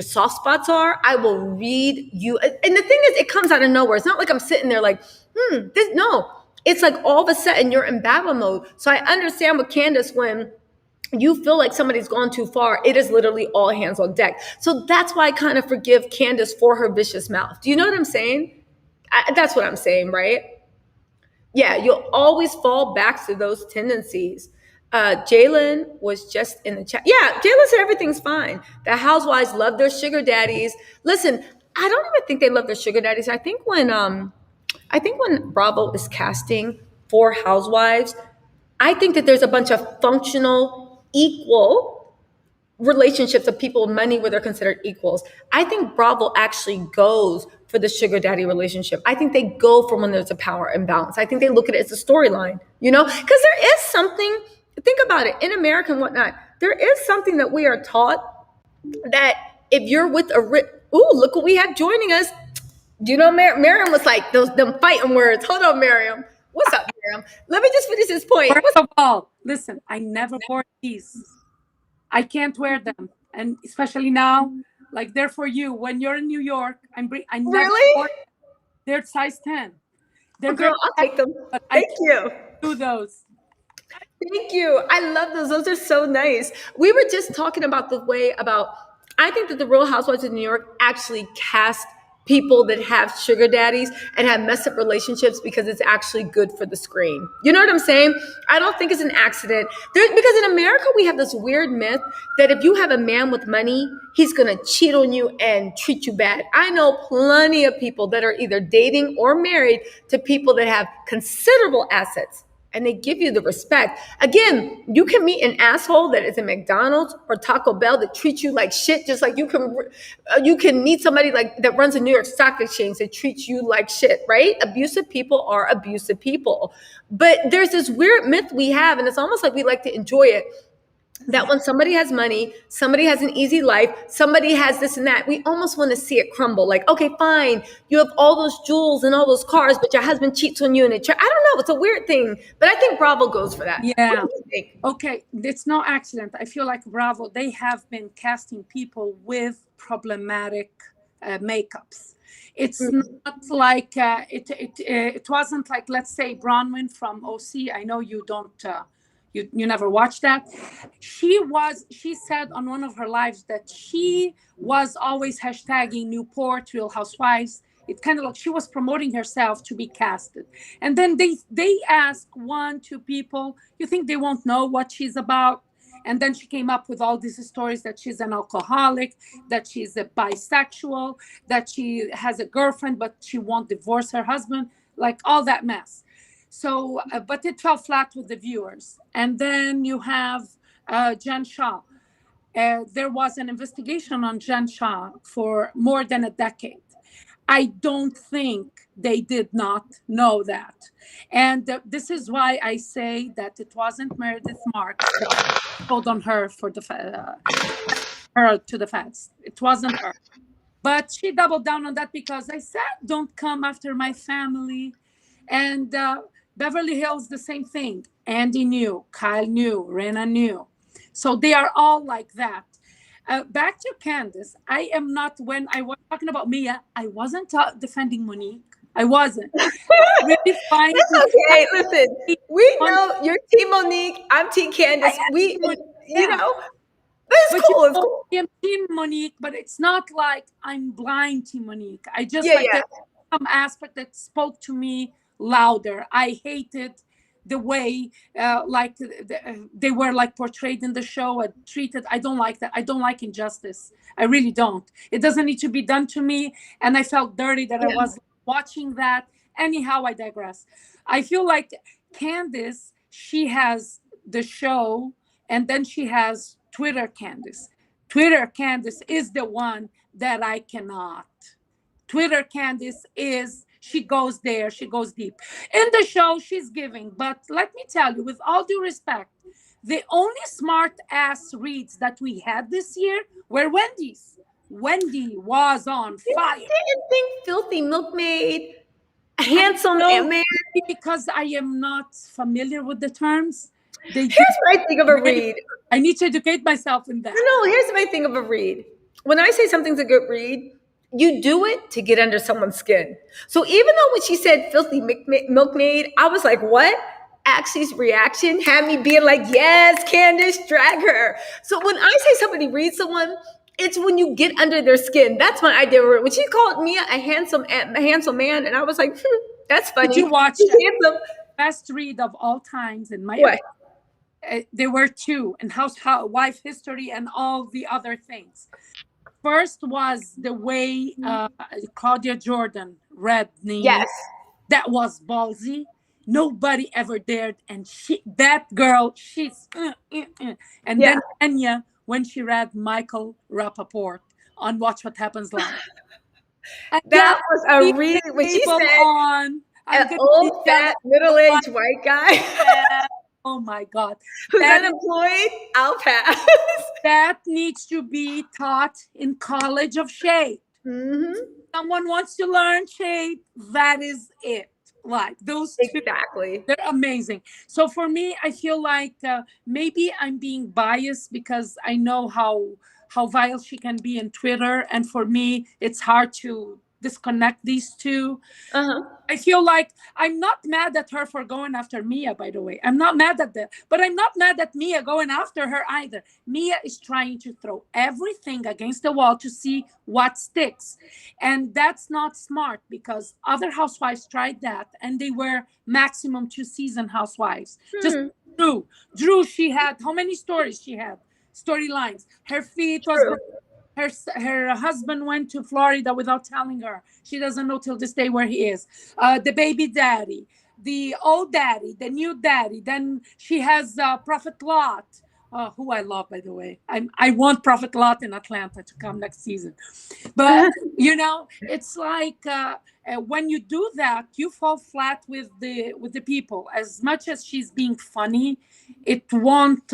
soft spots are. I will read you. And the thing is, it comes out of nowhere. It's not like I'm sitting there like, no. It's like all of a sudden you're in battle mode. So I understand with Candace when you feel like somebody's gone too far, it is literally all hands on deck. So that's why I kind of forgive Candace for her vicious mouth. Do you know what I'm saying? That's what I'm saying, right? Yeah, you'll always fall back to those tendencies. Jalen was just in the chat. Yeah, Jalen said everything's fine. The housewives love their sugar daddies. Listen, I don't even think they love their sugar daddies. I think when Bravo is casting for housewives, I think that there's a bunch of functional, equal relationships of people with money where they're considered equals. I think Bravo actually goes for the sugar daddy relationship. I think they go for when there's a power imbalance. I think they look at it as a storyline, you know, because there is something, think about it, in America and whatnot, there is something that we are taught that if you're with look what we have joining us. You know, Miriam was like, them fighting words. Hold on, Miriam. What's up, Miriam? Let me just finish this point. First of all, listen, I never wore these. I can't wear them. And especially now, like they're for you. When you're in New York, I never Really? wore them. They're size 10. They're Girl, I'll take them. Thank you. Do those. Thank you. I love those. Those are so nice. We were just talking about I think that the Real Housewives of New York actually cast people that have sugar daddies and have messed up relationships because it's actually good for the screen. You know what I'm saying? I don't think it's an accident. Because in America, we have this weird myth that if you have a man with money, he's going to cheat on you and treat you bad. I know plenty of people that are either dating or married to people that have considerable assets and they give you the respect. Again, you can meet an asshole that is in McDonald's or Taco Bell that treats you like shit, just like you can meet somebody like that runs a New York Stock Exchange that treats you like shit, right? Abusive people are abusive people. But there's this weird myth we have, and it's almost like we like to enjoy it, that when somebody has money, somebody has an easy life, somebody has this and that, we almost want to see it crumble. Like, okay, fine, you have all those jewels and all those cars, but your husband cheats on you in a church. I don't know, it's a weird thing, but I think Bravo goes for that. Yeah. Okay, it's no accident. I feel like Bravo, they have been casting people with problematic makeups. It's not like it wasn't like, let's say, Bronwyn from OC. I know you don't. You never watched that. She said on one of her lives that she was always hashtagging Newport, Real Housewives. It kind of like she was promoting herself to be casted. And then they ask 1-2 people, you think they won't know what she's about? And then she came up with all these stories that she's an alcoholic, that she's a bisexual, that she has a girlfriend, but she won't divorce her husband, like all that mess. So, but it fell flat with the viewers. And then you have Jen Shah. There was an investigation on Jen Shah for more than a decade. I don't think they did not know that. And this is why I say that it wasn't Meredith Marks that told on her for her to the feds. It wasn't her. But she doubled down on that because I said, don't come after my family. And Beverly Hills, the same thing. Andy knew, Kyle knew, Rena knew. So they are all like that. Back to Candace. I am not, when I was talking about Mia, I wasn't defending Monique. I wasn't. Really fine It's to okay. Listen, we on. know you're Team Monique. I'm Team I Candace. am We, Monique, you yeah. know, it's But you cool. It's know, cool. I am Team Monique, but it's not like I'm blind to Monique. I just Yeah, like yeah. there's some aspect that spoke to me louder. I hated the way they were like portrayed in the show and treated. I don't like that. I don't like injustice. I really don't. It doesn't need to be done to me. And I felt dirty that I Yeah. was watching that. Anyhow, I digress. I feel like Candice, she has the show, and then she has Twitter Candice. Twitter Candice is the one that I cannot. Twitter Candice is, she goes there, she goes deep. In the show, she's giving. But let me tell you, with all due respect, the only smart ass reads that we had this year were Wendy's. Wendy was on You fire. didn't think Filthy Milkmaid, I Handsome know, Man. because I am not familiar with the terms. They did Here's what I think of a very, read. I need to educate myself in that. No, here's my thing of a read. When I say something's a good read, you do it to get under someone's skin. So even though when she said filthy milkmaid, I was like, what? Axie's reaction had me being like, yes, Candace, drag her. So when I say somebody reads someone, it's when you get under their skin. That's my idea. When she called me a handsome man, and I was like, that's Did funny. you watch He's handsome. best read of all times in my What? there were two in how wife history and all the other things. First was the way Claudia Jordan read Nene. Yes. That was ballsy. Nobody ever dared, and that girl, she's and Yeah. then Enya when she read Michael Rappaport on Watch What Happens Live. I That got was a these read when she people said, on. I'm an gonna be old, jealous fat, of what middle-aged white guy that. Oh my God. who's That unemployed. I'll pass. that needs to be taught in College of Shade. Hmm. Someone wants to learn shade, that is it. Like those two, Exactly. they're amazing. So for me, I feel like maybe I'm being biased because I know how vile she can be in Twitter, and for me, it's hard to disconnect these two. Uh-huh. I feel like I'm not mad at her for going after Mia, by the way. I'm not mad at that. But I'm not mad at Mia going after her either. Mia is trying to throw everything against the wall to see what sticks. And that's not smart because other housewives tried that and they were maximum 2 season housewives. Just Hmm. Drew. Drew, she had how many stories she had? Storylines. Her feet was True. broken. Her husband went to Florida without telling her. She doesn't know till this day where he is. The baby daddy, the old daddy, the new daddy. Then she has Prophet Lot, who I love, by the way. I want Prophet Lot in Atlanta to come next season. But it's like when you do that, you fall flat with the people. As much as she's being funny, it won't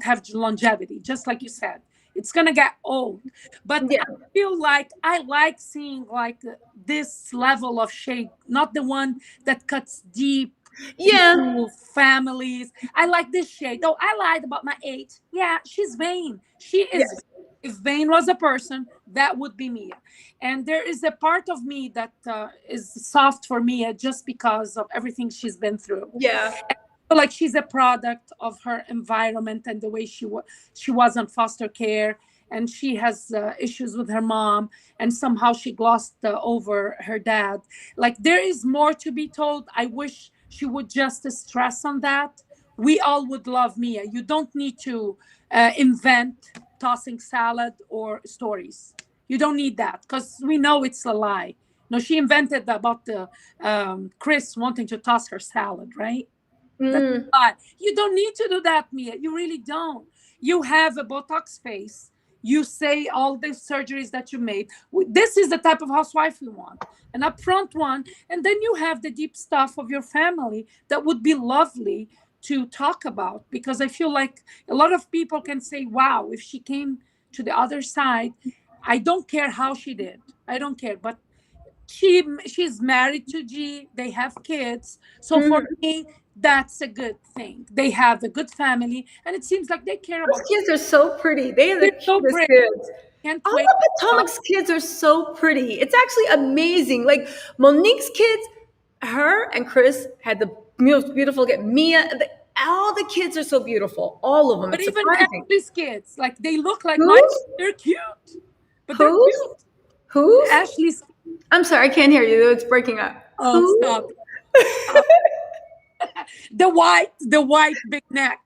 have longevity. Just like you said, it's gonna get old. But Yeah. I feel like I like seeing like this level of shade, not the one that cuts deep Yeah. into families. I like this shade. Oh, I lied about my age. Yeah, she's vain. She is. Yes. If vain was a person, that would be Mia. And there is a part of me that is soft for Mia just because of everything she's been through. Yeah. Like she's a product of her environment and the way she was on foster care, and she has issues with her mom, and somehow she glossed over her dad. Like there is more to be told. I wish she would just stress on that. We all would love Mia. You don't need to invent tossing salad or stories. You don't need that because we know it's a lie. No, she invented about the Chris wanting to toss her salad, right? That's Mm. why you don't need to do that, Mia. You really don't. You have a Botox face. You say all the surgeries that you made. This is the type of housewife we want, an upfront one. And then you have the deep stuff of your family that would be lovely to talk about. Because I feel like a lot of people can say, wow, if she came to the other side, I don't care how she did. I don't care. But she's married to G. They have kids. So for Mhm. me, that's a good thing. They have a good family, and it seems like they care Those about. kids are so pretty. They are the They're so cutest pretty. kids. Can't All wait. of Potomac's kids are so pretty. It's actually amazing. Like Monique's kids, her and Chris had the most beautiful kid. Mia, all the kids are so beautiful. All of them. But It's even surprising. Ashley's kids, like they look like my. Whose? They're cute, but they're Whose? cute. Whose? Ashley's. I'm sorry, I can't hear you. It's breaking up. Oh, Who? stop. Stop. The white big neck.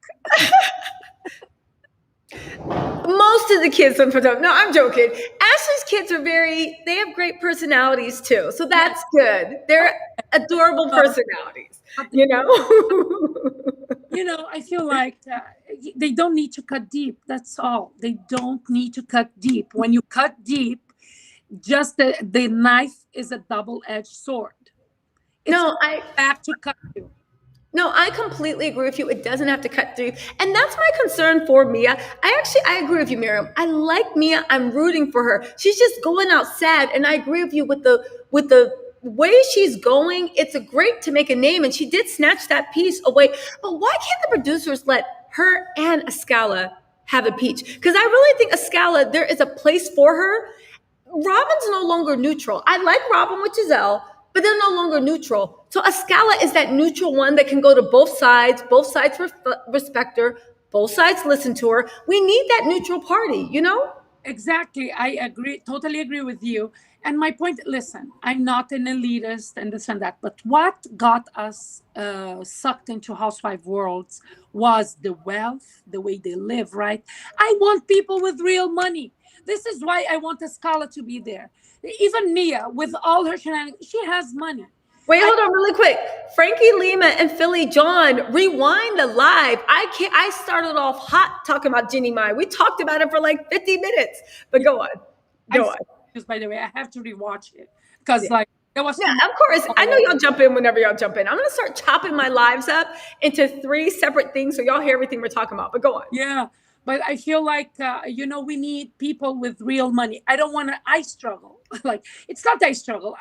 Most of the kids on Potomac. No, I'm joking. Ashley's kids are they have great personalities too. So Yes. that's good. They're adorable personalities, you know? I feel like they don't need to cut deep. That's all. They don't need to cut deep. When you cut deep, just the knife is a double-edged sword. It's No, back to cut you. No, I completely agree with you. It doesn't have to cut through. And that's my concern for Mia. I agree with you, Miriam. I like Mia. I'm rooting for her. She's just going out sad. And I agree with you with the way she's going. It's a great to make a name. And she did snatch that piece away. But why can't the producers let her and Escala have a peach? Because I really think Escala, there is a place for her. Robin's no longer neutral. I like Robin with Giselle, but they're no longer neutral. So Escala is that neutral one that can go to both sides. Both sides respect her. Both sides listen to her. We need that neutral party, you know? Exactly. I agree. Totally agree with you. And my point, listen, I'm not an elitist and this and that, but what got us sucked into housewife worlds was the wealth, the way they live, right? I want people with real money. This is why I want Escala to be there. Even Mia, with all her shenanigans, she has money. Wait, hold on really quick. Frankie Lima and Philly John, rewind the live. I started off hot talking about Jennie Mai. We talked about it for like 50 minutes. But go on. Go on. Just by the way, I have to rewatch it because there was Yeah, of course. I know y'all jump in whenever y'all jump in. I'm gonna start chopping my lives up into 3 separate things so y'all hear everything we're talking about. But go on. Yeah, but I feel like we need people with real money. I don't want to. I struggle. Like it's not that I struggle.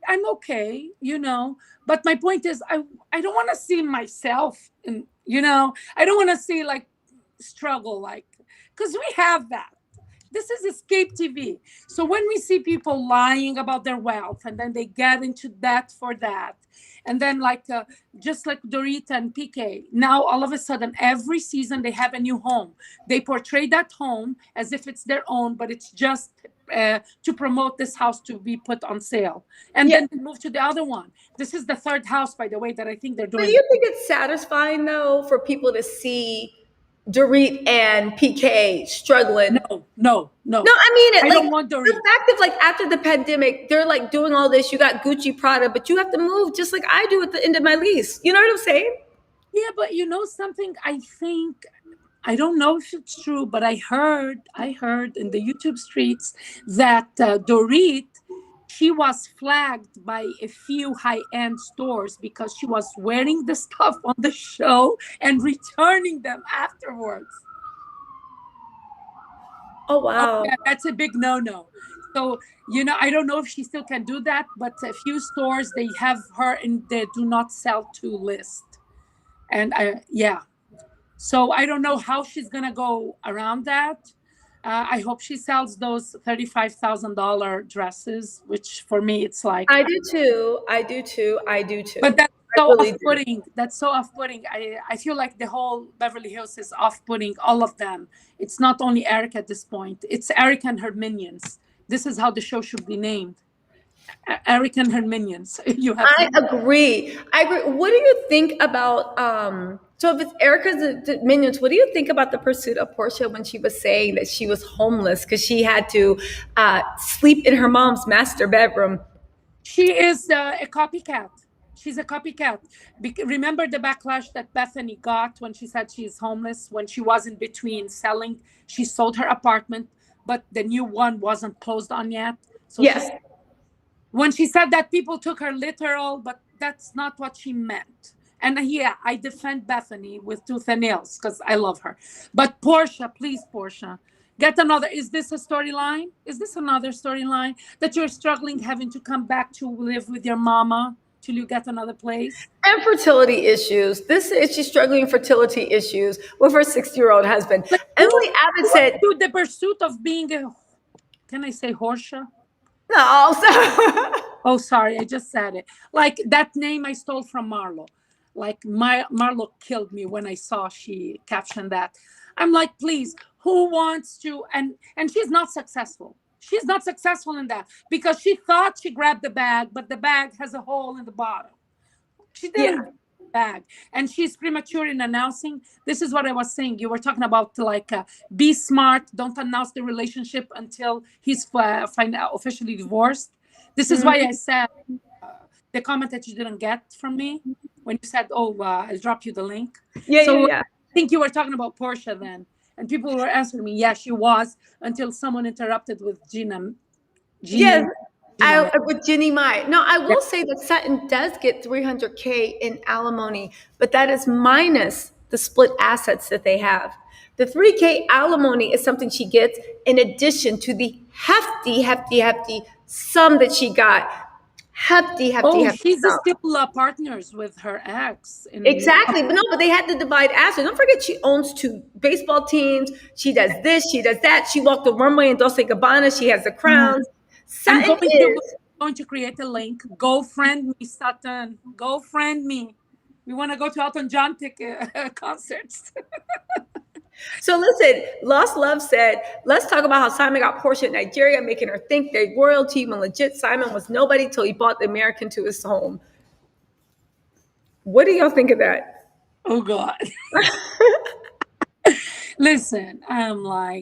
I'm okay, But my point is, I don't want to see myself, and I don't want to see like struggle, like because we have that. This is escape TV. So when we see people lying about their wealth and then they get into debt for that, and then just like Dorita and PK, now all of a sudden every season they have a new home. They portray that home as if it's their own, but it's just to promote this house to be put on sale. And then they move to the other one. This is the third house, by the way, that I think they're doing. Do you think it's satisfying though for people to see Dorit and PK struggling? No. No, I mean it. I like don't want Dorit. the fact of after the pandemic, they're like doing all this. You got Gucci, Prada, but you have to move just like I do at the end of my lease. You know what I'm saying? Yeah, but you know something? I think I don't know if it's true, but I heard in the YouTube streets that Dorit, she was flagged by a few high-end stores because she was wearing the stuff on the show and returning them afterwards. Oh wow. Yeah, that's a big no-no. So, I don't know if she still can do that, but a few stores, they have her in the do not sell to list. And so I don't know how she's going to go around that. I hope she sells those $35,000 dresses, which for me, it's like. I do too. But that's so really off-putting. That's so off-putting. I feel like the whole Beverly Hills is off-putting, all of them. It's not only Eric at this point. It's Eric and her minions. This is how the show should be named. Eric and her minions. I agree. What do you think about so if it's Erica's minions, what do you think about the pursuit of Porsha when she was saying that she was homeless because she had to sleep in her mom's master bedroom? She is a copycat. She's a copycat. Remember the backlash that Bethany got when she said she's homeless, when she was in between selling? She sold her apartment, but the new one wasn't closed on yet. So yes. When she said that, people took her literal, but that's not what she meant. And I defend Bethany with tooth and nails because I love her. But Porsha, please, Porsha, Get another. Is this a storyline? Is this another storyline that you're struggling having to come back to live with your mama till you get another place? And fertility issues. This is she's struggling with fertility issues with her 60-year-old husband. Like Emily Abbott who went said, through the pursuit of being a, can I say Porsha? no, so Oh, sorry, I just said it. Like that name I stole from Marlo. Like Marlo killed me when I saw she captioned that. I'm like, please, who wants to? And she's not successful. She's not successful in that because she thought she grabbed the bag, but the bag has a hole in the bottom. She didn't yeah. grab the bag, and she's premature in announcing. This is what I was saying. You were talking about like be smart. Don't announce the relationship until he's officially divorced. This is why I said the comment that you didn't get from me when you said, "Oh, I'll drop you the link." Yeah, yeah, So I yeah. think you were talking about Porsha then, and people were answering me, "Yeah, she was," until someone interrupted with Yes, Gina. Gina. with Jennie Mai. No, I Yeah. will say that Sutton does get 300K in alimony, but that is minus the split assets that they have. The 3K alimony is something she gets in addition to the hefty, hefty, hefty sum that she got. Hefty, hefty, Oh, hefty she's sum. still partners with her ex in. Exactly. But no, but they had to divide assets. Don't forget she owns two baseball teams. She does this, she does that. She walked the runway in Dolce Gabbana. She has the crowns. I'm Sutton is going to create a link. Go friend me, Sutton. Go friend me. We want to go to Elton John concerts. so listen, Lost Love said, let's talk about how Simon got Porsha in Nigeria, making her think they royalty when legit Simon was nobody till he bought the American to his home. What do y'all think of that? Oh God. Listen, I'm like,